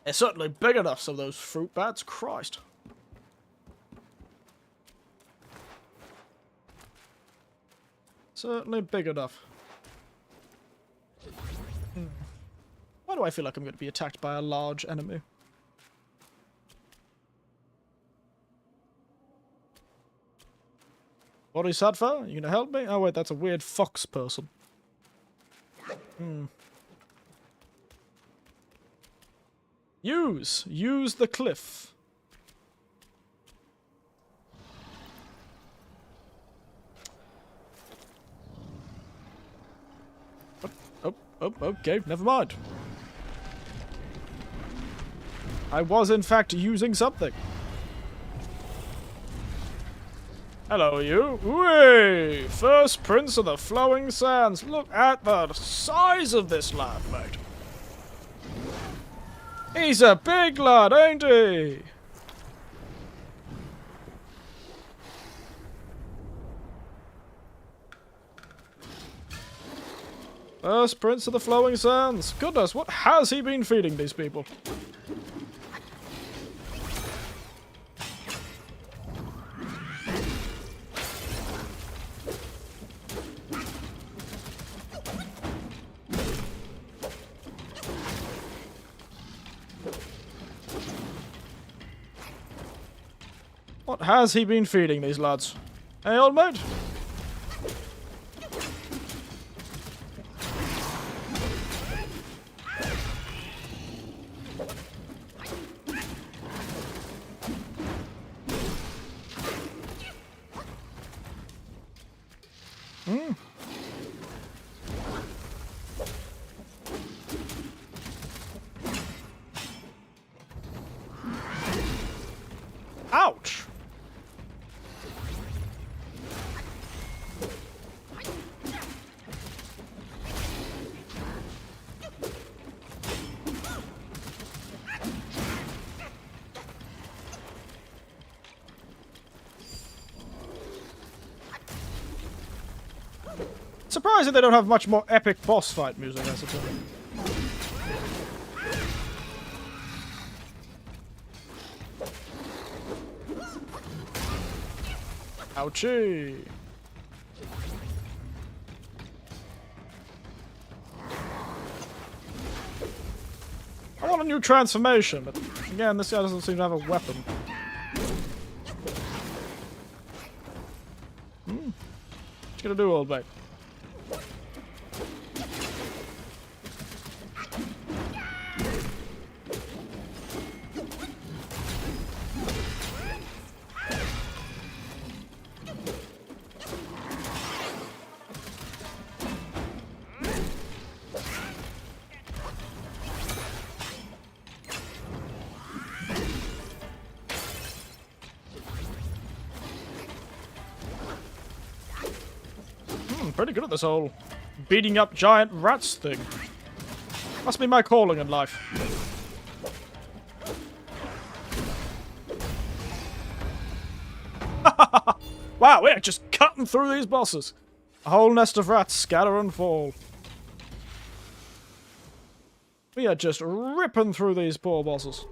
They're certainly big enough, some of those fruit bats. Christ. Certainly big enough. Why do I feel like I'm going to be attacked by a large enemy? Bodhisattva, you gonna help me? Oh wait, that's a weird fox person. Use the cliff. Oh, okay, never mind. I was in fact using something. Hello, you. Whey! First Prince of the Flowing Sands. Look at the size of this lad, mate. He's a big lad, ain't he? First Prince of the Flowing Sands. Goodness, what has he been feeding these people? What has he been feeding these lads? Hey, old mate? Ouch! Surprising they don't have much more epic boss fight music, I suppose. Ouchie! I want a new transformation, but again, this guy doesn't seem to have a weapon. What you gonna do, old mate? Pretty good at this whole beating up giant rats thing. Must be my calling in life. Wow, we're just cutting through these bosses. A whole nest of rats scatter and fall. We are just ripping through these poor bosses.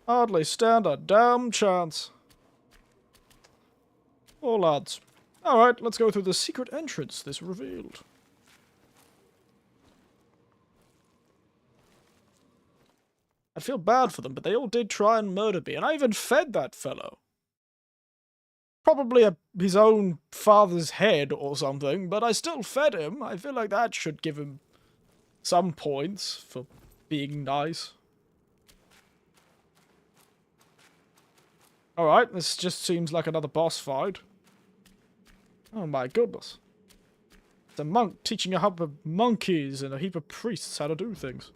Hardly stand a damn chance. Poor lads. Alright, let's go through the secret entrance this revealed. I feel bad for them, but they all did try and murder me, and I even fed that fellow. Probably his own father's head or something, but I still fed him. I feel like that should give him some points for being nice. Alright, this just seems like another boss fight. Oh my goodness. It's a monk teaching a heap of monkeys and a heap of priests how to do things.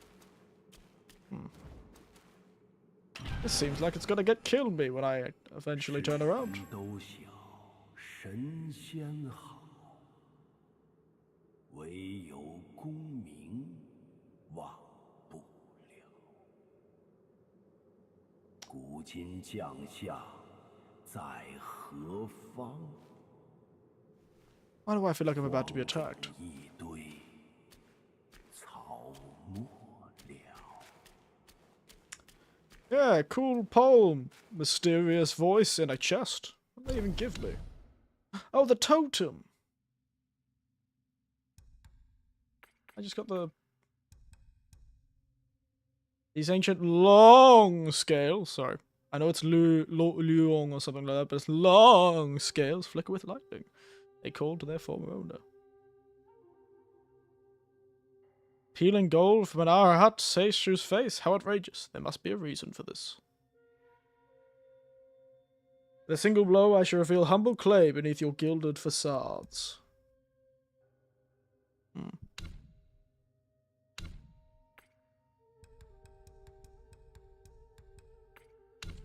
This seems like it's gonna kill me when I eventually turn around. Why do I feel like I'm about to be attacked? Yeah, cool poem. Mysterious voice in a chest. What did they even give me? Oh, the totem! I just got these ancient long scales. Sorry. I know it's Luong or something like that, but it's long scales flicker with lightning. They called to their former owner. Peeling gold from an Arahat Seishu's face. How outrageous. There must be a reason for this. With a single blow, I shall reveal humble clay beneath your gilded facades. Hmm.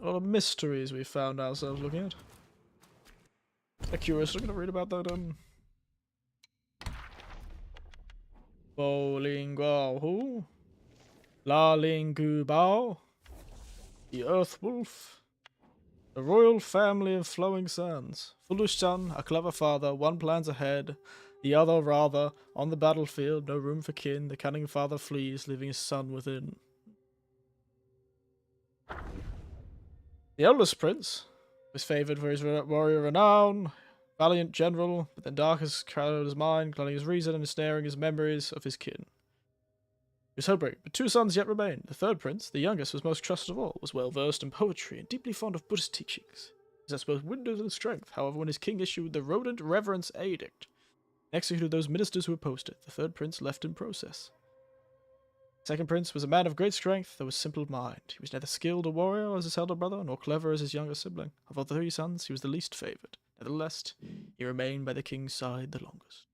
A lot of mysteries we found ourselves looking at. I'm curious. I'm gonna read about that. Bowling who? La Lingu Bao, the Earth Wolf, the royal family of Flowing Sands. Foolish son, a clever father, one plans ahead, the other rather, on the battlefield, no room for kin, the cunning father flees, leaving his son within. The eldest prince was favoured for his warrior renown, valiant general, but then dark has crowded his mind, clouding his reason and ensnaring his memories of his kin. He was heartbreaking, but 2 sons yet remained. The third prince, the youngest, was most trusted of all, was well versed in poetry and deeply fond of Buddhist teachings. He possessed both wisdom and strength. However, when his king issued the Rodent Reverence Edict and executed those ministers who opposed it, the third prince left in process. The second prince was a man of great strength, though was simple of mind. He was neither skilled a warrior as his elder brother, nor clever as his younger sibling. Of all the 3 sons, he was the least favoured. Nevertheless, he remained by the king's side the longest.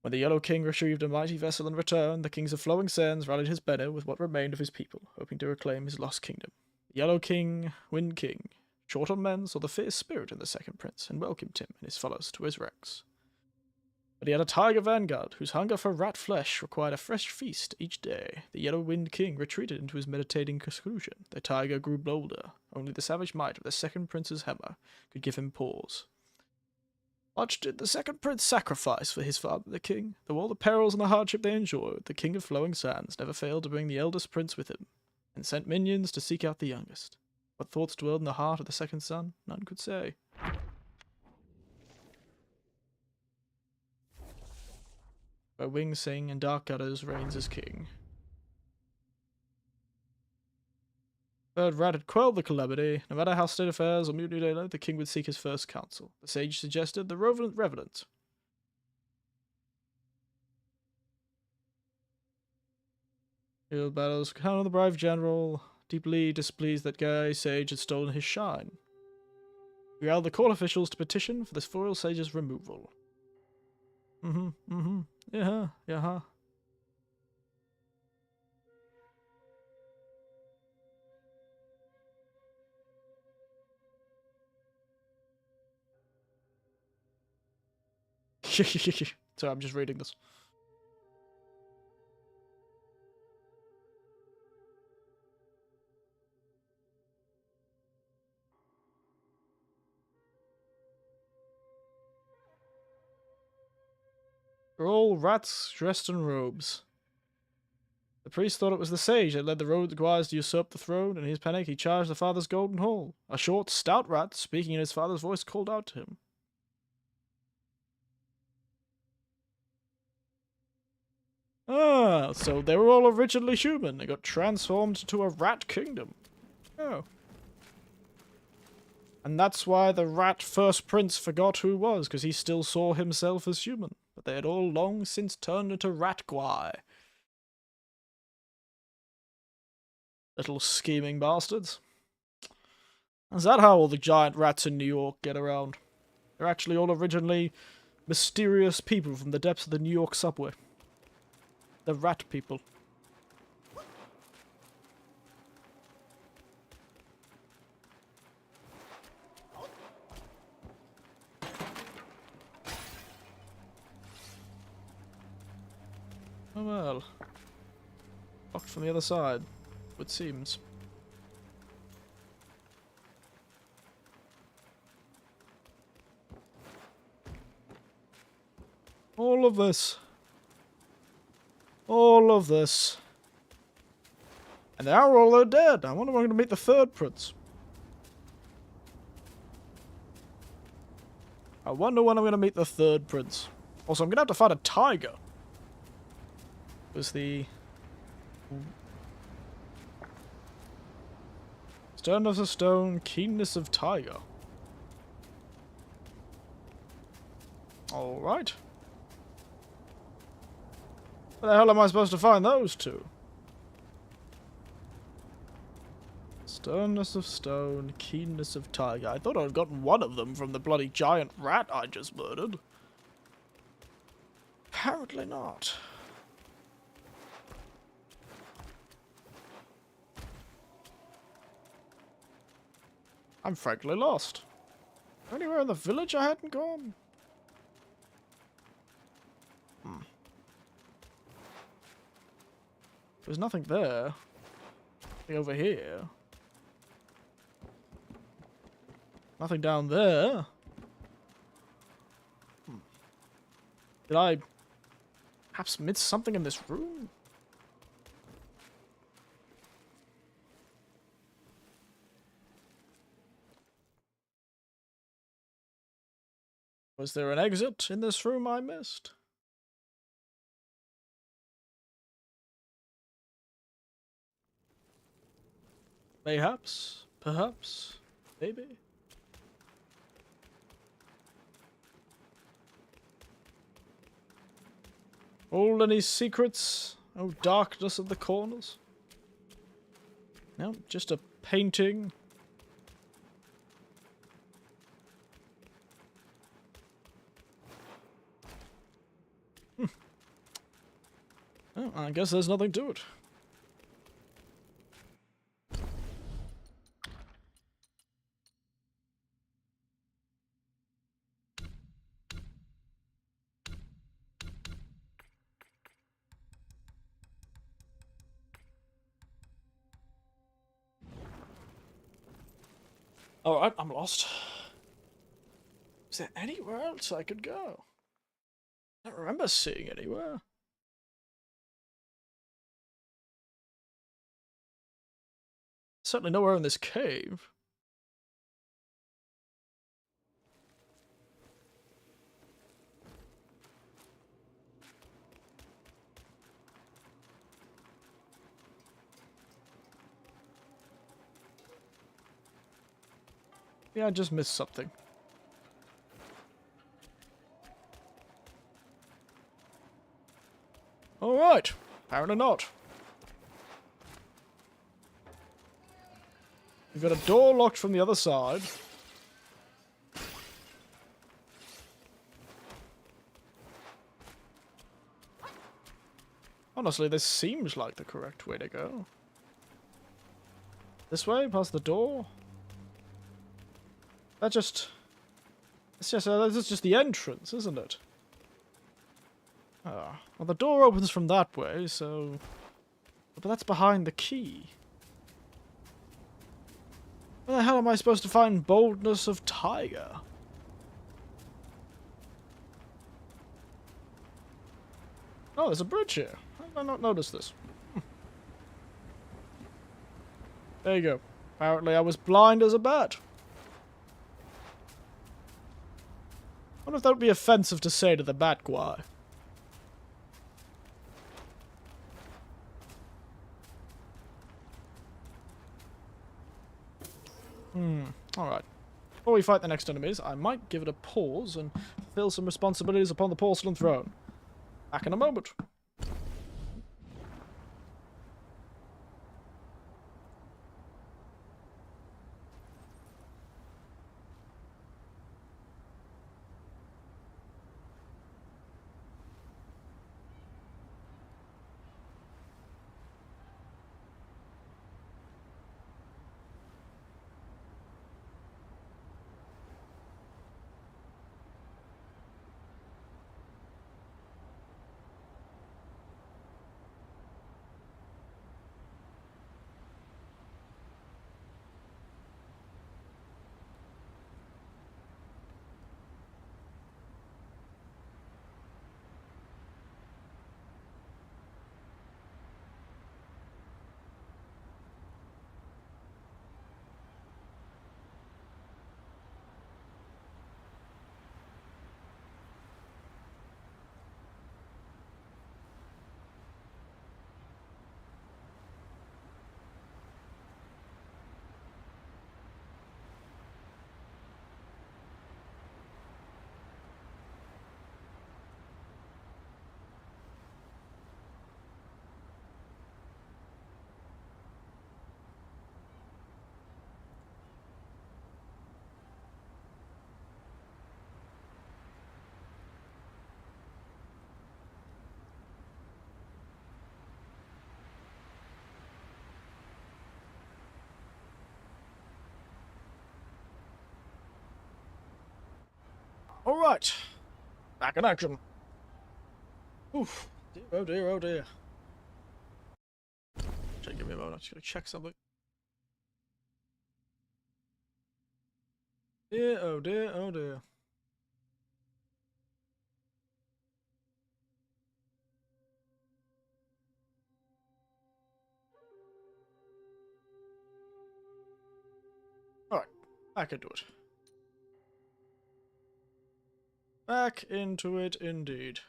When the Yellow King retrieved a mighty vessel in return, the kings of Flowing Sands rallied his banner with what remained of his people, hoping to reclaim his lost kingdom. The Yellow King, Wind King, short on men, saw the fierce spirit in the second prince and welcomed him and his followers to his ranks. But he had a tiger vanguard, whose hunger for rat flesh required a fresh feast each day. The Yellow Wind King retreated into his meditating seclusion. The tiger grew bolder. Only the savage might of the second prince's hammer could give him pause. Much did the second prince sacrifice for his father the king. Though all the perils and the hardship they endured, the king of Flowing Sands never failed to bring the eldest prince with him, and sent minions to seek out the youngest. What thoughts dwelled in the heart of the second son, none could say. Where wings sing and dark gutters reigns as king. Third rat had quelled the calamity. No matter how state affairs or mutiny daylight, the king would seek his first counsel. The sage suggested the Revenant. Field battles counter the brave general, deeply displeased that Guy Sage had stolen his shine. He growled the court officials to petition for this royal sage's removal. Yeah. Sorry, I'm just reading this. They're all rats dressed in robes. The priest thought it was the sage that led the road Squires to usurp the throne, and in his panic he charged the father's golden hall. A short, stout rat, speaking in his father's voice, called out to him. Ah, so they were all originally human. They got transformed to a rat kingdom. Oh. And that's why the rat first prince forgot who was, because he still saw himself as human. But they had all long since turned into rat guai. Little scheming bastards. Is that how all the giant rats in New York get around? They're actually all originally mysterious people from the depths of the New York subway. The rat people. Oh well. Locked from the other side, it seems. All of this. All of this. And now all are dead. I wonder when I'm going to meet the third prince. I wonder when I'm going to meet the third prince. Also, I'm going to have to find a tiger. Was the sternness of stone, keenness of tiger. Alright. Where the hell am I supposed to find those two? Sternness of stone, keenness of tiger. I thought I'd gotten one of them from the bloody giant rat I just murdered. Apparently not. I'm frankly lost. Anywhere in the village I hadn't gone? There's nothing there. Nothing over here. Nothing down there. Did I perhaps miss something in this room? Was there an exit in this room I missed? Mayhaps, perhaps, maybe. Hold any secrets? Oh, darkness of the corners? No, just a painting. Oh, I guess there's nothing to it. Alright, I'm lost. Is there anywhere else I could go? I don't remember seeing anywhere. Certainly nowhere in this cave. Yeah, I just missed something. Alright, apparently not. We've got a door locked from the other side. Honestly, this seems like the correct way to go. This way, past the door. That just... It's just, this is just the entrance, isn't it? Ah, well the door opens from that way, so... But that's behind the key. Where the hell am I supposed to find boldness of tiger? Oh, there's a bridge here. How did I not notice this? There you go. Apparently I was blind as a bat. I wonder if that would be offensive to say to the bat guy. Alright. Before we fight the next enemies, I might give it a pause and fulfill some responsibilities upon the porcelain throne. Back in a moment. Alright. Back in action. Oof. Dear, oh dear, oh dear. Actually, give me a moment. I'm just going to check something. Dear, oh dear, oh dear. Alright. Back into it. Back into it indeed.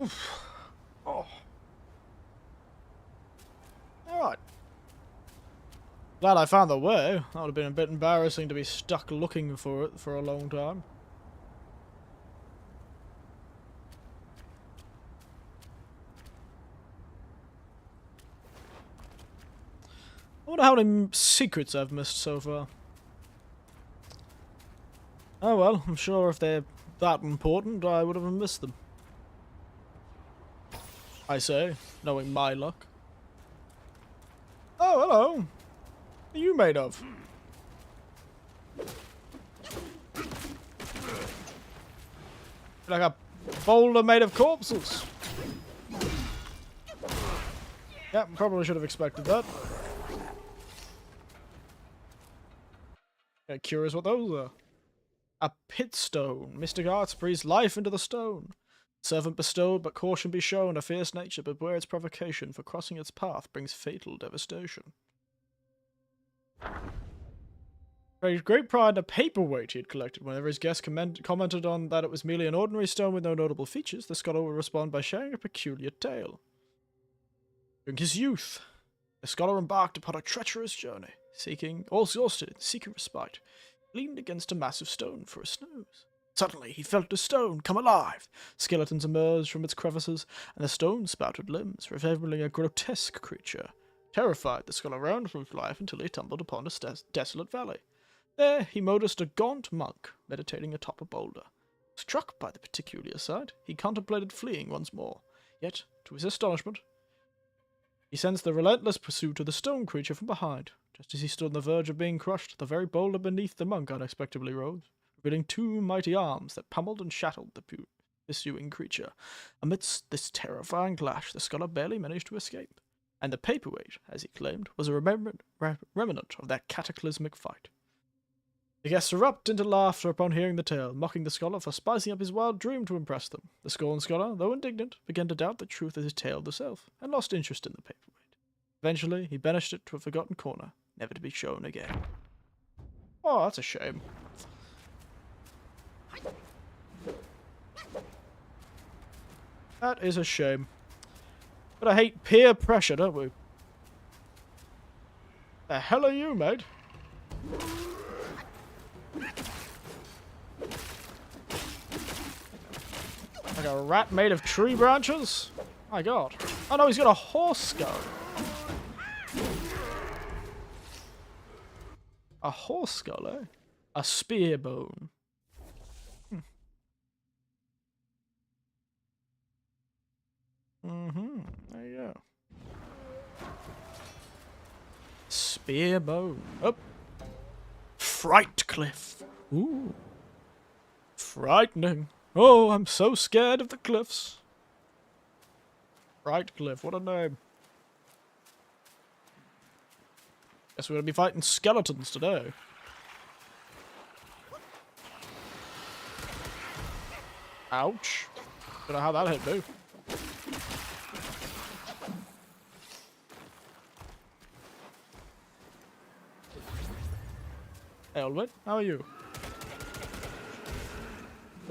Oof. Oh. Alright. Glad I found the way. That would have been a bit embarrassing to be stuck looking for it for a long time. I wonder how many secrets I've missed so far. Oh well, I'm sure if they're that important, I would have missed them. I say, knowing my luck. Oh, hello. What are you made of? Like a boulder made of corpses. Yeah, probably should have expected that. Yeah, curious what those are. A pit stone. Mystic arts breathes life into the stone. Servant bestowed, but caution be shown. A fierce nature, but beware its provocation, for crossing its path brings fatal devastation. Great pride in a paperweight he had collected. Whenever his guest commented on that it was merely an ordinary stone with no notable features, the scholar would respond by sharing a peculiar tale. During his youth, the scholar embarked upon a treacherous journey, all exhausted, seeking respite. He leaned against a massive stone for a snooze. Suddenly, he felt the stone come alive. Skeletons emerged from its crevices, and the stone sprouted limbs, resembling a grotesque creature. Terrified, the scholar ran for his life until he tumbled upon a desolate valley. There, he noticed a gaunt monk meditating atop a boulder. Struck by the peculiar sight, he contemplated fleeing once more. Yet, to his astonishment, he sensed the relentless pursuit of the stone creature from behind. Just as he stood on the verge of being crushed, the very boulder beneath the monk unexpectedly rose, revealing two mighty arms that pummeled and shattered the pursuing creature. Amidst this terrifying clash, the scholar barely managed to escape, and the paperweight, as he claimed, was a remnant of that cataclysmic fight. The guests erupted into laughter upon hearing the tale, mocking the scholar for spicing up his wild dream to impress them. The scorned scholar, though indignant, began to doubt the truth of his tale herself, and lost interest in the paperweight. Eventually, he banished it to a forgotten corner, never to be shown again. Oh, that's a shame. That is a shame. But I hate peer pressure, don't we? The hell are you, mate? Like a rat made of tree branches? My god. Oh no, he's got a horse skull. A horse skull, eh? A spear bone. There you go. Spear bone. Up. Fright cliff. Ooh. Frightening. Oh, I'm so scared of the cliffs. Fright cliff, what a name. Guess we're gonna be fighting skeletons today. Ouch. Don't know how that hit me. Hey, Olwyn, how are you?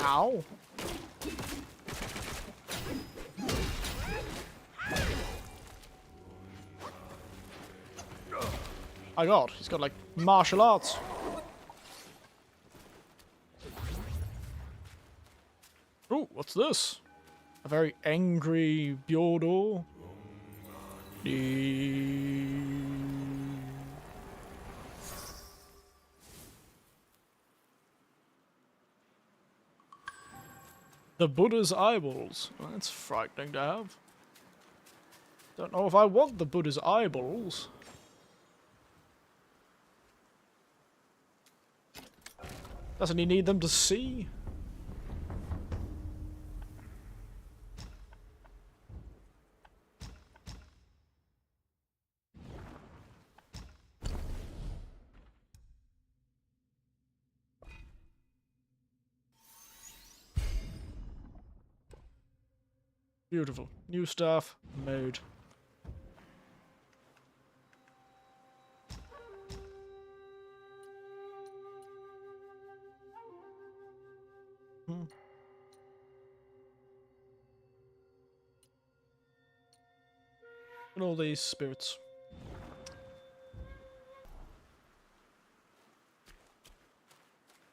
Ow. My god, he's got like martial arts. Ooh, what's this? A very angry Bjordor. The Buddha's eyeballs. Well, that's frightening to have. Don't know if I want the Buddha's eyeballs. Doesn't he need them to see? Beautiful. New staff made. Hmm. And all these spirits.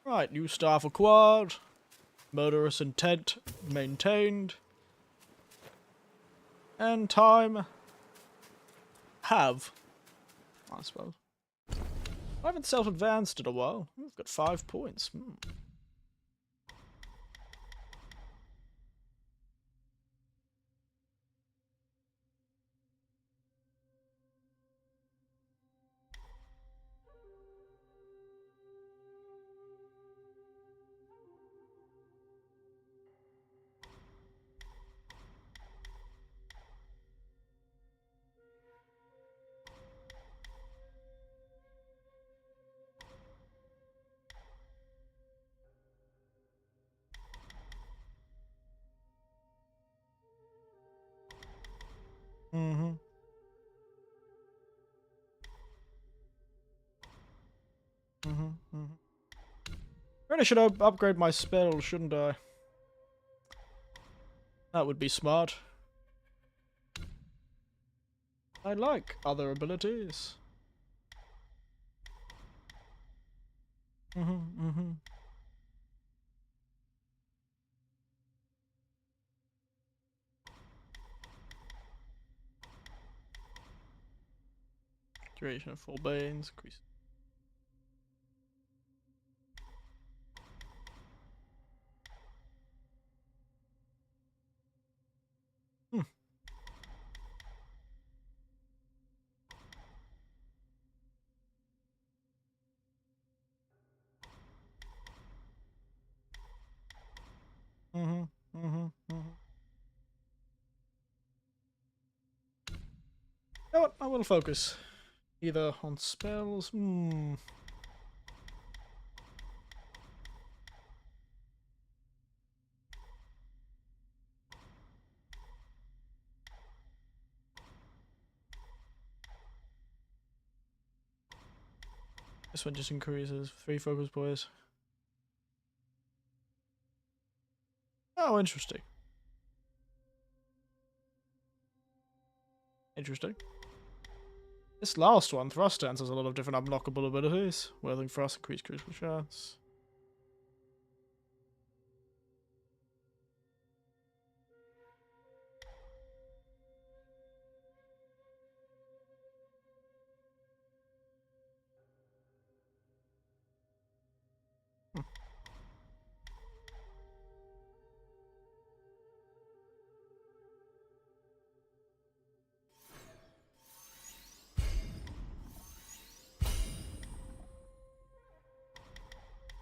Right, new staff acquired. Murderous intent maintained. And time have, I suppose. I haven't self-advanced in a while. I've got 5 points. Mm-hmm. Really should upgrade my spell, shouldn't I? That would be smart. I like other abilities. Duration of 4 banes, increase. You know what? I will focus. Either on spells. This one just increases 3 focus points. Oh, interesting. Interesting. This last one, Thrust Stance, has a lot of different unlockable abilities. Whirling Thrust, increased critical chance.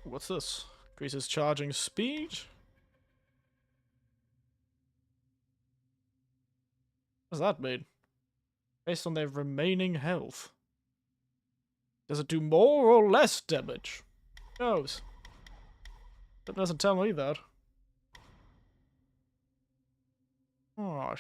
What's this? Increases charging speed? What does that mean? Based on their remaining health. Does it do more or less damage? Who knows? That doesn't tell me that. Alright.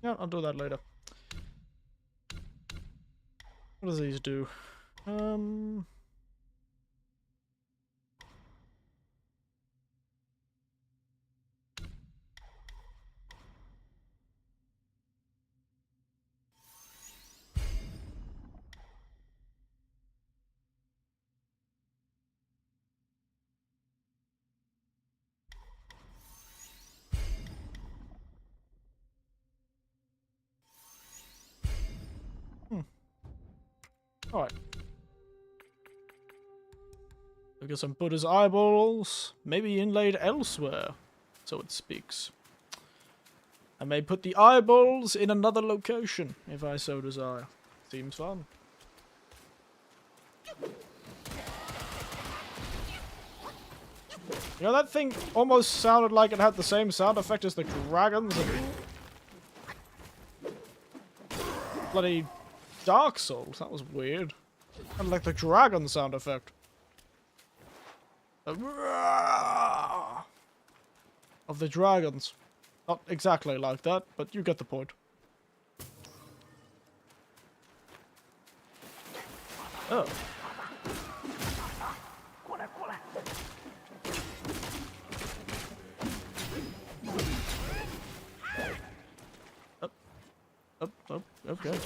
Yeah, I'll do that later. What does these do? Alright. We've got some Buddha's eyeballs, maybe inlaid elsewhere, so it speaks. I may put the eyeballs in another location, if I so desire. Seems fun. You know, that thing almost sounded like it had the same sound effect as the dragons and bloody Dark Souls. That was weird. Kind of like the dragon sound effect. Of the dragons. Not exactly like that, but you get the point. Oh. Up, okay.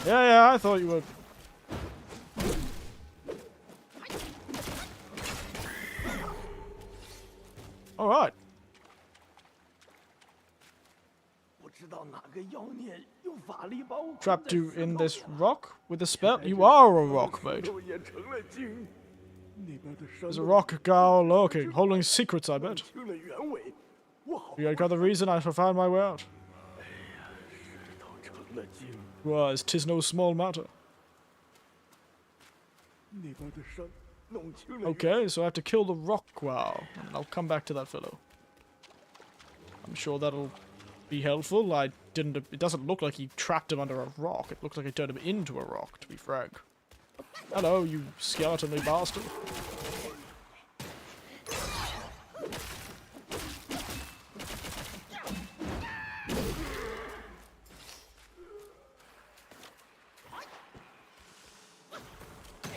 Yeah, I thought you would. Alright. Trapped you in this rock with a spell? You are a rock, mate. There's a rock gal lurking, holding secrets, I bet. You ain't got the reason, I shall find my way out. Wise, 'tis no small matter. Okay, so I have to kill the rock wow, and I'll come back to that fellow. I'm sure that'll be helpful. It doesn't look like he trapped him under a rock. It looks like he turned him into a rock, to be frank. Hello, you skeletonly bastard.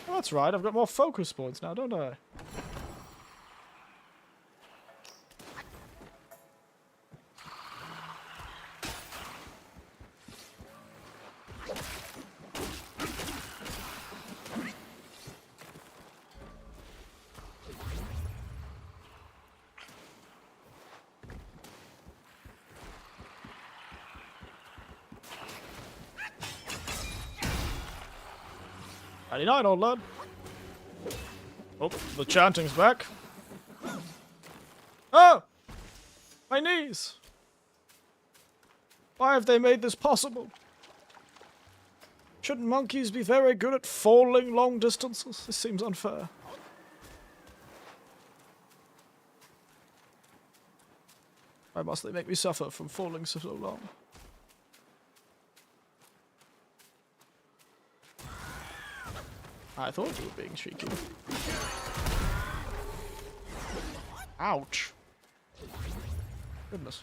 Oh, that's right, I've got more focus points now, don't I? '99, old lad. Oh, the chanting's back. Oh! My knees! Why have they made this possible? Shouldn't monkeys be very good at falling long distances? This seems unfair. Why must they make me suffer from falling so long? I thought you were being cheeky. Ouch. Goodness.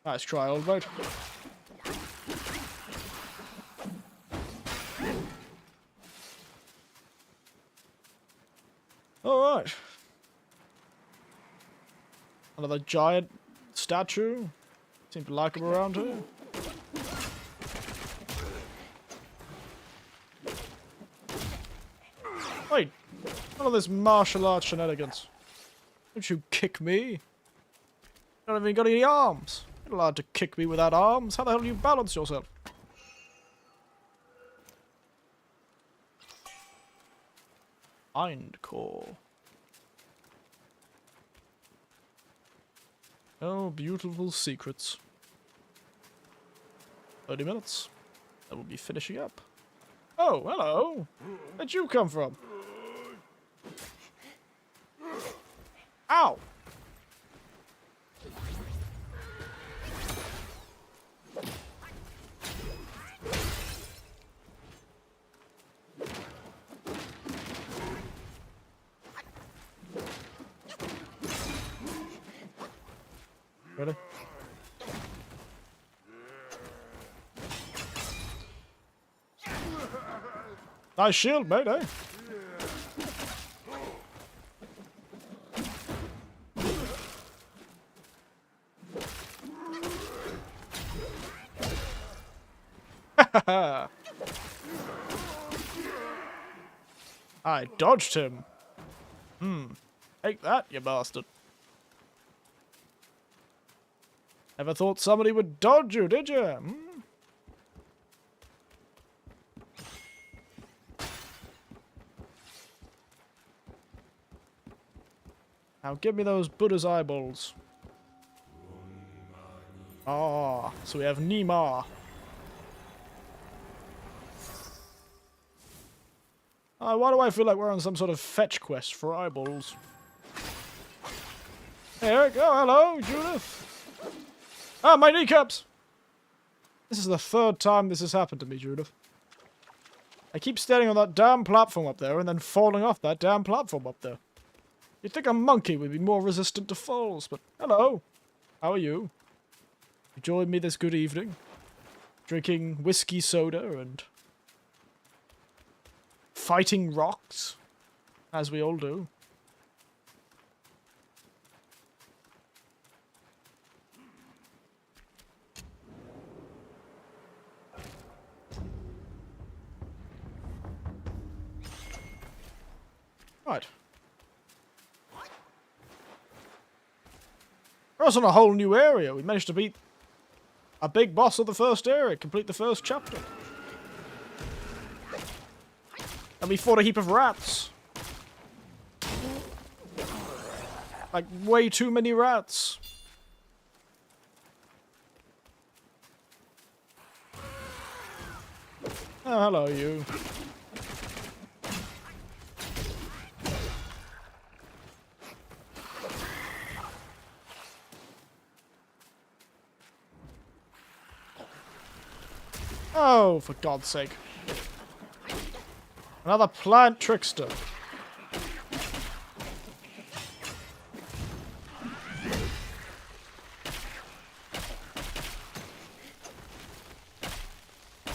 Nice try, old mate. Alright. Another giant statue. Seem to like him around here. Wait, none of this martial arts shenanigans. Don't you kick me? You don't even got any arms. You're not allowed to kick me without arms. How the hell do you balance yourself? Mind core. Oh, beautiful secrets. 30 minutes. That will be finishing up. Oh, hello. Where'd you come from? Ow! Really? Nice shield, mate, eh? I dodged him. Take that, you bastard. Never thought somebody would dodge you, did you? Hmm? Now give me those Buddha's eyeballs. Ah, so we have Nima. Why do I feel like we're on some sort of fetch quest for eyeballs? There we go, hello, Judith. Ah, my kneecaps! This is the third time this has happened to me, Judith. I keep standing on that damn platform up there and then falling off that damn platform up there. You'd think a monkey would be more resistant to falls, but hello. How are you? You joined me this good evening? Drinking whiskey soda and fighting rocks, as we all do. Right. We're also in a whole new area. We managed to beat a big boss of the first area, complete the first chapter. And we fought a heap of rats. Like, way too many rats. Oh, hello, you. Oh, for God's sake. Another plant trickster.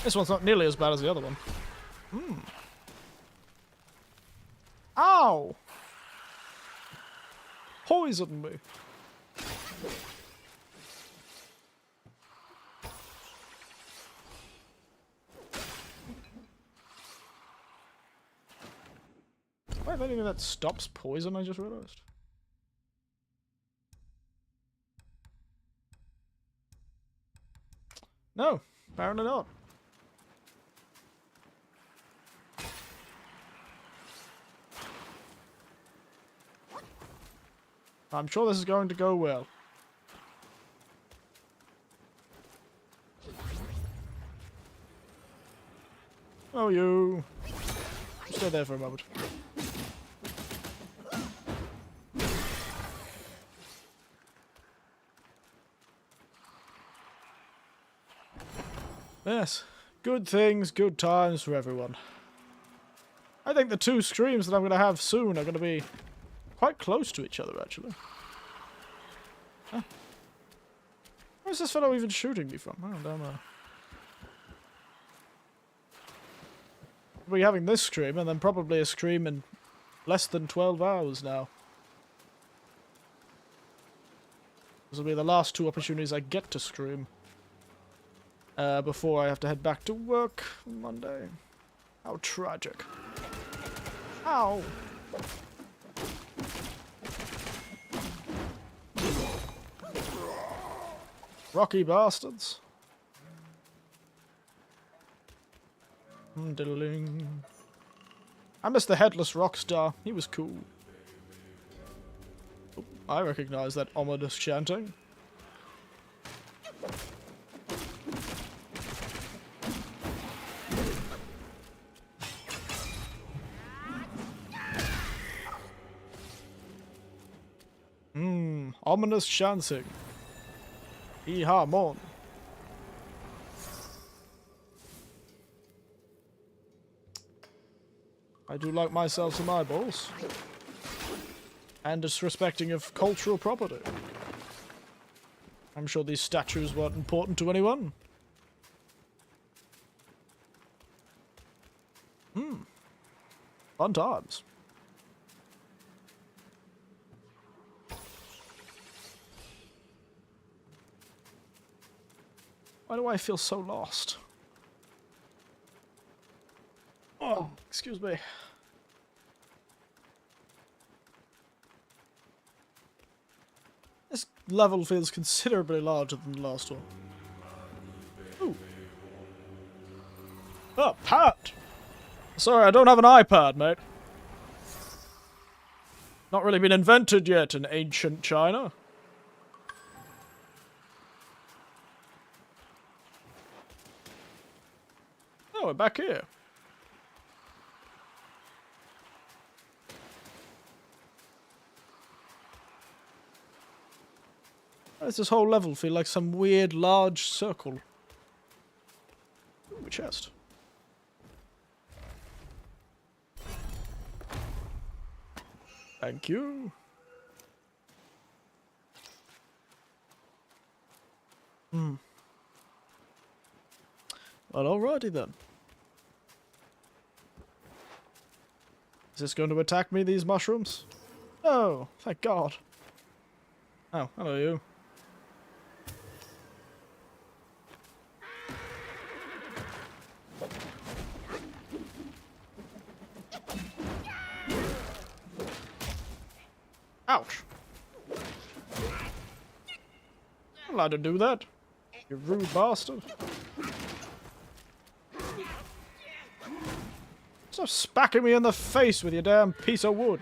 This one's not nearly as bad as the other one. Ow! Poison me. Do I have anything that stops poison, I just realized? No, apparently not. I'm sure this is going to go well. Oh, you. Stay there for a moment. Yes, good things, good times for everyone. I think the two streams that I'm going to have soon are going to be quite close to each other, actually. Huh. Where's this fellow even shooting me from? I don't know. We'll be having this stream, and then probably a stream in less than 12 hours now. This will be the last two opportunities I get to stream. Before I have to head back to work on Monday. How tragic. Ow! Rocky bastards. Diddling. I miss the headless rock star. He was cool. Oh, I recognize that ominous chanting. Ominous chanting. Hee-ha, mon. I do like myself some eyeballs. And disrespecting of cultural property. I'm sure these statues weren't important to anyone. Fun times. Why do I feel so lost? Oh, excuse me. level feels considerably larger than the last one. Ooh. Oh, pad! Sorry, I don't have an iPad, mate. Not really been invented yet in ancient China. Oh, we're back here. Why does this whole level feel like some weird large circle? Ooh, a chest. Thank you. Well, alrighty then. Is this going to attack me, these mushrooms? No, thank God. Oh, hello you. Ouch. I'm allowed to do that. You rude bastard. Stop smacking me in the face with your damn piece of wood.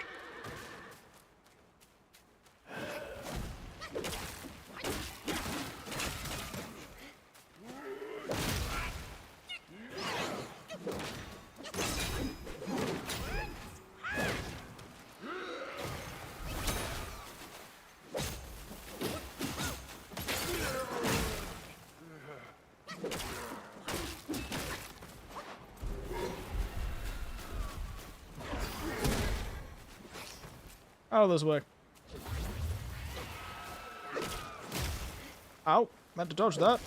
Out of this way. Ow, meant to dodge that.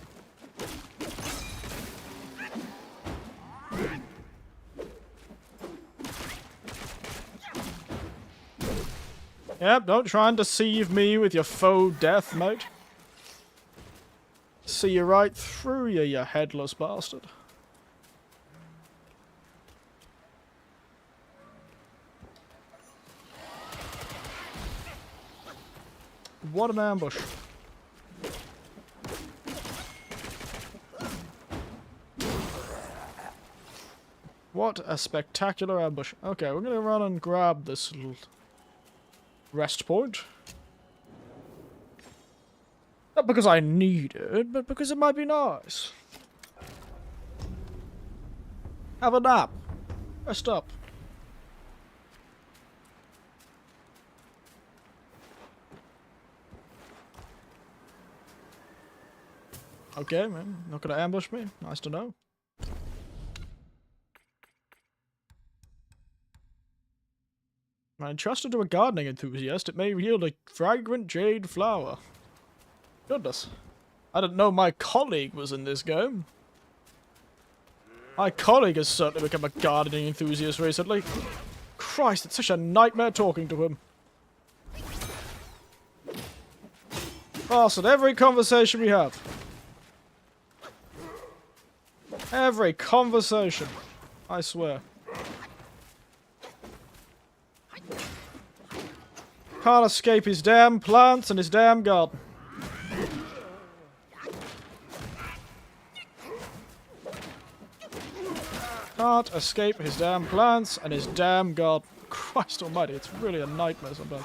Yep, don't try and deceive me with your faux death, mate. See you right through you, you headless bastard. What an ambush. What a spectacular ambush. Okay, we're gonna run and grab this little rest point. Not because I need it, but because it might be nice. Have a nap. Rest up. Okay, man. Not gonna ambush me. Nice to know. When entrusted to a gardening enthusiast, it may yield a fragrant jade flower. Goodness. I didn't know my colleague was in this game. My colleague has certainly become a gardening enthusiast recently. Christ, it's such a nightmare talking to him. Bastard, every conversation we have. Every conversation. I swear. Can't escape his damn plants and his damn garden. Can't escape his damn plants and his damn garden. Christ almighty, it's really a nightmare sometimes.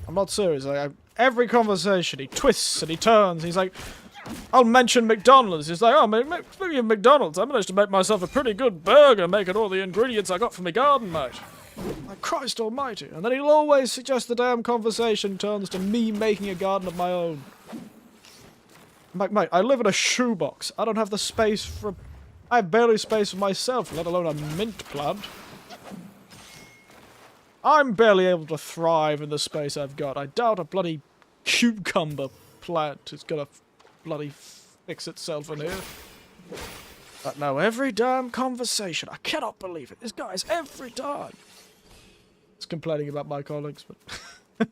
I'm not serious. Every conversation, he twists and he turns. He's like, I'll mention McDonald's. He's like, oh, speaking of McDonald's, I managed to make myself a pretty good burger making all the ingredients I got from my garden, mate. Like, Christ almighty. And then he'll always suggest the damn conversation turns to me making a garden of my own. I'm like, mate, I live in a shoebox. I don't have the space for... I have barely space for myself, let alone a mint plant. I'm barely able to thrive in the space I've got. I doubt a bloody cucumber plant is gonna bloody fix itself in here. But no, every damn conversation. I cannot believe it. This guy's every time. It's complaining about my colleagues, but...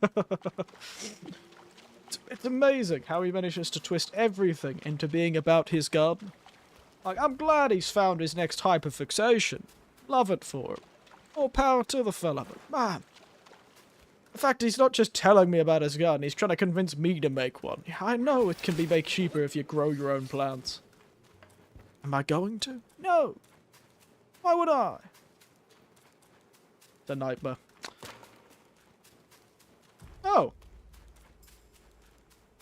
it's amazing how he manages to twist everything into being about his garden. Like, I'm glad he's found his next hyperfixation. Love it for him. All power to the fella, but man. In fact, he's not just telling me about his gun, he's trying to convince me to make one. Yeah, I know it can be made cheaper if you grow your own plants. Am I going to? No. Why would I? It's a nightmare. Oh.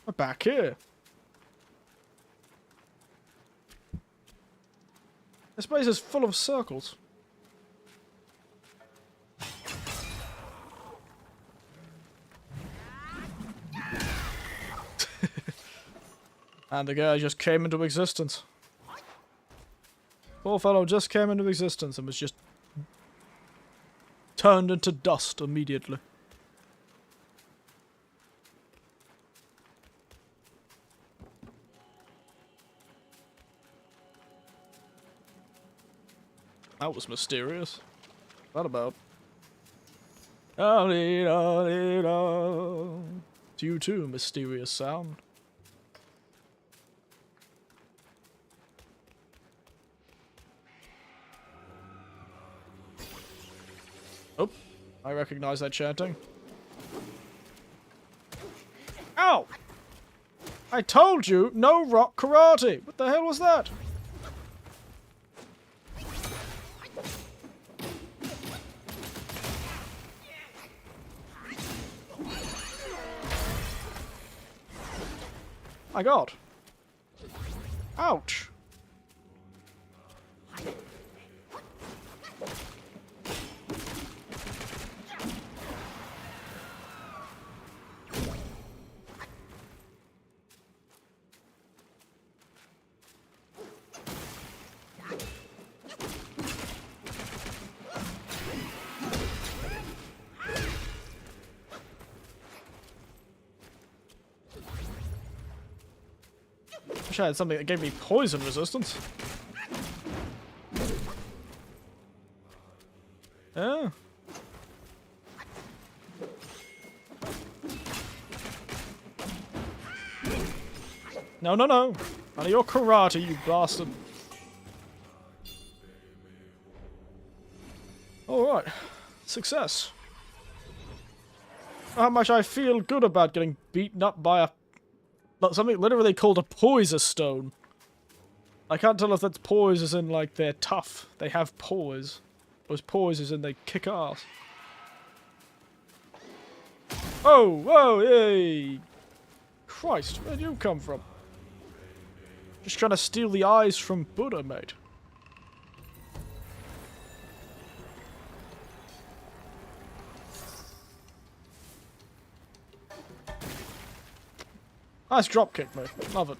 We're back here. This place is full of circles. And the guy just came into existence. Poor fellow just came into existence and was just turned into dust immediately. That was mysterious. What about? To you too, mysterious sound. Oh, I recognize that chanting. Ow! I told you, no rock karate! What the hell was that? My god. Ouch. Wish I had something that gave me poison resistance. Yeah. No, no, no. None of your karate, you bastard. Alright. Success. How much I feel good about getting beaten up by something literally called a poiser stone. I can't tell if that's poise as in, like, they're tough. They have poise. Or is poise as in they kick ass. Oh, whoa, yay! Christ, where'd you come from? Just trying to steal the eyes from Buddha, mate. Nice dropkick, mate. Love it.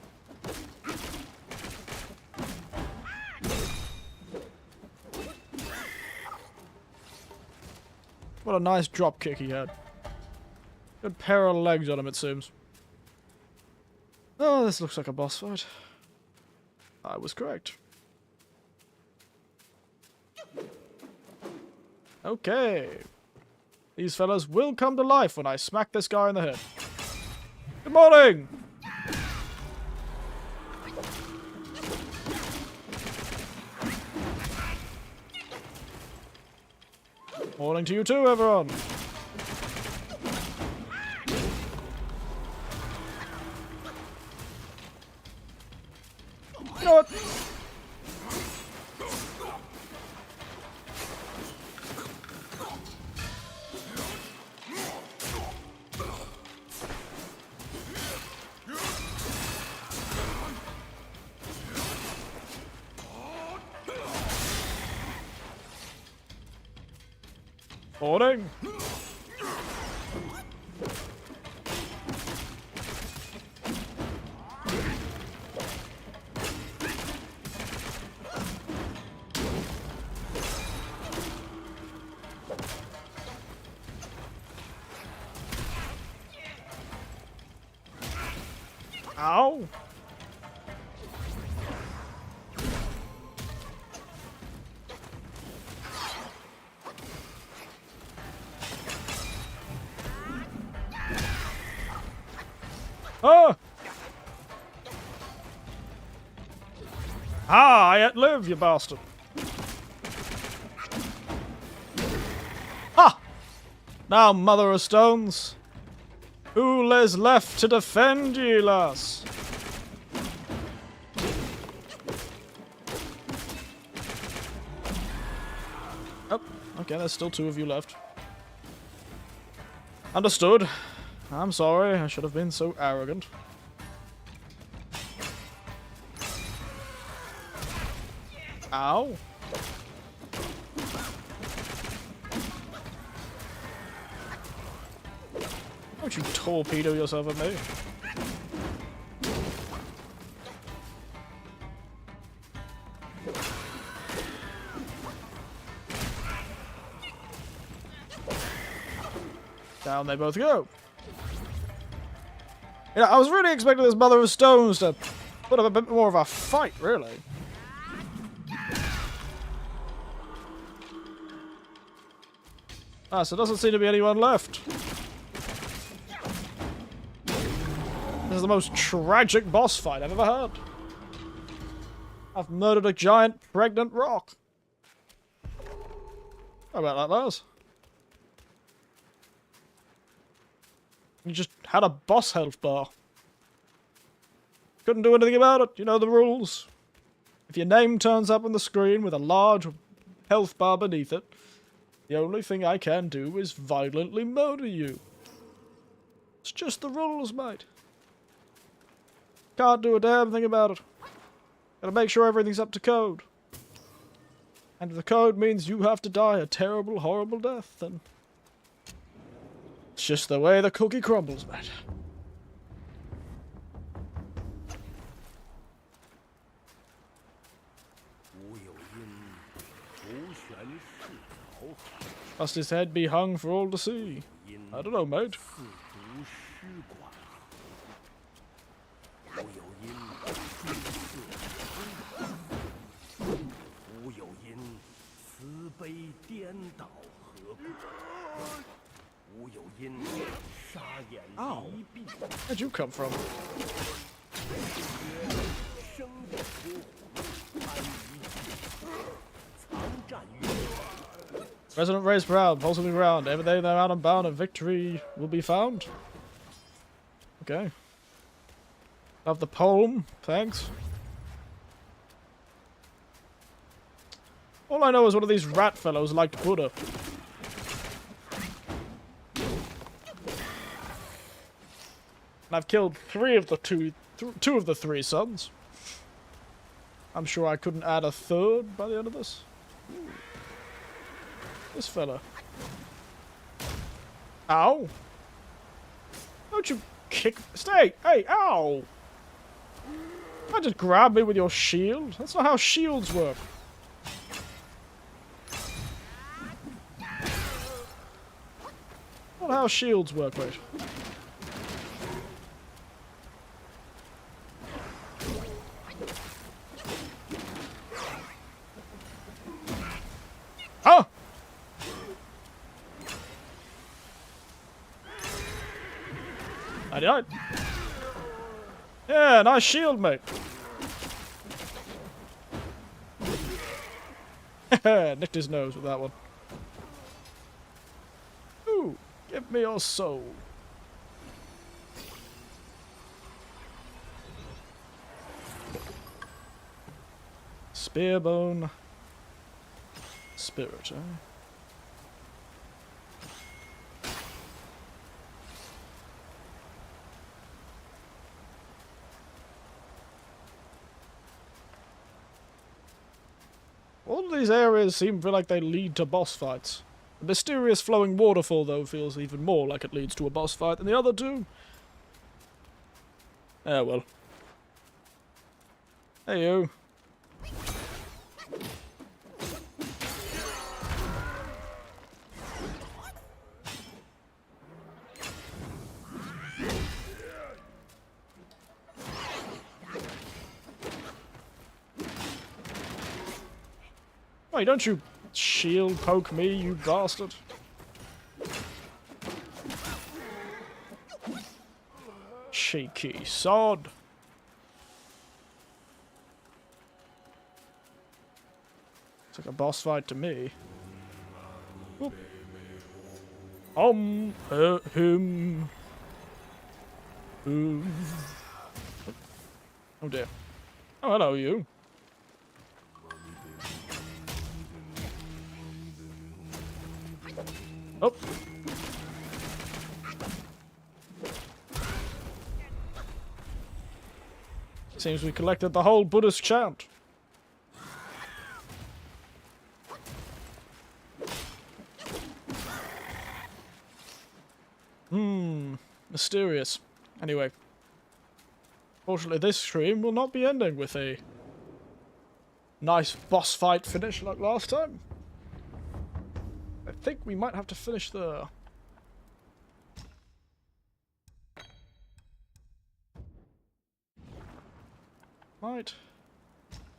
What a nice dropkick he had. Good pair of legs on him, it seems. Oh, this looks like a boss fight. I was correct. Okay. These fellas will come to life when I smack this guy in the head. Good morning! Morning to you too, everyone! You know what? Morning! Ow! Ah! Ah, I yet live, you bastard. Ah! Now, mother of stones, who is left to defend ye, lass? Oh, okay, there's still 2 of you left. Understood. I'm sorry, I should have been so arrogant. Ow. Don't you torpedo yourself at me. Down they both go. You know, I was really expecting this Mother of Stones to put up a bit more of a fight, really. Ah, so there doesn't seem to be anyone left. This is the most tragic boss fight I've ever had. I've murdered a giant pregnant rock. How about that, Lars? You just had a boss health bar. Couldn't do anything about it. You know the rules. If your name turns up on the screen with a large health bar beneath it, the only thing I can do is violently murder you. It's just the rules, mate. Can't do a damn thing about it. Gotta make sure everything's up to code. And if the code means you have to die a terrible, horrible death, then it's just the way the cookie crumbles, mate. Must his head be hung for all to see? I don't know, mate. Oh, where'd you come from? President raised proud, pulse will be round. Every day they're out and bound, and victory will be found. Okay. Love the poem, thanks. All I know is one of these rat fellows liked Buddha. And I've killed 3 of the two of the 3 sons. I'm sure I couldn't add a 3rd by the end of this. Ooh. This fella. Ow! Don't you kick... Stay! Hey, ow! Don't just grab me with your shield. That's not how shields work. Not how shields work, mate. Oh! I died. Yeah, nice shield, mate. Nicked his nose with that one. Ooh, give me your soul. Spearbone. Spirit, eh? All of these areas seem like they lead to boss fights. The mysterious flowing waterfall, though, feels even more like it leads to a boss fight than the other 2. Ah, well. Hey, you. Wait, don't you shield poke me, you bastard. Cheeky sod. like a boss fight to me. Whoop. Him. Oh dear. Oh, hello, you. Oh. Seems we collected the whole Buddhist chant. Mysterious. Anyway. Fortunately, this stream will not be ending with a nice boss fight finish like last time. I think we might have to finish there. Might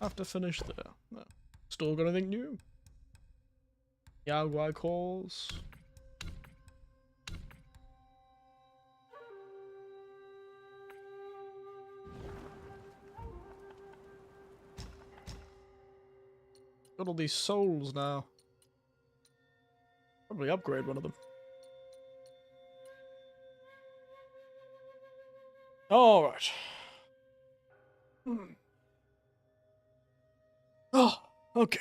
have to finish there. No. Still got anything new? Yaguai calls. Got all these souls now. Probably upgrade one of them. Alright. Oh, okay.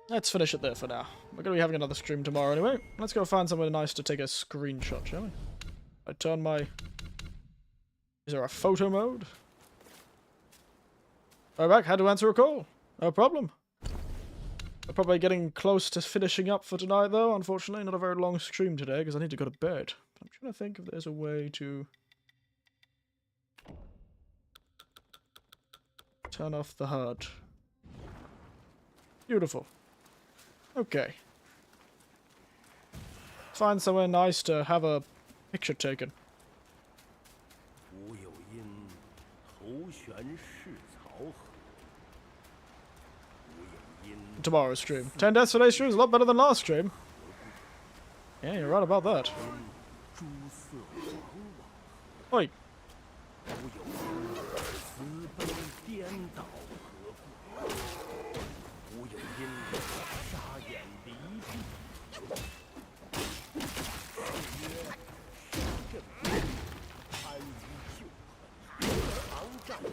Let's finish it there for now. We're going to be having another stream tomorrow anyway. Let's go find somewhere nice to take a screenshot, shall we? I turn my... Is there a photo mode? Right back, had to answer a call. No problem. We're probably getting close to finishing up for tonight though, unfortunately. Not a very long stream today, because I need to go to bed. I'm trying to think if there's a way to... turn off the HUD. Beautiful. Okay. Find somewhere nice to have a picture taken. Tomorrow's stream. 10 deaths today's stream is a lot better than last stream. Yeah, you're right about that. Oi.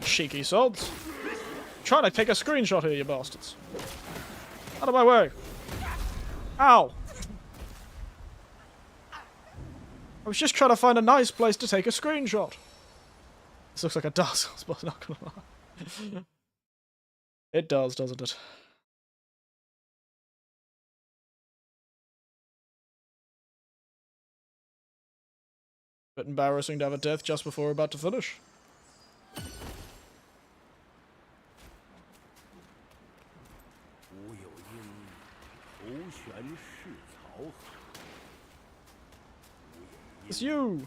Cheeky sods. Trying to take a screenshot here, you bastards. Out of my way. Ow. I was just trying to find a nice place to take a screenshot. This looks like it does, I suppose, not gonna lie. It does, doesn't it? Bit embarrassing to have a death just before we're about to finish. It's you!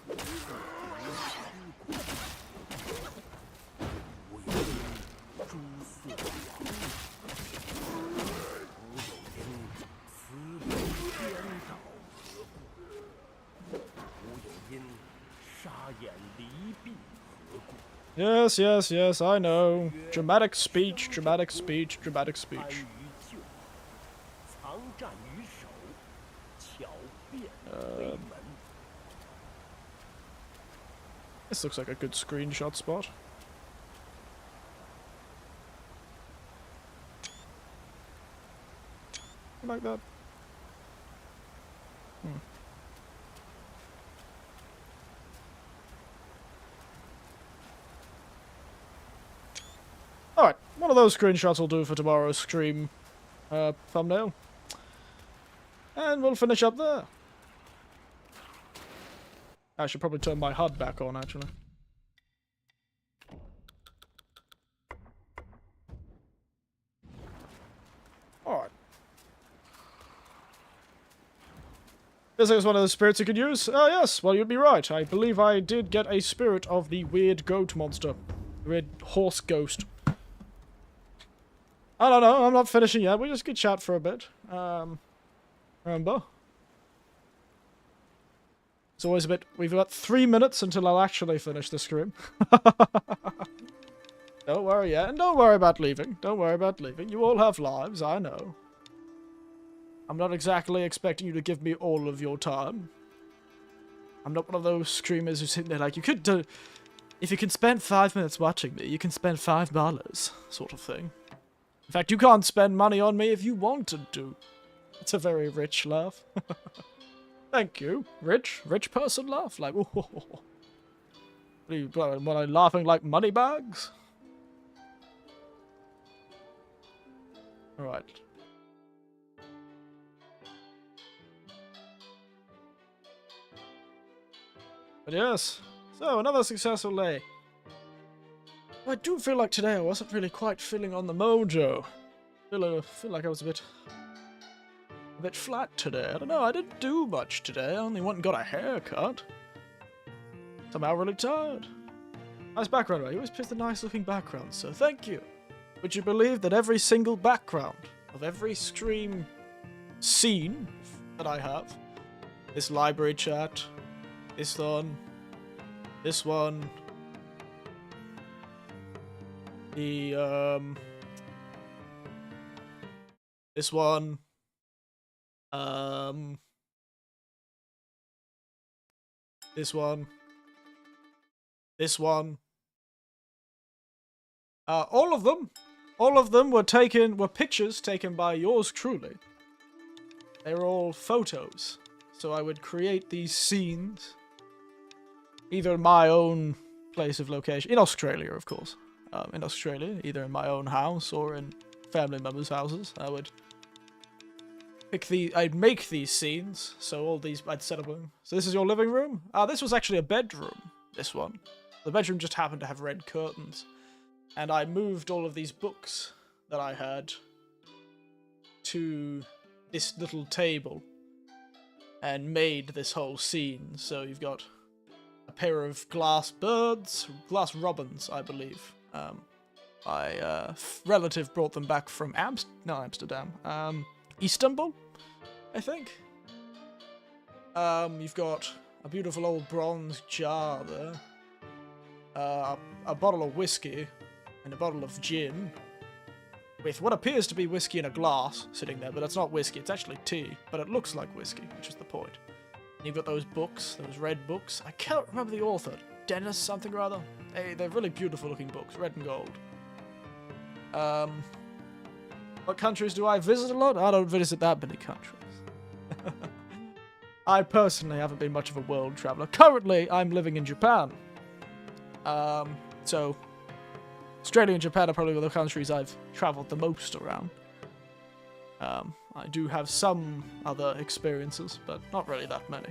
Yes, yes, yes, I know. Dramatic speech, dramatic speech, dramatic speech. This looks like a good screenshot spot. Like that. Alright, one of those screenshots will do for tomorrow's stream thumbnail. And we'll finish up there. I should probably turn my HUD back on, actually. Alright. This is one of the spirits you could use? Oh yes, well you'd be right. I believe I did get a spirit of the weird goat monster. The weird horse ghost. I don't know, I'm not finishing yet. We just could chat for a bit. Remember? It's always a bit... We've got 3 minutes until I'll actually finish the stream. Don't worry yet, and don't worry about leaving. Don't worry about leaving. You all have lives, I know. I'm not exactly expecting you to give me all of your time. I'm not one of those screamers who's sitting there like, you could do... If you can spend 5 minutes watching me, you can spend $5, sort of thing. In fact, you can't spend money on me if you wanted to. It's a very rich laugh. Thank you. Rich person laugh? Like, what are you, what, am I laughing like money bags? Alright. But yes, so another successful day. I do feel like today I wasn't really quite feeling on the mojo. Feel like I was a bit flat today. I don't know, I didn't do much today. I only went and got a haircut. Somehow really tired. Nice background, right? You always pick the nice looking background, so thank you. Would you believe that every single background of every stream scene that I have, this library chat, this one, this one, the, this one, this one, this one, all of them were pictures taken by yours truly. They were all photos. So I would create these scenes, either in my own place of location, in Australia, of course. In Australia, either in my own house or in family members' houses. I would I'd make these scenes, so all these, I'd set up them. So this is your living room? This was actually a bedroom, this one. The bedroom just happened to have red curtains. And I moved all of these books that I had to this little table and made this whole scene. So you've got a pair of glass robins, I believe. My relative brought them back from Amsterdam. Istanbul, I think. You've got a beautiful old bronze jar there. A bottle of whiskey and a bottle of gin. With what appears to be whiskey in a glass sitting there, but it's not whiskey, it's actually tea. But it looks like whiskey, which is the point. And you've got those books, those red books. I can't remember the author. Dennis something or other. They're really beautiful looking books, red and gold. What countries do I visit a lot? I don't visit that many countries. I personally haven't been much of a world traveler. Currently, I'm living in Japan. So Australia and Japan are probably the countries I've traveled the most around. I do have some other experiences, but not really that many.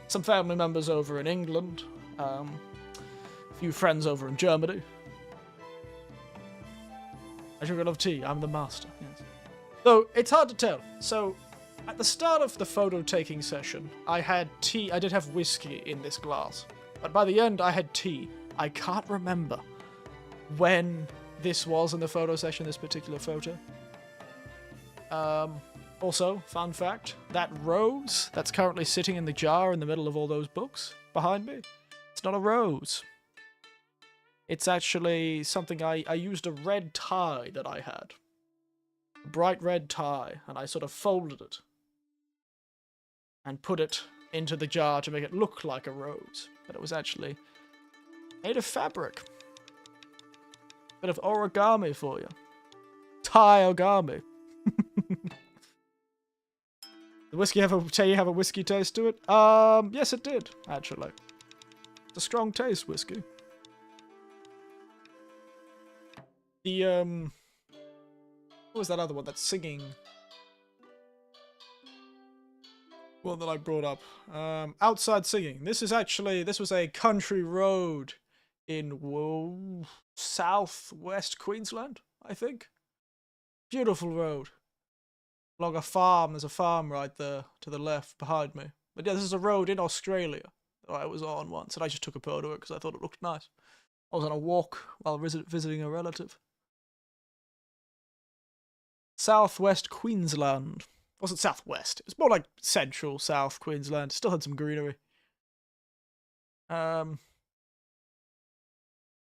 Some family members over in England. A few friends over in Germany. I drink a lot of tea. I'm the master. Yes. So, it's hard to tell. So, at the start of the photo-taking session, I had tea. I did have whiskey in this glass. But by the end, I had tea. I can't remember when this was in the photo session, this particular photo. Also, fun fact, that rose that's currently sitting in the jar in the middle of all those books behind me, it's not a rose. It's actually something I used a red tie that I had. A bright red tie, and I sort of folded it. And put it into the jar to make it look like a rose. But it was actually made of fabric. Bit of origami for you. Tie-ogami. The whiskey have a whiskey taste to it? Yes it did, actually. It's a strong taste, whiskey. The, what was that other one that's singing? One that I brought up. Outside Singing. This was a country road in southwest Queensland, I think. Beautiful road. Along a farm, there's a farm right there to the left behind me. But yeah, this is a road in Australia that I was on once, and I just took a photo of it because I thought it looked nice. I was on a walk while visiting a relative. Southwest Queensland. It wasn't southwest. It was more like central South Queensland. Still had some greenery. Yeah,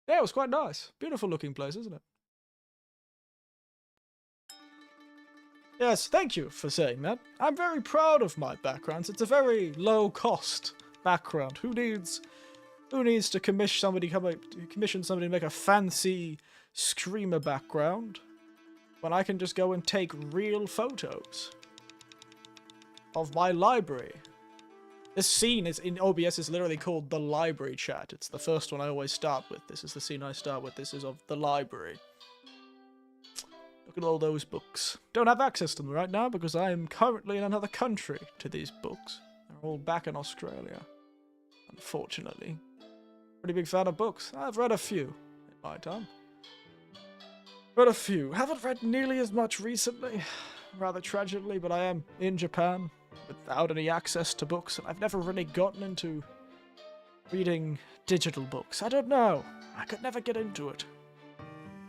it was quite nice. Beautiful looking place, isn't it? Yes, thank you for saying that. I'm very proud of my backgrounds. It's a very low-cost background. Who needs to commission somebody to make a fancy screamer background when I can just go and take real photos of my library? This scene is in OBS is literally called the library chat. It's the first one I always start with. This is the scene I start with. This is of the library. Look at all those books. Don't have access to them right now because I am currently in another country to these books. They're all back in Australia, unfortunately. Pretty big fan of books. I've read a few in my time. Read a few. Haven't read nearly as much recently, rather tragically, but I am in Japan without any access to books, and I've never really gotten into reading digital books. I don't know. I could never get into it.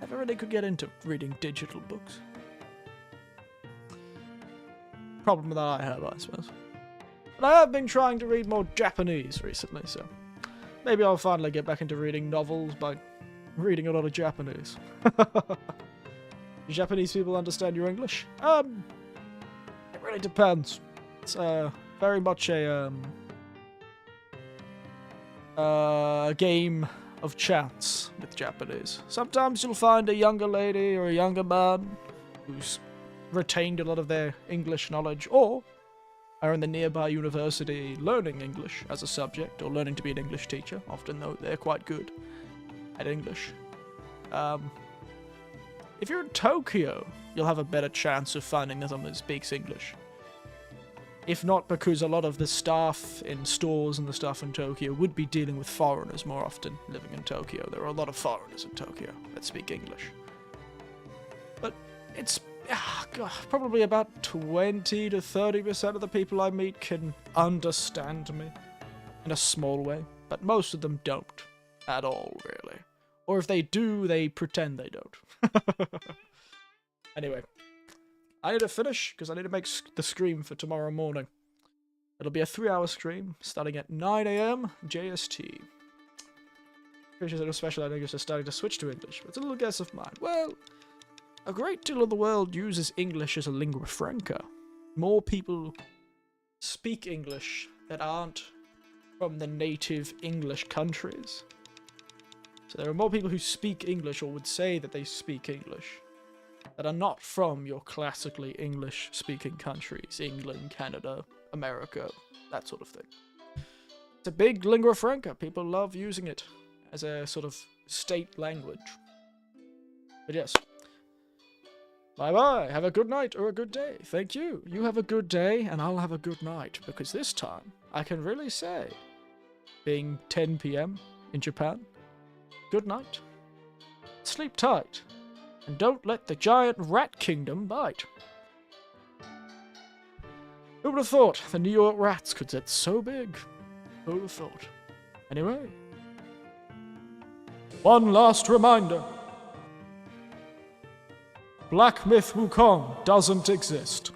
Never really could get into reading digital books. Problem that I have, I suppose. But I have been trying to read more Japanese recently, so maybe I'll finally get back into reading novels by reading a lot of Japanese. Do Japanese people understand your English? It really depends. It's very much a game of chance with Japanese. Sometimes you'll find a younger lady or a younger man who's retained a lot of their English knowledge, or are in the nearby university learning English as a subject, or learning to be an English teacher. Often, though, they're quite good at English. If you're in Tokyo, you'll have a better chance of finding someone who speaks English. If not, because a lot of the staff in stores and the stuff in Tokyo would be dealing with foreigners more often living in Tokyo. There are a lot of foreigners in Tokyo that speak English. But it's probably about 20 to 30% of the people I meet can understand me in a small way. But most of them don't at all, really. Or if they do, they pretend they don't. Anyway. I need to finish, because I need to make the stream for tomorrow morning. It'll be a 3-hour stream, starting at 9 AM JST. Pretty sure special languages are starting to switch to English, but it's a little guess of mine. Well, a great deal of the world uses English as a lingua franca. More people speak English that aren't from the native English countries. So there are more people who speak English, or would say that they speak English, that are not from your classically English-speaking countries. England, Canada, America, that sort of thing. It's a big lingua franca. People love using it as a sort of state language. But yes. Bye-bye. Have a good night or a good day. Thank you. You have a good day, and I'll have a good night. Because this time, I can really say, being 10 PM in Japan, good night. Sleep tight. And don't let the giant rat kingdom bite. Who would have thought the New York rats could get so big? Who would have thought? Anyway. One last reminder. Black myth Wukong doesn't exist.